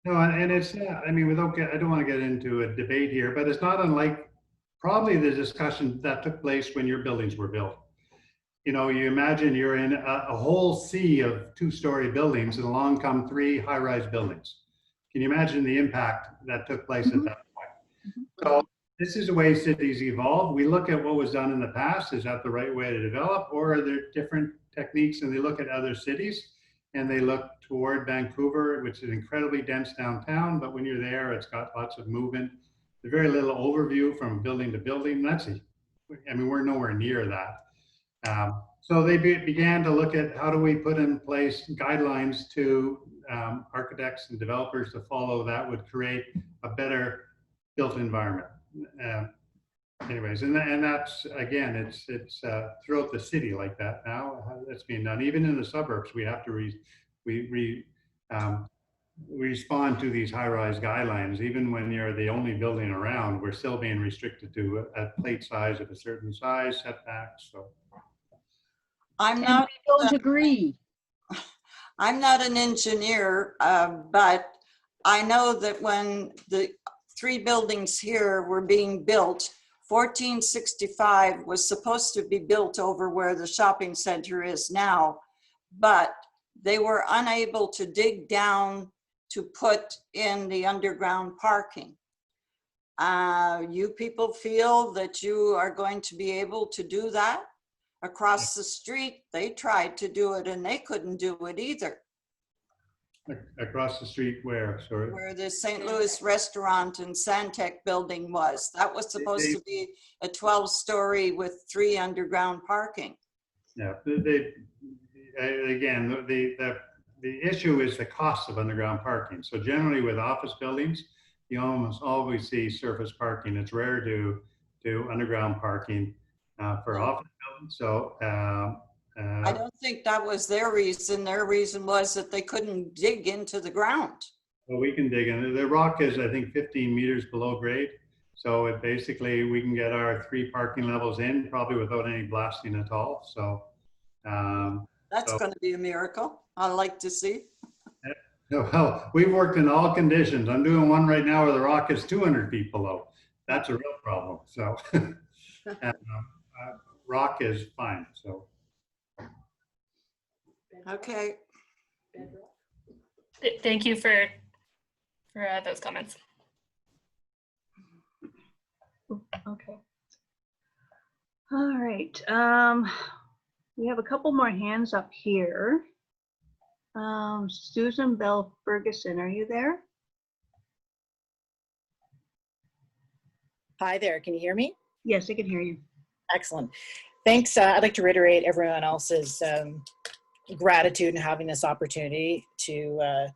No, and it's, I mean, I don't want to get into a debate here, but it's not unlike probably the discussion that took place when your buildings were built. You know, you imagine you're in a whole sea of 2-story buildings and along come 3 high-rise buildings. Can you imagine the impact that took place at that point? So this is the way cities evolve. We look at what was done in the past. Is that the right way to develop, or are there different techniques? And they look at other cities and they look toward Vancouver, which is incredibly dense downtown, but when you're there, it's got lots of movement. There's very little overview from building to building. I mean, we're nowhere near that. So they began to look at how do we put in place guidelines to architects and developers to follow that would create a better built environment. Anyways, and that's, again, it's throughout the city like that now. That's being done. Even in the suburbs, we have to respond to these high-rise guidelines. Even when you're the only building around, we're still being restricted to a plate size of a certain size, setbacks. So I'm And not. we don't agree. I'm not an engineer, but I know that when the 3 buildings here were being built, 1465 was supposed to be built over where the shopping center is now, but they were unable to dig down to put in the underground parking. You people feel that you are going to be able to do that? Across the street, they tried to do it and they couldn't do it either. across the street where, sorry? Where the St. Louis restaurant and Santec building was. That was supposed to be a 12-story with 3 underground parking. Yeah, again, the issue is the cost of underground parking. So generally with office buildings, you almost always see surface parking. It's rare to do underground parking for office buildings. So I don't think that was their reason. Their reason was that they couldn't dig into the ground. Well, we can dig in. The rock is, I think, 15 meters below grade. So it basically, we can get our 3 parking levels in probably without any blasting at all. So that's going to be a miracle. I'd like to see. Well, we've worked in all conditions. I'm doing one right now where the rock is 200 feet below. That's a real problem. So rock is fine. So. Okay. Thank you for those comments. Okay. All right. We have a couple more hands up here. Susan Bell Ferguson, are you there? Hi there, can you hear me? Yes, I can hear you. Excellent. Thanks. I'd like to reiterate everyone else's gratitude in having this opportunity to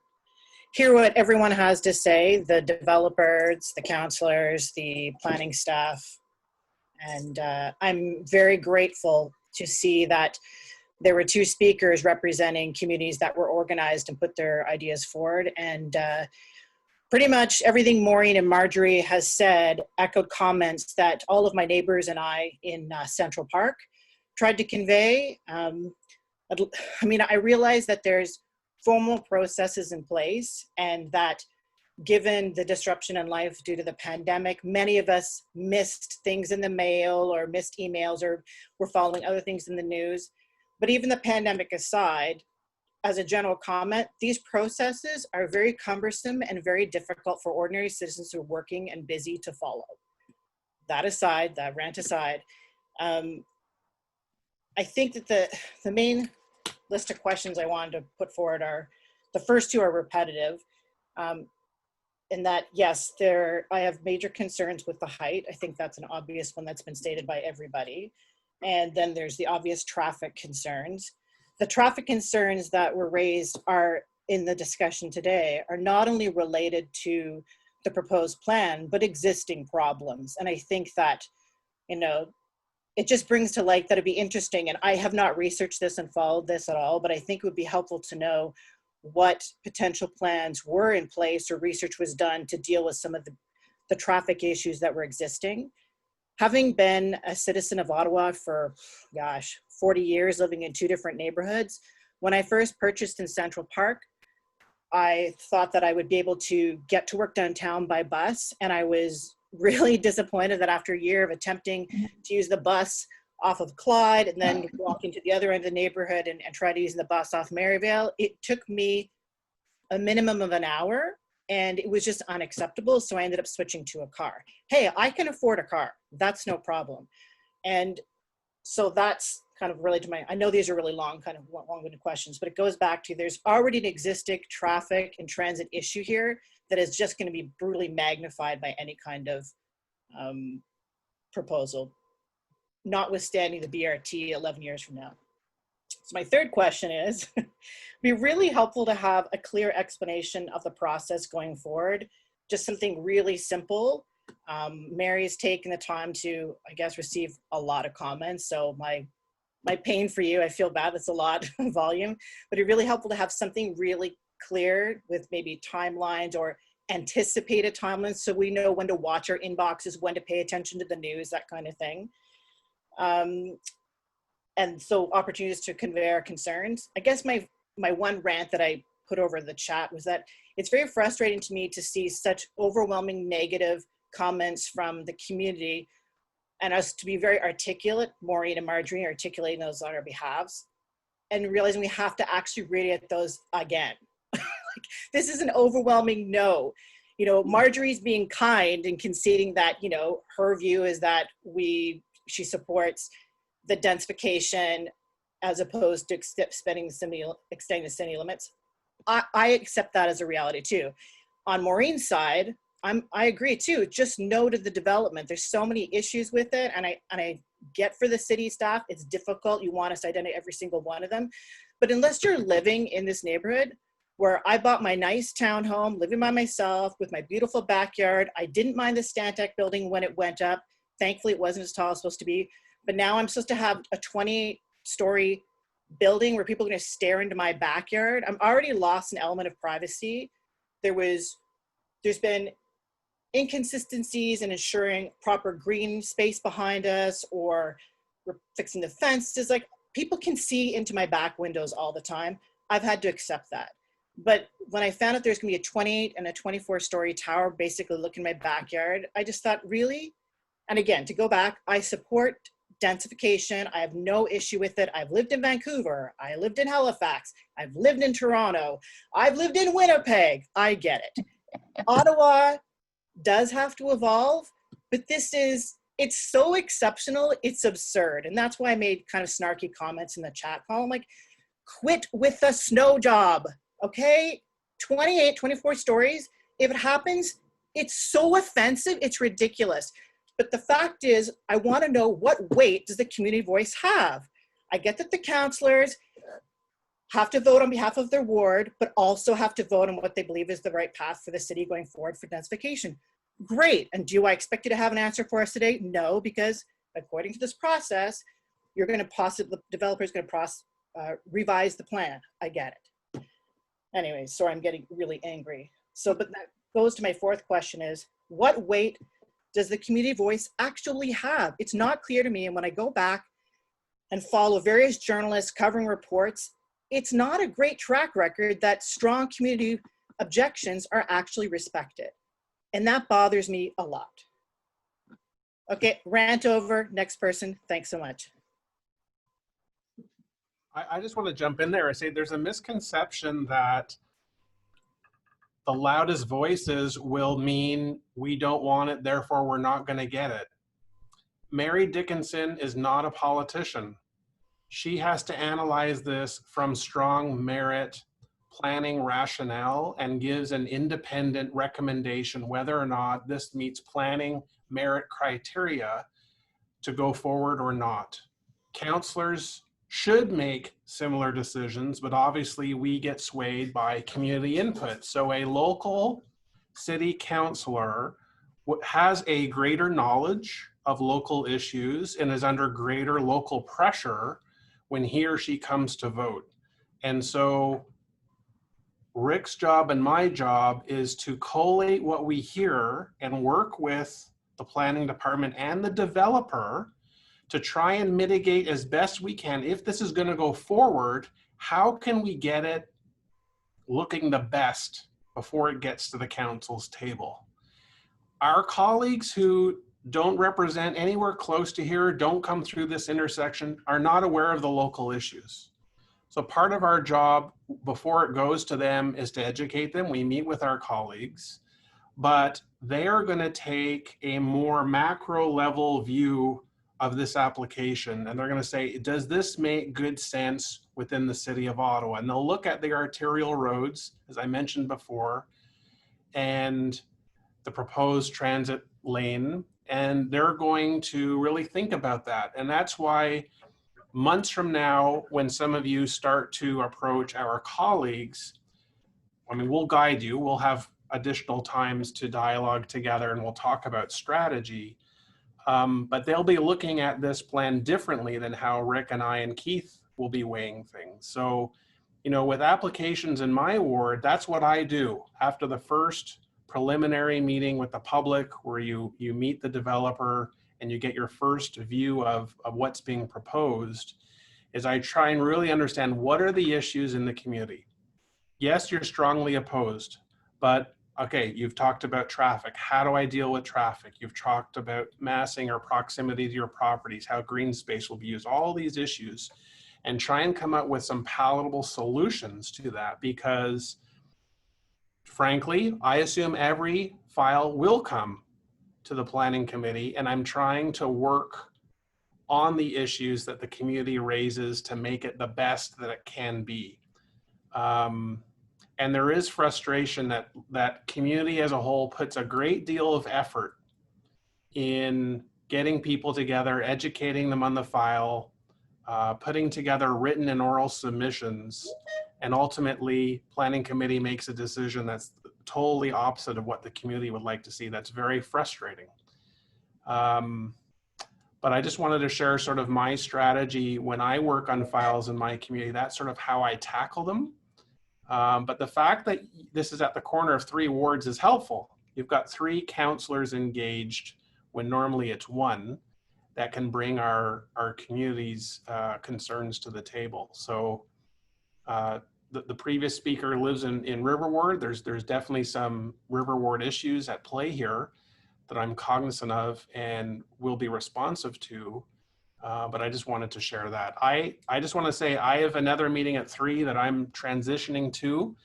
hear what everyone has to say, the developers, the councillors, the planning staff. And I'm very grateful to see that there were 2 speakers representing communities that were organized and put their ideas forward. And pretty much everything Maureen and Marjorie has said echoed comments that all of my neighbors and I in Central Park tried to convey. I mean, I realize that there's formal processes in place and that given the disruption in life due to the pandemic, many of us missed things in the mail or missed emails or were following other things in the news. But even the pandemic aside, as a general comment, these processes are very cumbersome and very difficult for ordinary citizens who are working and busy to follow. That aside, that rant aside, I think that the main list of questions I wanted to put forward are, the first 2 are repetitive. In that, yes, I have major concerns with the height. I think that's an obvious one that's been stated by everybody. And then there's the obvious traffic concerns. The traffic concerns that were raised are in the discussion today are not only related to the proposed plan, but existing problems. And I think that, you know, it just brings to light that it'd be interesting. And I have not researched this and followed this at all, but I think it would be helpful to know what potential plans were in place or research was done to deal with some of the traffic issues that were existing. Having been a citizen of Ottawa for, gosh, 40 years, living in 2 different neighborhoods, when I first purchased in Central Park, I thought that I would be able to get to work downtown by bus. And I was really disappointed that after a year of attempting to use the bus off of Clyde and then walking to the other end of the neighborhood and try to use the bus off Maryvale, it took me a minimum of an hour. And it was just unacceptable. So I ended up switching to a car. Hey, I can afford a car. That's no problem. And so that's kind of related to I know these are really long, kind of long-winded questions, but it goes back to there's already an existing traffic and transit issue here that is just going to be brutally magnified by any kind of proposal, notwithstanding the BRT 11 years from now. So my third question is, it'd be really helpful to have a clear explanation of the process going forward, just something really simple Mary's taken the time to, I guess, receive a lot of comments. So my pain for you, I feel bad, that's a lot of volume, but it's really helpful to have something really clear with maybe timelines or anticipated timelines, so we know when to watch our inboxes, when to pay attention to the news, that kind of thing. And so opportunities to convey our concerns. I guess my one rant that I put over the chat was that it's very frustrating to me to see such overwhelming negative comments from the community, and us to be very articulate, Maureen and Marjorie articulating those on our behalves, and realizing we have to actually read at those again. Like, this is an overwhelming no. You know, Marjorie's being kind and conceding that, you know, her view is that she supports the densification as opposed to extending the city limits. I accept that as a reality too. On Maureen's side, I agree too. Just no to the development. There's so many issues with it, and I get for the city staff, it's difficult. You want us to identify every single one of them, but unless you're living in this neighborhood where I bought my nice townhome, living by myself with my beautiful backyard, I didn't mind the Stantec building when it went up. Thankfully, it wasn't as tall as it's supposed to be, but now I'm supposed to have a 20-story building where people are going to stare into my backyard. I'm already lost an element of privacy. There's been inconsistencies in ensuring proper green space behind us, or we're fixing the fences. Like, people can see into my back windows all the time. I've had to accept that. But when I found out there's gonna be a 28 and a 24-story tower basically looking in my backyard, I just thought, really? And again, to go back, I support densification. I have no issue with it. I've lived in Vancouver. I lived in Halifax. I've lived in Toronto. I've lived in Winnipeg. I get it. Ottawa does have to evolve, but it's so exceptional, it's absurd. And that's why I made kind of snarky comments in the chat column, like, quit with the snow job, okay? 28, 24 stories, if it happens, it's so offensive, it's ridiculous. But the fact is, I want to know, what weight does the community voice have? I get that the councillors have to vote on behalf of their ward, but also have to vote on what they believe is the right path for the city going forward for densification. Great. And do I expect you to have an answer for us today? No, because according to this process, the developer's going to revise the plan. I get it. Anyway, sorry, I'm getting really angry. So, but that goes to my fourth question is, what weight does the community voice actually have? It's not clear to me. And when I go back and follow various journalists covering reports, it's not a great track record that strong community objections are actually respected. And that bothers me a lot. Okay, rant over, next person, thanks so much. I just want to jump in there and say there's a misconception that the loudest voices will mean we don't want it, therefore we're not going to get it. Mary Dickinson is not a politician. She has to analyze this from strong merit planning rationale and gives an independent recommendation whether or not this meets planning merit criteria to go forward or not. Councillors should make similar decisions, but obviously we get swayed by community input. So a local city councillor has a greater knowledge of local issues and is under greater local pressure when he or she comes to vote. And so Rick's job and my job is to collate what we hear and work with the planning department and the developer to try and mitigate as best we can. If this is going to go forward, how can we get it looking the best before it gets to the council's table? Our colleagues who don't represent anywhere close to here, don't come through this intersection, are not aware of the local issues. So part of our job before it goes to them is to educate them. We meet with our colleagues, but they are going to take a more macro level view of this application, and they're going to say, does this make good sense within the city of Ottawa? And they'll look at the arterial roads, as I mentioned before, and the proposed transit lane, and they're going to really think about that. And that's why months from now, when some of you start to approach our colleagues, I mean, we'll guide you. We'll have additional times to dialogue together and we'll talk about strategy. But they'll be looking at this plan differently than how Rick and I and Keith will be weighing things. So, you know, with applications in my ward, that's what I do. After the first preliminary meeting with the public where you meet the developer and you get your first view of what's being proposed, is I try and really understand what are the issues in the community. Yes, you're strongly opposed, but okay, you've talked about traffic. How do I deal with traffic? You've talked about massing or proximity to your properties, how green space will be used, all these issues, and try and come up with some palatable solutions to that, because frankly, I assume every file will come to the planning committee, and I'm trying to work on the issues that the community raises to make it the best that it can be. And there is frustration that community as a whole puts a great deal of effort in getting people together, educating them on the file, putting together written and oral submissions, and ultimately planning committee makes a decision that's totally opposite of what the community would like to see. That's very frustrating. But I just wanted to share sort of my strategy when I work on files in my community. That's sort of how I tackle them. But the fact that this is at the corner of 3 wards is helpful. You've got 3 councillors engaged when normally it's 1 that can bring our community's concerns to the table. So the previous speaker lives in River Ward. There's definitely some River Ward issues at play here that I'm cognizant of and will be responsive to. But I just wanted to share that. I just want to say I have another meeting at 3 that I'm transitioning to,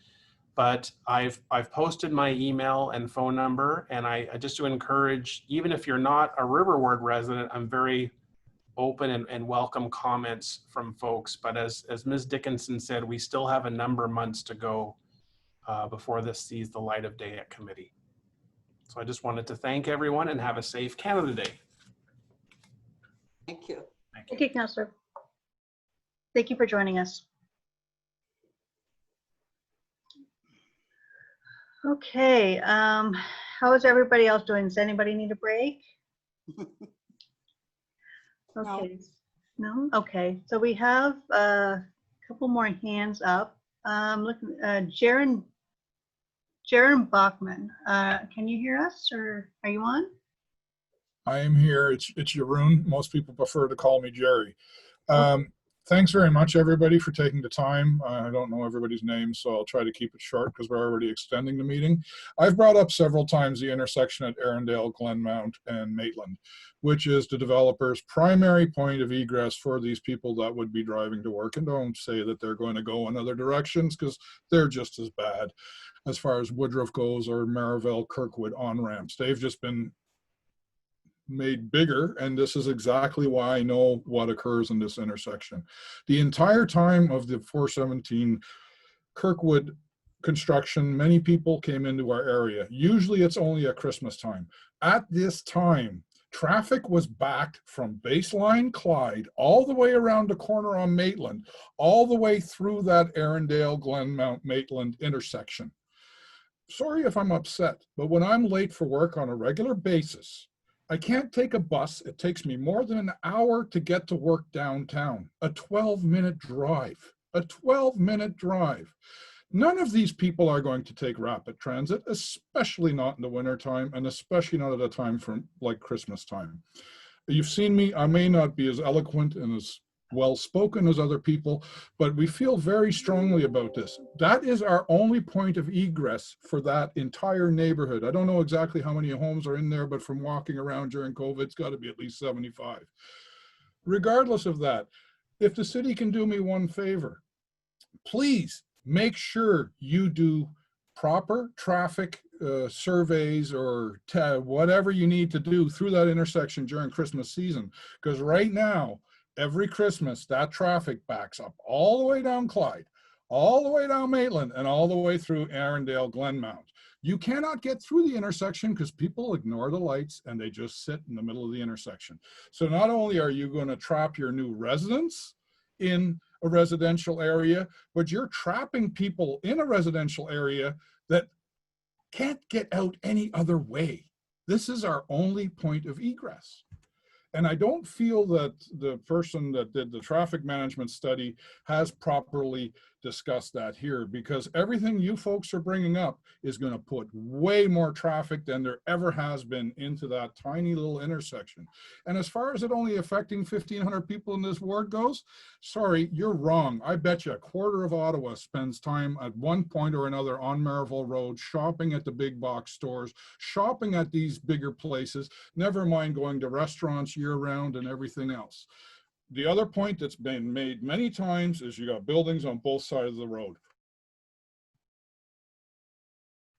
but I've posted my email and phone number, and I just to encourage, even if you're not a River Ward resident, I'm very open and welcome comments from folks. But as Ms. Dickinson said, we still have a number of months to go before this sees the light of day at committee. So I just wanted to thank everyone and have a safe Canada Day. Thank you. Thank you, Councillor. Thank you for joining us. Okay, how is everybody else doing? Does anybody need a break? Okay, no? Okay, so we have a couple more hands up. Looking, Jaron Bachman, can you hear us, or are you on? I am here. It's Jeroen. Most people prefer to call me Jerry. Thanks very much, everybody, for taking the time. I don't know everybody's name, so I'll try to keep it short because we're already extending the meeting. I've brought up several times the intersection at Arundel, Glenmount, and Maitland, which is the developer's primary point of egress for these people that would be driving to work. And don't say that they're going to go in other directions, because they're just as bad as far as Woodruff goes or Maryville, Kirkwood on-ramps. They've just been made bigger, and this is exactly why I know what occurs in this intersection. The entire time of the 417 Kirkwood construction, many people came into our area. Usually it's only at Christmas time. At this time, traffic was backed from baseline Clyde all the way around the corner on Maitland, all the way through that Arundel, Glenmount, Maitland intersection. Sorry if I'm upset, but when I'm late for work on a regular basis, I can't take a bus. It takes me more than an hour to get to work downtown. A 12-minute drive. A 12-minute drive. None of these people are going to take rapid transit, especially not in the wintertime, and especially not at a time from like Christmas time. You've seen me. I may not be as eloquent and as well-spoken as other people, but we feel very strongly about this. That is our only point of egress for that entire neighborhood. I don't know exactly how many homes are in there, but from walking around during COVID, it's got to be at least 75. Regardless of that, if the city can do me one favor, please make sure you do proper traffic surveys or whatever you need to do through that intersection during Christmas season, because right now, every Christmas, that traffic backs up all the way down Clyde, all the way down Maitland, and all the way through Arundel, Glenmount. You cannot get through the intersection because people ignore the lights and they just sit in the middle of the intersection. So not only are you going to trap your new residents in a residential area, but you're trapping people in a residential area that can't get out any other way. This is our only point of egress. And I don't feel that the person that did the traffic management study has properly discussed that here, because everything you folks are bringing up is going to put way more traffic than there ever has been into that tiny little intersection. And as far as it only affecting 1,500 people in this ward goes, sorry, you're wrong. I bet you a quarter of Ottawa spends time at one point or another on Maryville Road, shopping at the big box stores, shopping at these bigger places, never mind going to restaurants year round and everything else. The other point that's been made many times is you got buildings on both sides of the road.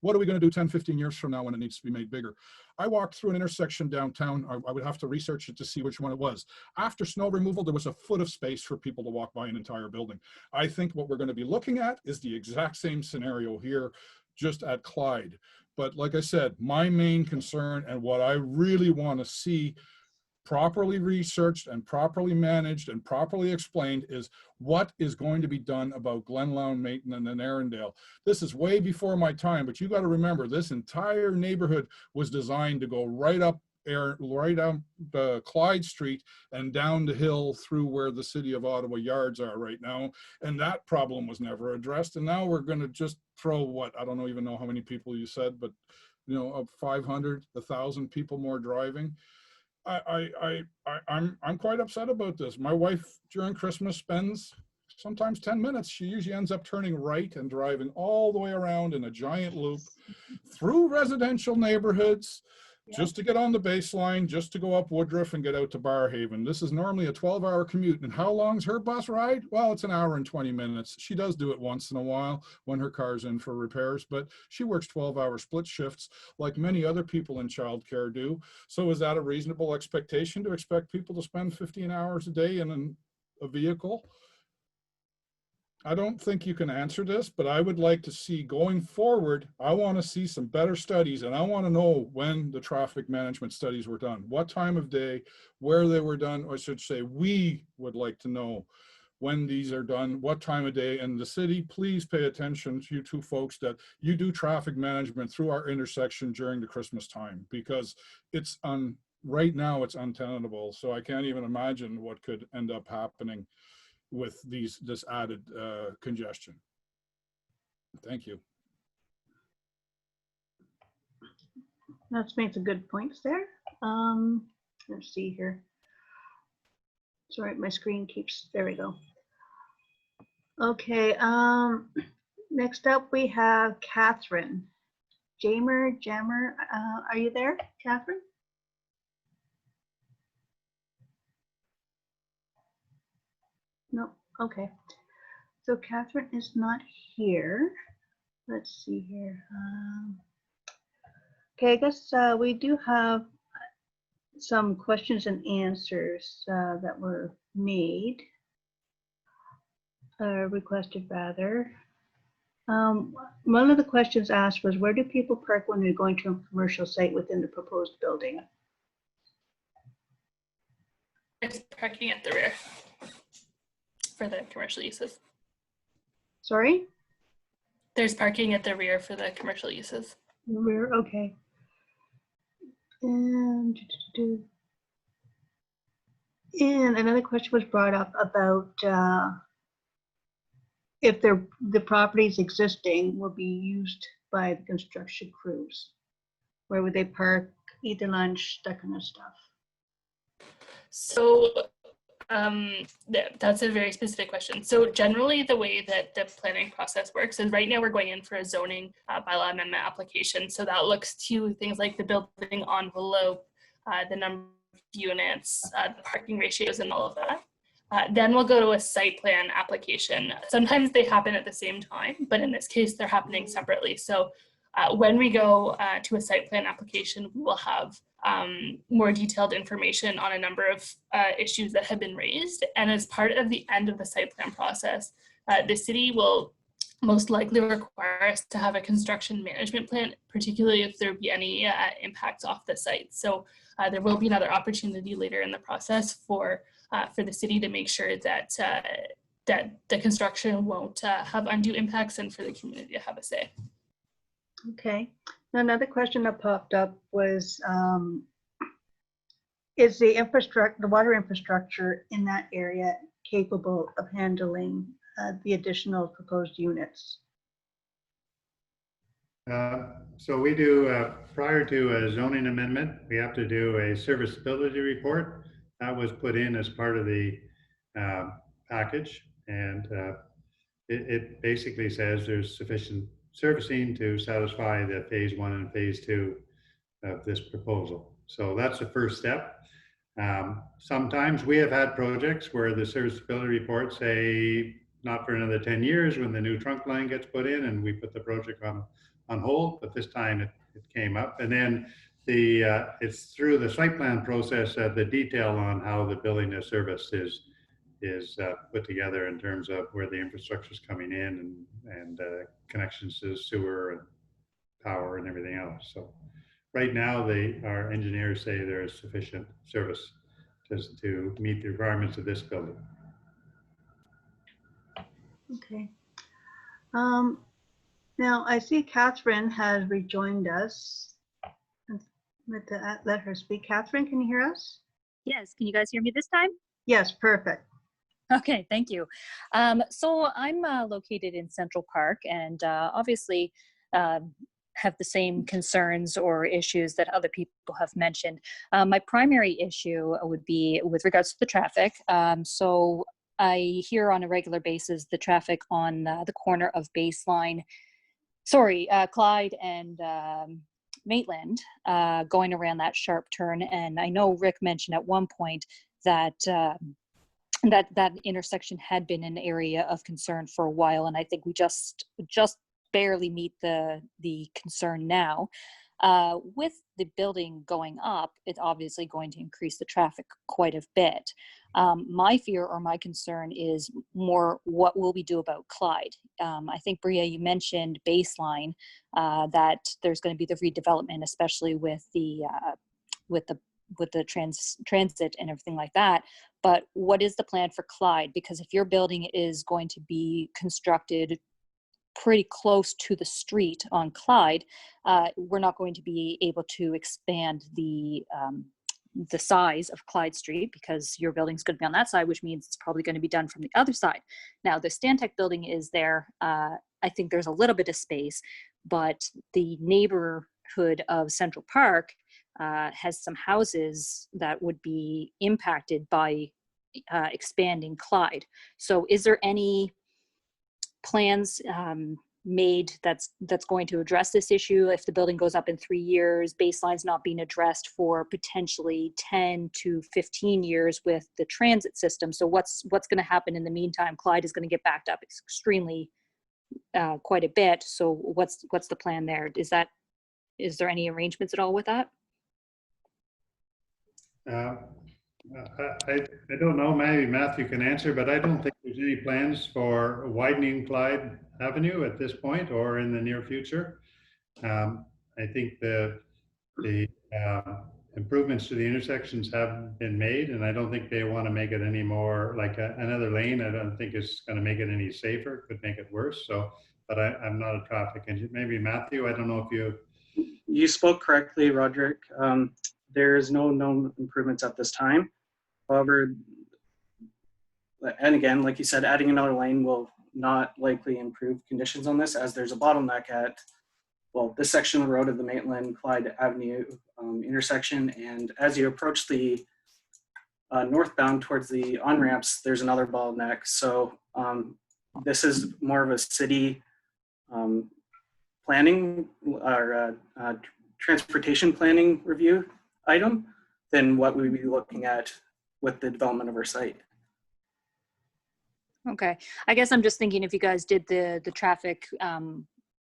What are we going to do 10, 15 years from now when it needs to be made bigger? I walked through an intersection downtown. I would have to research it to see which one it was. After snow removal, there was a foot of space for people to walk by an entire building. I think what we're going to be looking at is the exact same scenario here, just at Clyde. But like I said, my main concern and what I really want to see properly researched and properly managed and properly explained is what is going to be done about Glenlown, Maitland, and Arundel. This is way before my time, but you got to remember this entire neighborhood was designed to go right up Clyde Street and down the hill through where the City of Ottawa yards are right now, and that problem was never addressed. And now we're going to just throw what, I don't even know how many people you said, but you know, 500, 1,000 people more driving. I'm quite upset about this. My wife during Christmas spends sometimes 10 minutes. She usually ends up turning right and driving all the way around in a giant loop through residential neighborhoods just to get on the baseline, just to go up Woodruff and get out to Barrhaven. This is normally a 12-hour commute. And how long's her bus ride? Well, it's an hour and 20 minutes. She does do it once in a while when her car's in for repairs, but she works 12-hour split shifts like many other people in childcare do. So is that a reasonable expectation to expect people to spend 15 hours a day in a vehicle? I don't think you can answer this, but I would like to see going forward, I want to see some better studies, and I want to know when the traffic management studies were done, what time of day, where they were done, or I should say we would like to know when these are done, what time of day. And the city, please pay attention to you two folks that you do traffic management through our intersection during the Christmas time, because it's right now it's untenable. So I can't even imagine what could end up happening with this added congestion. Thank you. That's made some good points there. Let's see here. Sorry, my screen keeps, there we go. Okay, next up we have Catherine. Jammer, are you there, Catherine? No, okay. So Catherine is not here. Let's see here. Okay, I guess we do have some questions and answers that were made, requested rather. One of the questions asked was, where do people park when they're going to a commercial site within the proposed building? It's parking at the rear for the commercial uses. Sorry? There's parking at the rear for the commercial uses. Rear, okay. And another question was brought up about if the properties existing will be used by the construction crews. Where would they park, eat their lunch, that kind of stuff? So that's a very specific question. So generally the way that the planning process works is right now we're going in for a zoning bylaw amendment application. So that looks to things like the building envelope, the number of units, the parking ratios and all of that. Then we'll go to a site plan application. Sometimes they happen at the same time, but in this case they're happening separately. So when we go to a site plan application, we will have more detailed information on a number of issues that have been raised. And as part of the end of the site plan process, the city will most likely require us to have a construction management plan, particularly if there be any impacts off the site. So there will be another opportunity later in the process for the city to make sure that that the construction won't have undue impacts and for the community to have a say. Okay, Another question that popped up was, is the infrastructure, the water infrastructure in that area capable of handling the additional proposed units? So we do, prior to a zoning amendment, we have to do a serviceability report. That was put in as part of the package. And it basically says there's sufficient servicing to satisfy the phase 1 and phase 2 of this proposal. So that's the first step. Sometimes we have had projects where the serviceability reports say not for another 10 years when the new trunk line gets put in, and we put the project on hold, but this time it came up. And then it's through the site plan process that the detail on how the building is serviced is put together in terms of where the infrastructure is coming in and connections to sewer and power and everything else. So right now, our engineers say there is sufficient service to meet the requirements of this building. Okay. Now I see Catherine has rejoined us. Let her speak. Catherine, can you hear us? Yes, can you guys hear me this time? Yes, perfect. Okay, thank you. So I'm located in Central Park and obviously have the same concerns or issues that other people have mentioned. My primary issue would be with regards to the traffic. So I hear on a regular basis the traffic on the corner of Clyde and Maitland going around that sharp turn. And I know Rick mentioned at one point that that intersection had been an area of concern for a while, and I think we just barely meet the concern now. With the building going up, it's obviously going to increase the traffic quite a bit. My fear or my concern is more what will we do about Clyde? I think, Bria, you mentioned baseline, that there's going to be the redevelopment, especially with the transit and everything like that. But what is the plan for Clyde? Because if your building is going to be constructed pretty close to the street on Clyde, we're not going to be able to expand the size of Clyde Street because your building's going to be on that side, which means it's probably going to be done from the other side. Now, the Stantec building is there. I think there's a little bit of space, but the neighborhood of Central Park has some houses that would be impacted by expanding Clyde. So is there any plans made that's going to address this issue if the building goes up in 3 years, baseline's not being addressed for potentially 10 to 15 years with the transit system? So what's going to happen in the meantime? Clyde is going to get backed up extremely quite a bit. So what's the plan there? Is there any arrangements at all with that? I don't know, maybe Matthew can answer, but I don't think there's any plans for widening Clyde Avenue at this point or in the near future. I think the improvements to the intersections have been made, and I don't think they want to make it any more like another lane. I don't think it's going to make it any safer. It could make it worse. So, but I'm not a traffic engineer. Maybe Matthew, I don't know if you spoke correctly, Roderick. There's no known improvements at this time. However, and again, like you said, adding another lane will not likely improve conditions on this, as there's a bottleneck at, well, this section of the road of the Maitland Clyde Avenue intersection. And as you approach the northbound towards the on-ramps, there's another bottleneck. So this is more of a city planning or transportation planning review item than what we'd be looking at with the development of our site. Okay, I guess I'm just thinking if you guys did the traffic,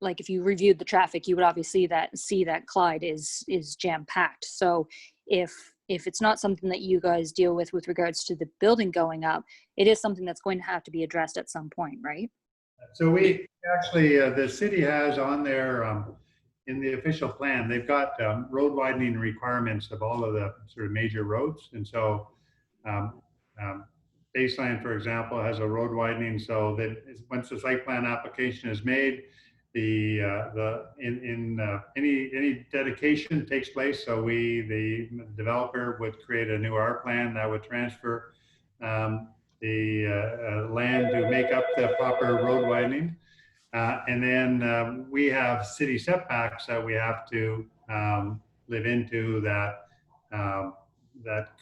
like if you reviewed the traffic, you would obviously see that Clyde is jam-packed. So if it's not something that you guys deal with regards to the building going up, it is something that's going to have to be addressed at some point, right? So we actually, the city has on their, in the official plan, they've got road widening requirements of all of the sort of major roads. And so Baseline, for example, has a road widening, so that once the site plan application is made, any dedication takes place. So the developer would create a new R plan that would transfer the land to make up the proper road widening. And then we have city setbacks that we have to live into that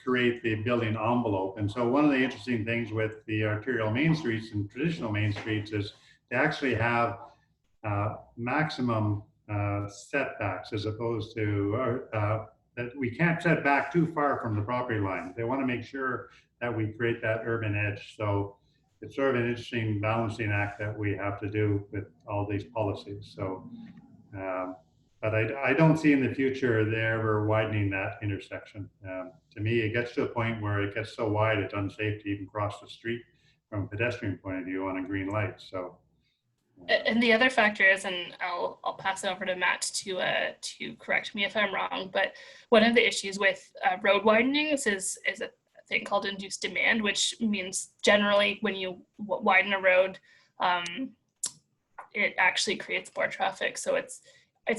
create the building envelope. And so one of the interesting things with the arterial main streets and traditional main streets is to actually have maximum setbacks, as opposed to that we can't set back too far from the property line. They want to make sure that we create that urban edge. So it's sort of an interesting balancing act that we have to do with all these policies. So, but I don't see in the future they're ever widening that intersection. To me, it gets to a point where it gets so wide it's unsafe to even cross the street from a pedestrian point of view on a green light. So. And the other factor is, and I'll pass it over to Matt to correct me if I'm wrong, but one of the issues with road widenings is a thing called induced demand, which means generally when you widen a road, it actually creates more traffic. So it's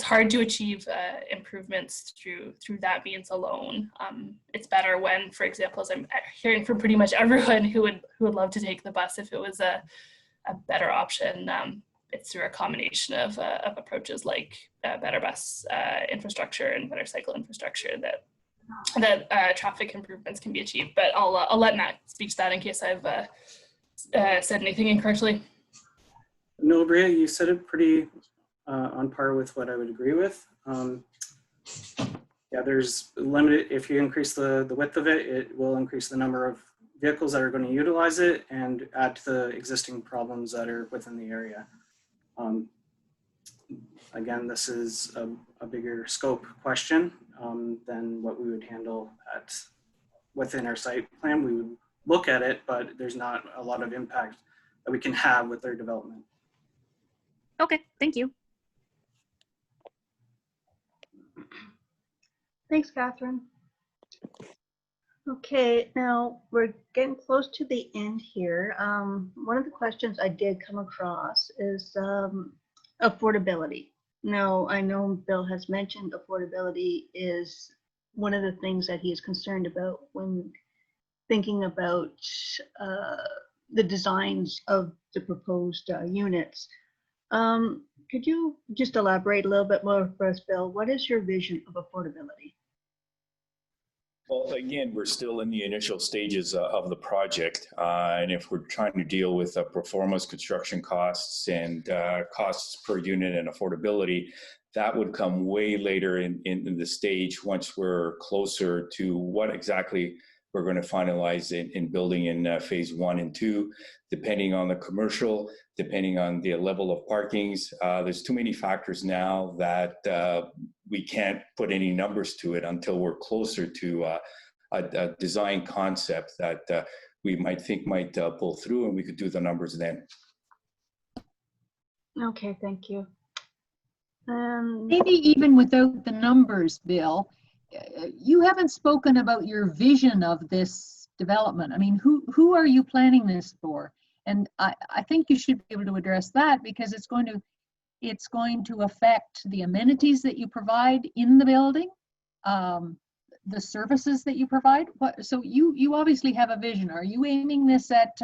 hard to achieve improvements through that means alone. It's better when, for example, as I'm hearing from pretty much everyone who would love to take the bus if it was a better option. It's through a combination of approaches like better bus infrastructure and better cycle infrastructure that traffic improvements can be achieved. But I'll let Matt speak to that in case I've said anything incorrectly. No, Bria, you said it pretty on par with what I would agree with. Yeah, there's limited, if you increase the width of it, it will increase the number of vehicles that are going to utilize it and add to the existing problems that are within the area. Again, this is a bigger scope question than what we would handle within our site plan. We would look at it, but there's not a lot of impact that we can have with their development. Okay, thank you. Thanks, Catherine. Okay, now we're getting close to the end here. One of the questions I did come across is affordability. Now, I know Bill has mentioned affordability is one of the things that he is concerned about when thinking about the designs of the proposed units. Could you just elaborate a little bit more for us, Bill? What is your vision of affordability? Well, again, we're still in the initial stages of the project. And if we're trying to deal with performance construction costs and costs per unit and affordability, that would come way later in the stage once we're closer to what exactly we're going to finalize in building in phase 1 and 2, depending on the commercial, depending on the level of parkings. There's too many factors now that we can't put any numbers to it until we're closer to a design concept that we might pull through, and we could do the numbers then. Okay, thank you. Maybe even without the numbers, Bill, you haven't spoken about your vision of this development. I mean, who are you planning this for? And I think you should be able to address that, because it's going to affect the amenities that you provide in the building, the services that you provide. So you obviously have a vision. Are you aiming this at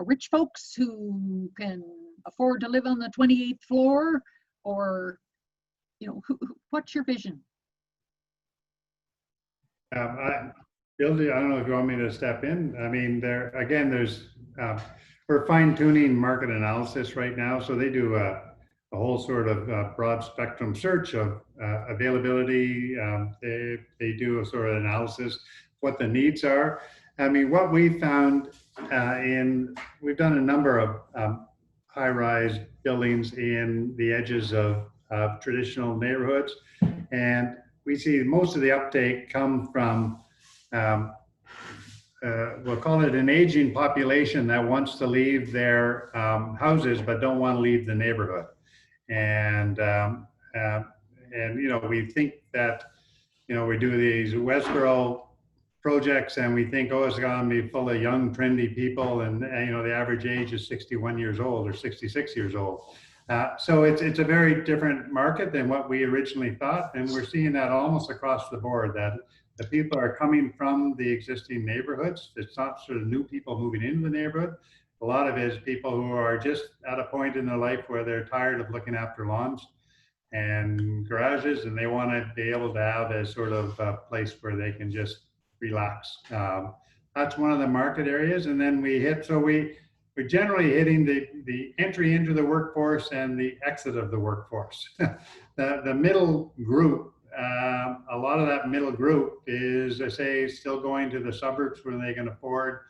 rich folks who can afford to live on the 28th floor, or what's your vision? Goldy, I don't know if you want me to step in. I mean, we're fine-tuning market analysis right now. So they do a whole sort of broad spectrum search of availability. They do a sort of analysis what the needs are. I mean, what we found we've done a number of high-rise buildings in the edges of traditional neighborhoods, and we see most of the uptake come from, we'll call it an aging population that wants to leave their houses but don't want to leave the neighborhood. And we think that, we do these Westboro projects and we think, oh, it's going to be full of young, trendy people, and the average age is 61 years old or 66 years old. So it's a very different market than what we originally thought. And we're seeing that almost across the board, that the people are coming from the existing neighborhoods. It's not sort of new people moving into the neighborhood. A lot of it is people who are just at a point in their life where they're tired of looking after lawns and garages, and they want to be able to have a sort of place where they can just relax. That's one of the market areas. And then we're generally hitting the entry into the workforce and the exit of the workforce. The middle group, a lot of that middle group is, I say, still going to the suburbs where they can afford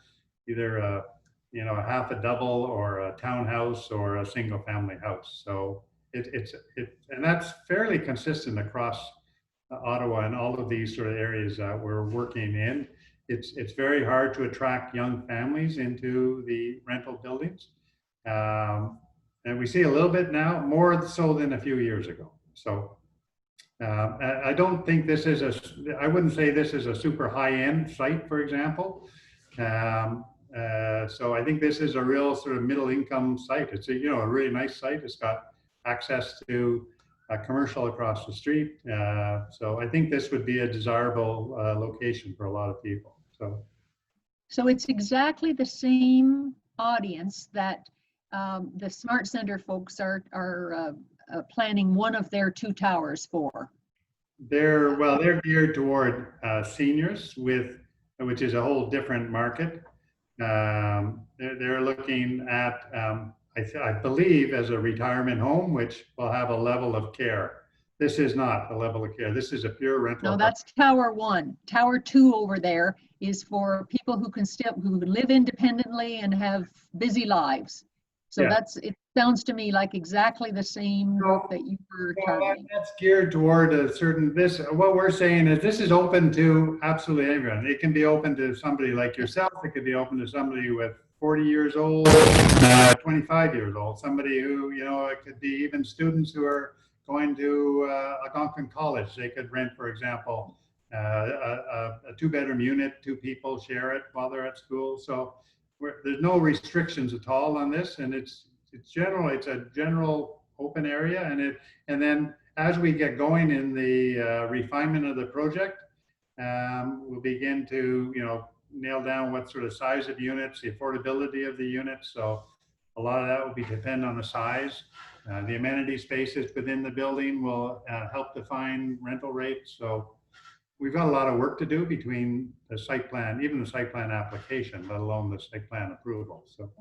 either a half a double or a townhouse or a single family house. So and that's fairly consistent across Ottawa and all of these sort of areas that we're working in. It's very hard to attract young families into the rental buildings. And we see a little bit now, more so than a few years ago. So I don't think I wouldn't say this is a super high-end site, for example. So I think this is a real sort of middle income site. It's a really nice site. It's got access to a commercial across the street. So I think this would be a desirable location for a lot of people. So it's exactly the same audience that the Smart Center folks are planning one of their 2 towers for. They're geared toward seniors, which is a whole different market. They're looking at, I believe, as a retirement home, which will have a level of care. This is not a level of care. This is a pure rental. No, that's Tower 1. Tower 2 over there is for people who live independently and have busy lives. So yeah. It sounds to me like exactly the same group that you were targeting. That's geared toward a certain, what we're saying is this is open to absolutely everyone. It can be open to somebody like yourself. It could be open to somebody with 40 years old, 25 years old, somebody who, it could be even students who are going to Algonquin College. They could rent, for example, a 2-bedroom unit, 2 people share it while they're at school. So there's no restrictions at all on this, and it's a general open area. And then as we get going in the refinement of the project, we'll begin to nail down what sort of size of units, the affordability of the units. So a lot of that will be depend on the size. The amenity spaces within the building will help define rental rates. So we've got a lot of work to do between the site plan, even the site plan application, let alone the site plan approval. So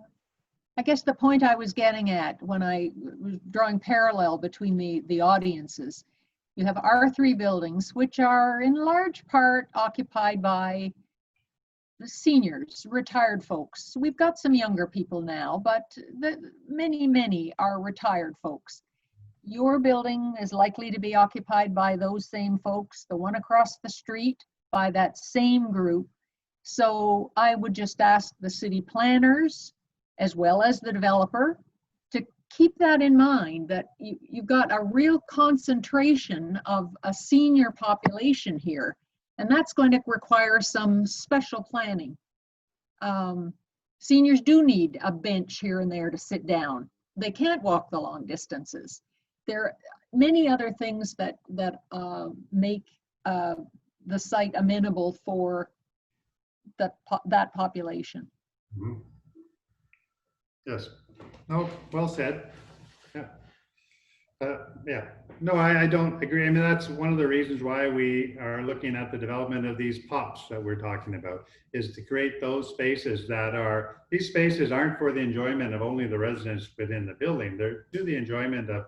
I guess the point I was getting at when I was drawing parallel between the audiences, you have R3 buildings, which are in large part occupied by the seniors, retired folks. We've got some younger people now, but many are retired folks. Your building is likely to be occupied by those same folks, the one across the street by that same group. So I would just ask the city planners, as well as the developer, to keep that in mind, that you've got a real concentration of a senior population here. And that's going to require some special planning. Seniors do need a bench here and there to sit down. They can't walk the long distances. There are many other things that make the site amenable for that population. Mm-hmm. Yes. No, well said. Yeah. Yeah. No, I don't agree. I mean, that's one of the reasons why we are looking at the development of these POPs that we're talking about, is to create those spaces these spaces aren't for the enjoyment of only the residents within the building. They're to the enjoyment of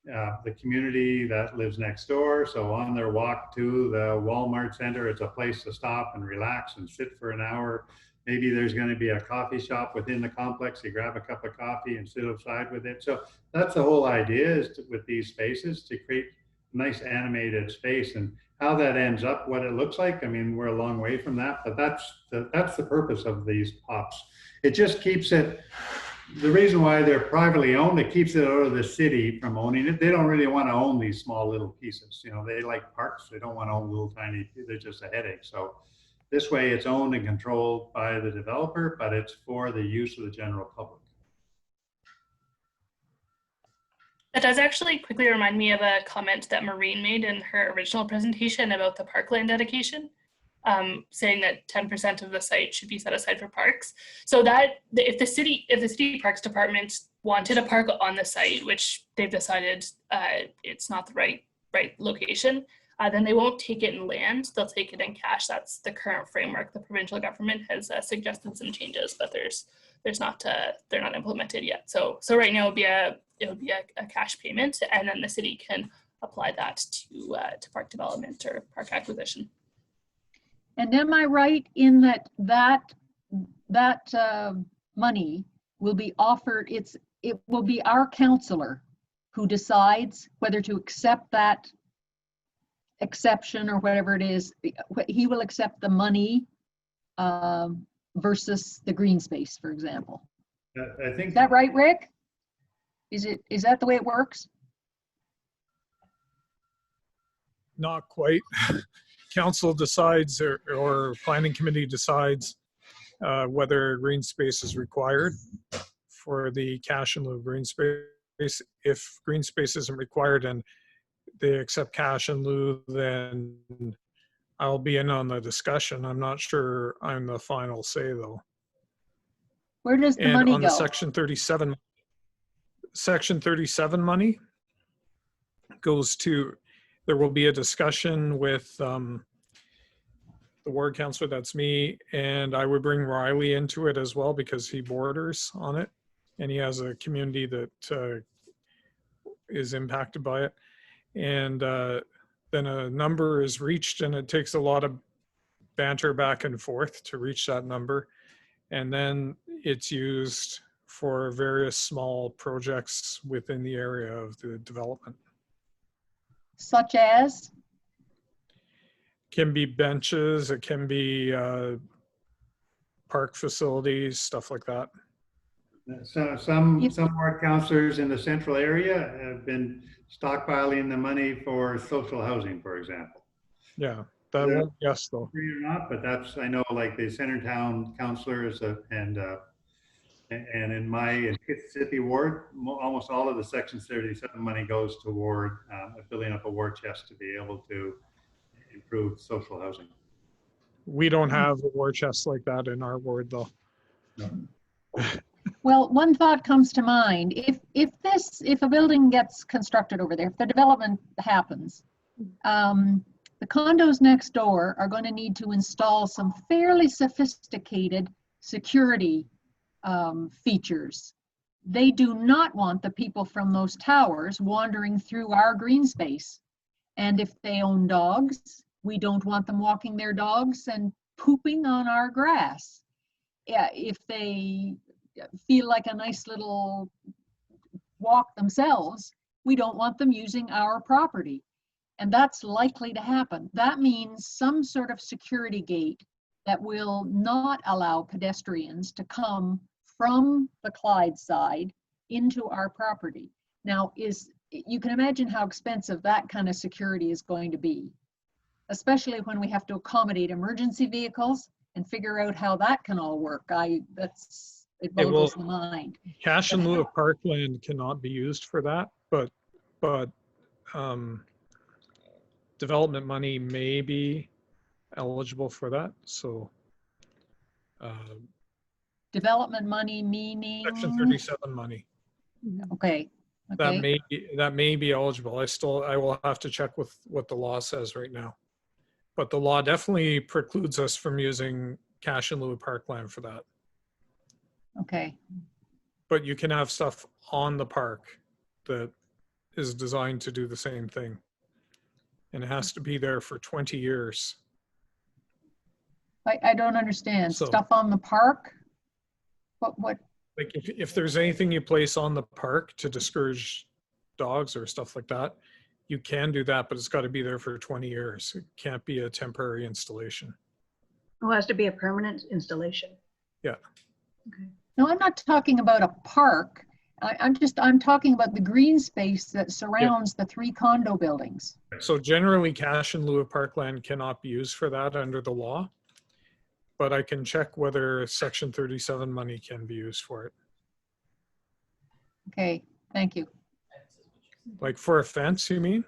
the community that lives next door. So on their walk to the Walmart center, it's a place to stop and relax and sit for an hour. Maybe there's going to be a coffee shop within the complex. You grab a cup of coffee and sit outside with it. So that's the whole idea, is with these spaces, to create a nice animated space. And how that ends up, what it looks like, I mean, we're a long way from that, but that's the purpose of these POPs. It just keeps it, the reason why they're privately owned, it keeps it out of the city from owning it. They don't really want to own these small little pieces. They like parks. They don't want to own little tiny, they're just a headache. So this way it's owned and controlled by the developer, but it's for the use of the general public. That does actually quickly remind me of a comment that Maureen made in her original presentation about the parkland dedication, saying that 10% of the site should be set aside for parks. So that if the city Parks Department wanted a park on the site, which they've decided it's not the right location, then they won't take it in land, they'll take it in cash. That's the current framework. The provincial government has suggested some changes, but they're not implemented yet. So right now it would be a cash payment, and then the city can apply that to park development or park acquisition. And am I right in that money will be offered, it will be our councillor who decides whether to accept that exception or whatever it is. He will accept the money versus the green space, for example. I think. Is that right, Rick? Is that the way it works? Not quite. Council decides or planning committee decides whether green space is required for the cash in lieu of green space. If green space isn't required and they accept cash in lieu, then I'll be in on the discussion. I'm not sure I'm the final say though. Where does the and money on go? The Section 37 money goes to, there will be a discussion with the ward councillor, that's me, and I would bring Riley into it as well because he borders on it and he has a community that is impacted by it. And then a number is reached and it takes a lot of banter back and forth to reach that number. And then it's used for various small projects within the area of the development. Such as? Can be benches, it can be park facilities, stuff like that. So some ward councillors in the central area have been stockpiling the money for social housing, for example. Yeah, that won't guess though. Or not, but that's, I know, like the Centertown councillors and in my city ward, almost all of the Section 37 money goes toward building up a war chest to be able to improve social housing. We don't have a war chest like that in our ward though. No. Well, one thought comes to mind. If a building gets constructed over there, if the development happens, the condos next door are going to need to install some fairly sophisticated security features. They do not want the people from those towers wandering through our green space. And if they own dogs, we don't want them walking their dogs and pooping on our grass. Yeah, if they feel like a nice little walk themselves, we don't want them using our property. And that's likely to happen. That means some sort of security gate that will not allow pedestrians to come from the Clyde side into our property. Now, you can imagine how expensive that kind of security is going to be, especially when we have to accommodate emergency vehicles and figure out how that can all work. It boggles the mind. Cash in lieu of parkland cannot be used for that, but development money may be eligible for that. So development money meaning Section 37 money. Okay. That may be eligible. I will have to check with what the law says right now. But the law definitely precludes us from using cash in lieu of parkland for that. Okay. But you can have stuff on the park that is designed to do the same thing. And it has to be there for 20 years. I don't understand. Stuff on the park? What? Like if there's anything you place on the park to discourage dogs or stuff like that, you can do that, but it's got to be there for 20 years. It can't be a temporary installation. Oh, it has to be a permanent installation. Yeah. Okay. No, I'm not talking about a park. I'm talking about the green space that surrounds the 3 condo buildings. So generally cash in lieu of parkland cannot be used for that under the law, but I can check whether Section 37 money can be used for it. Okay, thank you. Like for a fence, you mean?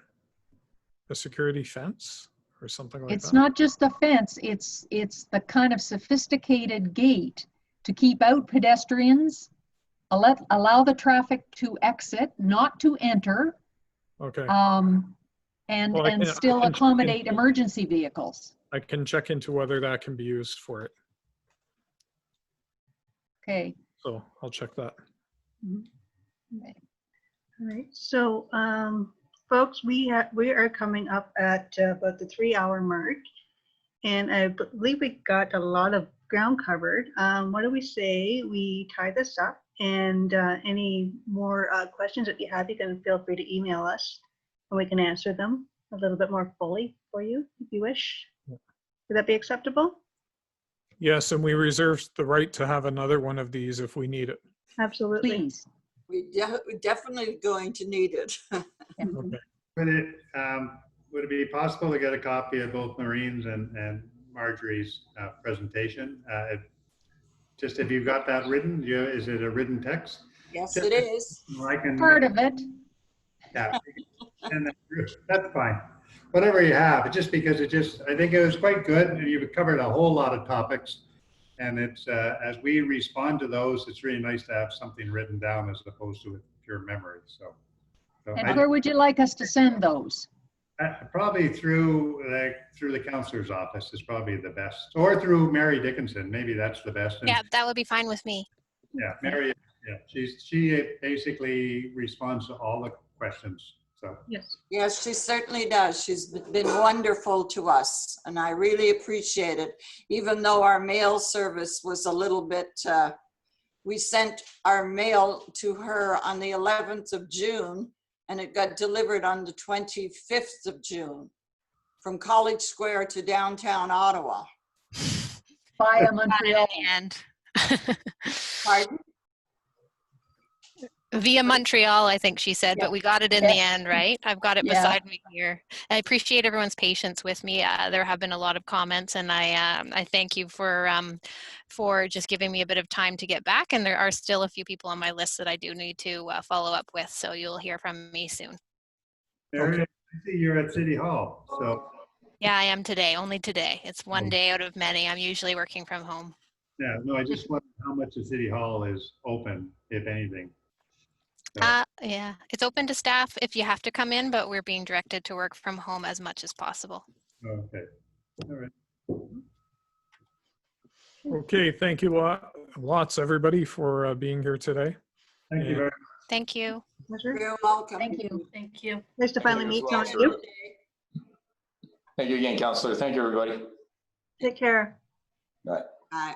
A security fence or something like It's that? not just a fence, it's the kind of sophisticated gate to keep out pedestrians, allow the traffic to exit, not to enter, Okay. and Well, I still can check accommodate into- emergency vehicles. I can check into whether that can be used for it. Okay. So I'll check that. Okay. All right. So, folks, we are coming up at about the 3-hour mark, and I believe we got a lot of ground covered. What do we say we tie this up? And any more questions that you have, you can feel free to email us, and we can answer them a little bit more fully for you if you wish. Would that be acceptable? Yes, and we reserve the right to have another one of these if we need it. Absolutely. Please. We're definitely going to need it. Okay. Would it be possible to get a copy of both Maureen's and Marjorie's presentation? Just if you've got that written, is it a written text? Yes, it is. I can, Part of it. yeah, and that's fine. Whatever you have, just because I think it was quite good, and you've covered a whole lot of topics. And it's as we respond to those, it's really nice to have something written down as opposed to pure memory. So And where would you like us to send those? Probably through the counselor's office is probably the best, or through Mary Dickinson. Maybe that's the best. And Yeah, that would be fine with me. yeah, Mary. Yeah, she basically responds to all the questions. So Yes, she certainly does. She's been wonderful to us, and I really appreciate it. Even though our mail service was a little bit, we sent our mail to her on the 11th of June, and it got delivered on the 25th of June from College Square to downtown Ottawa. Via Montreal. And Pardon? via Montreal, I think she said, but we got it in the end, right? I've got it beside me here. I appreciate everyone's patience with me. There have been a lot of comments, and I thank you for just giving me a bit of time to get back. And there are still a few people on my list that I do need to follow up with, so you'll hear from me soon. Mary, I see you're at City Hall. So Yeah, I am today, only today. It's one day out of many. I'm usually working from home. yeah, no, I just wonder how much the City Hall is open, if anything. Yeah, it's open to staff if you have to come in, but we're being directed to work from home as much as possible. Okay. All right. Okay, thank you lots, everybody, for being here today. Thank you very much. Thank you. You're welcome. Thank you. Thank you. Nice to finally meet Well, some of you. Thank you again, Councillor. Thank you, everybody. Take care. Bye. Bye.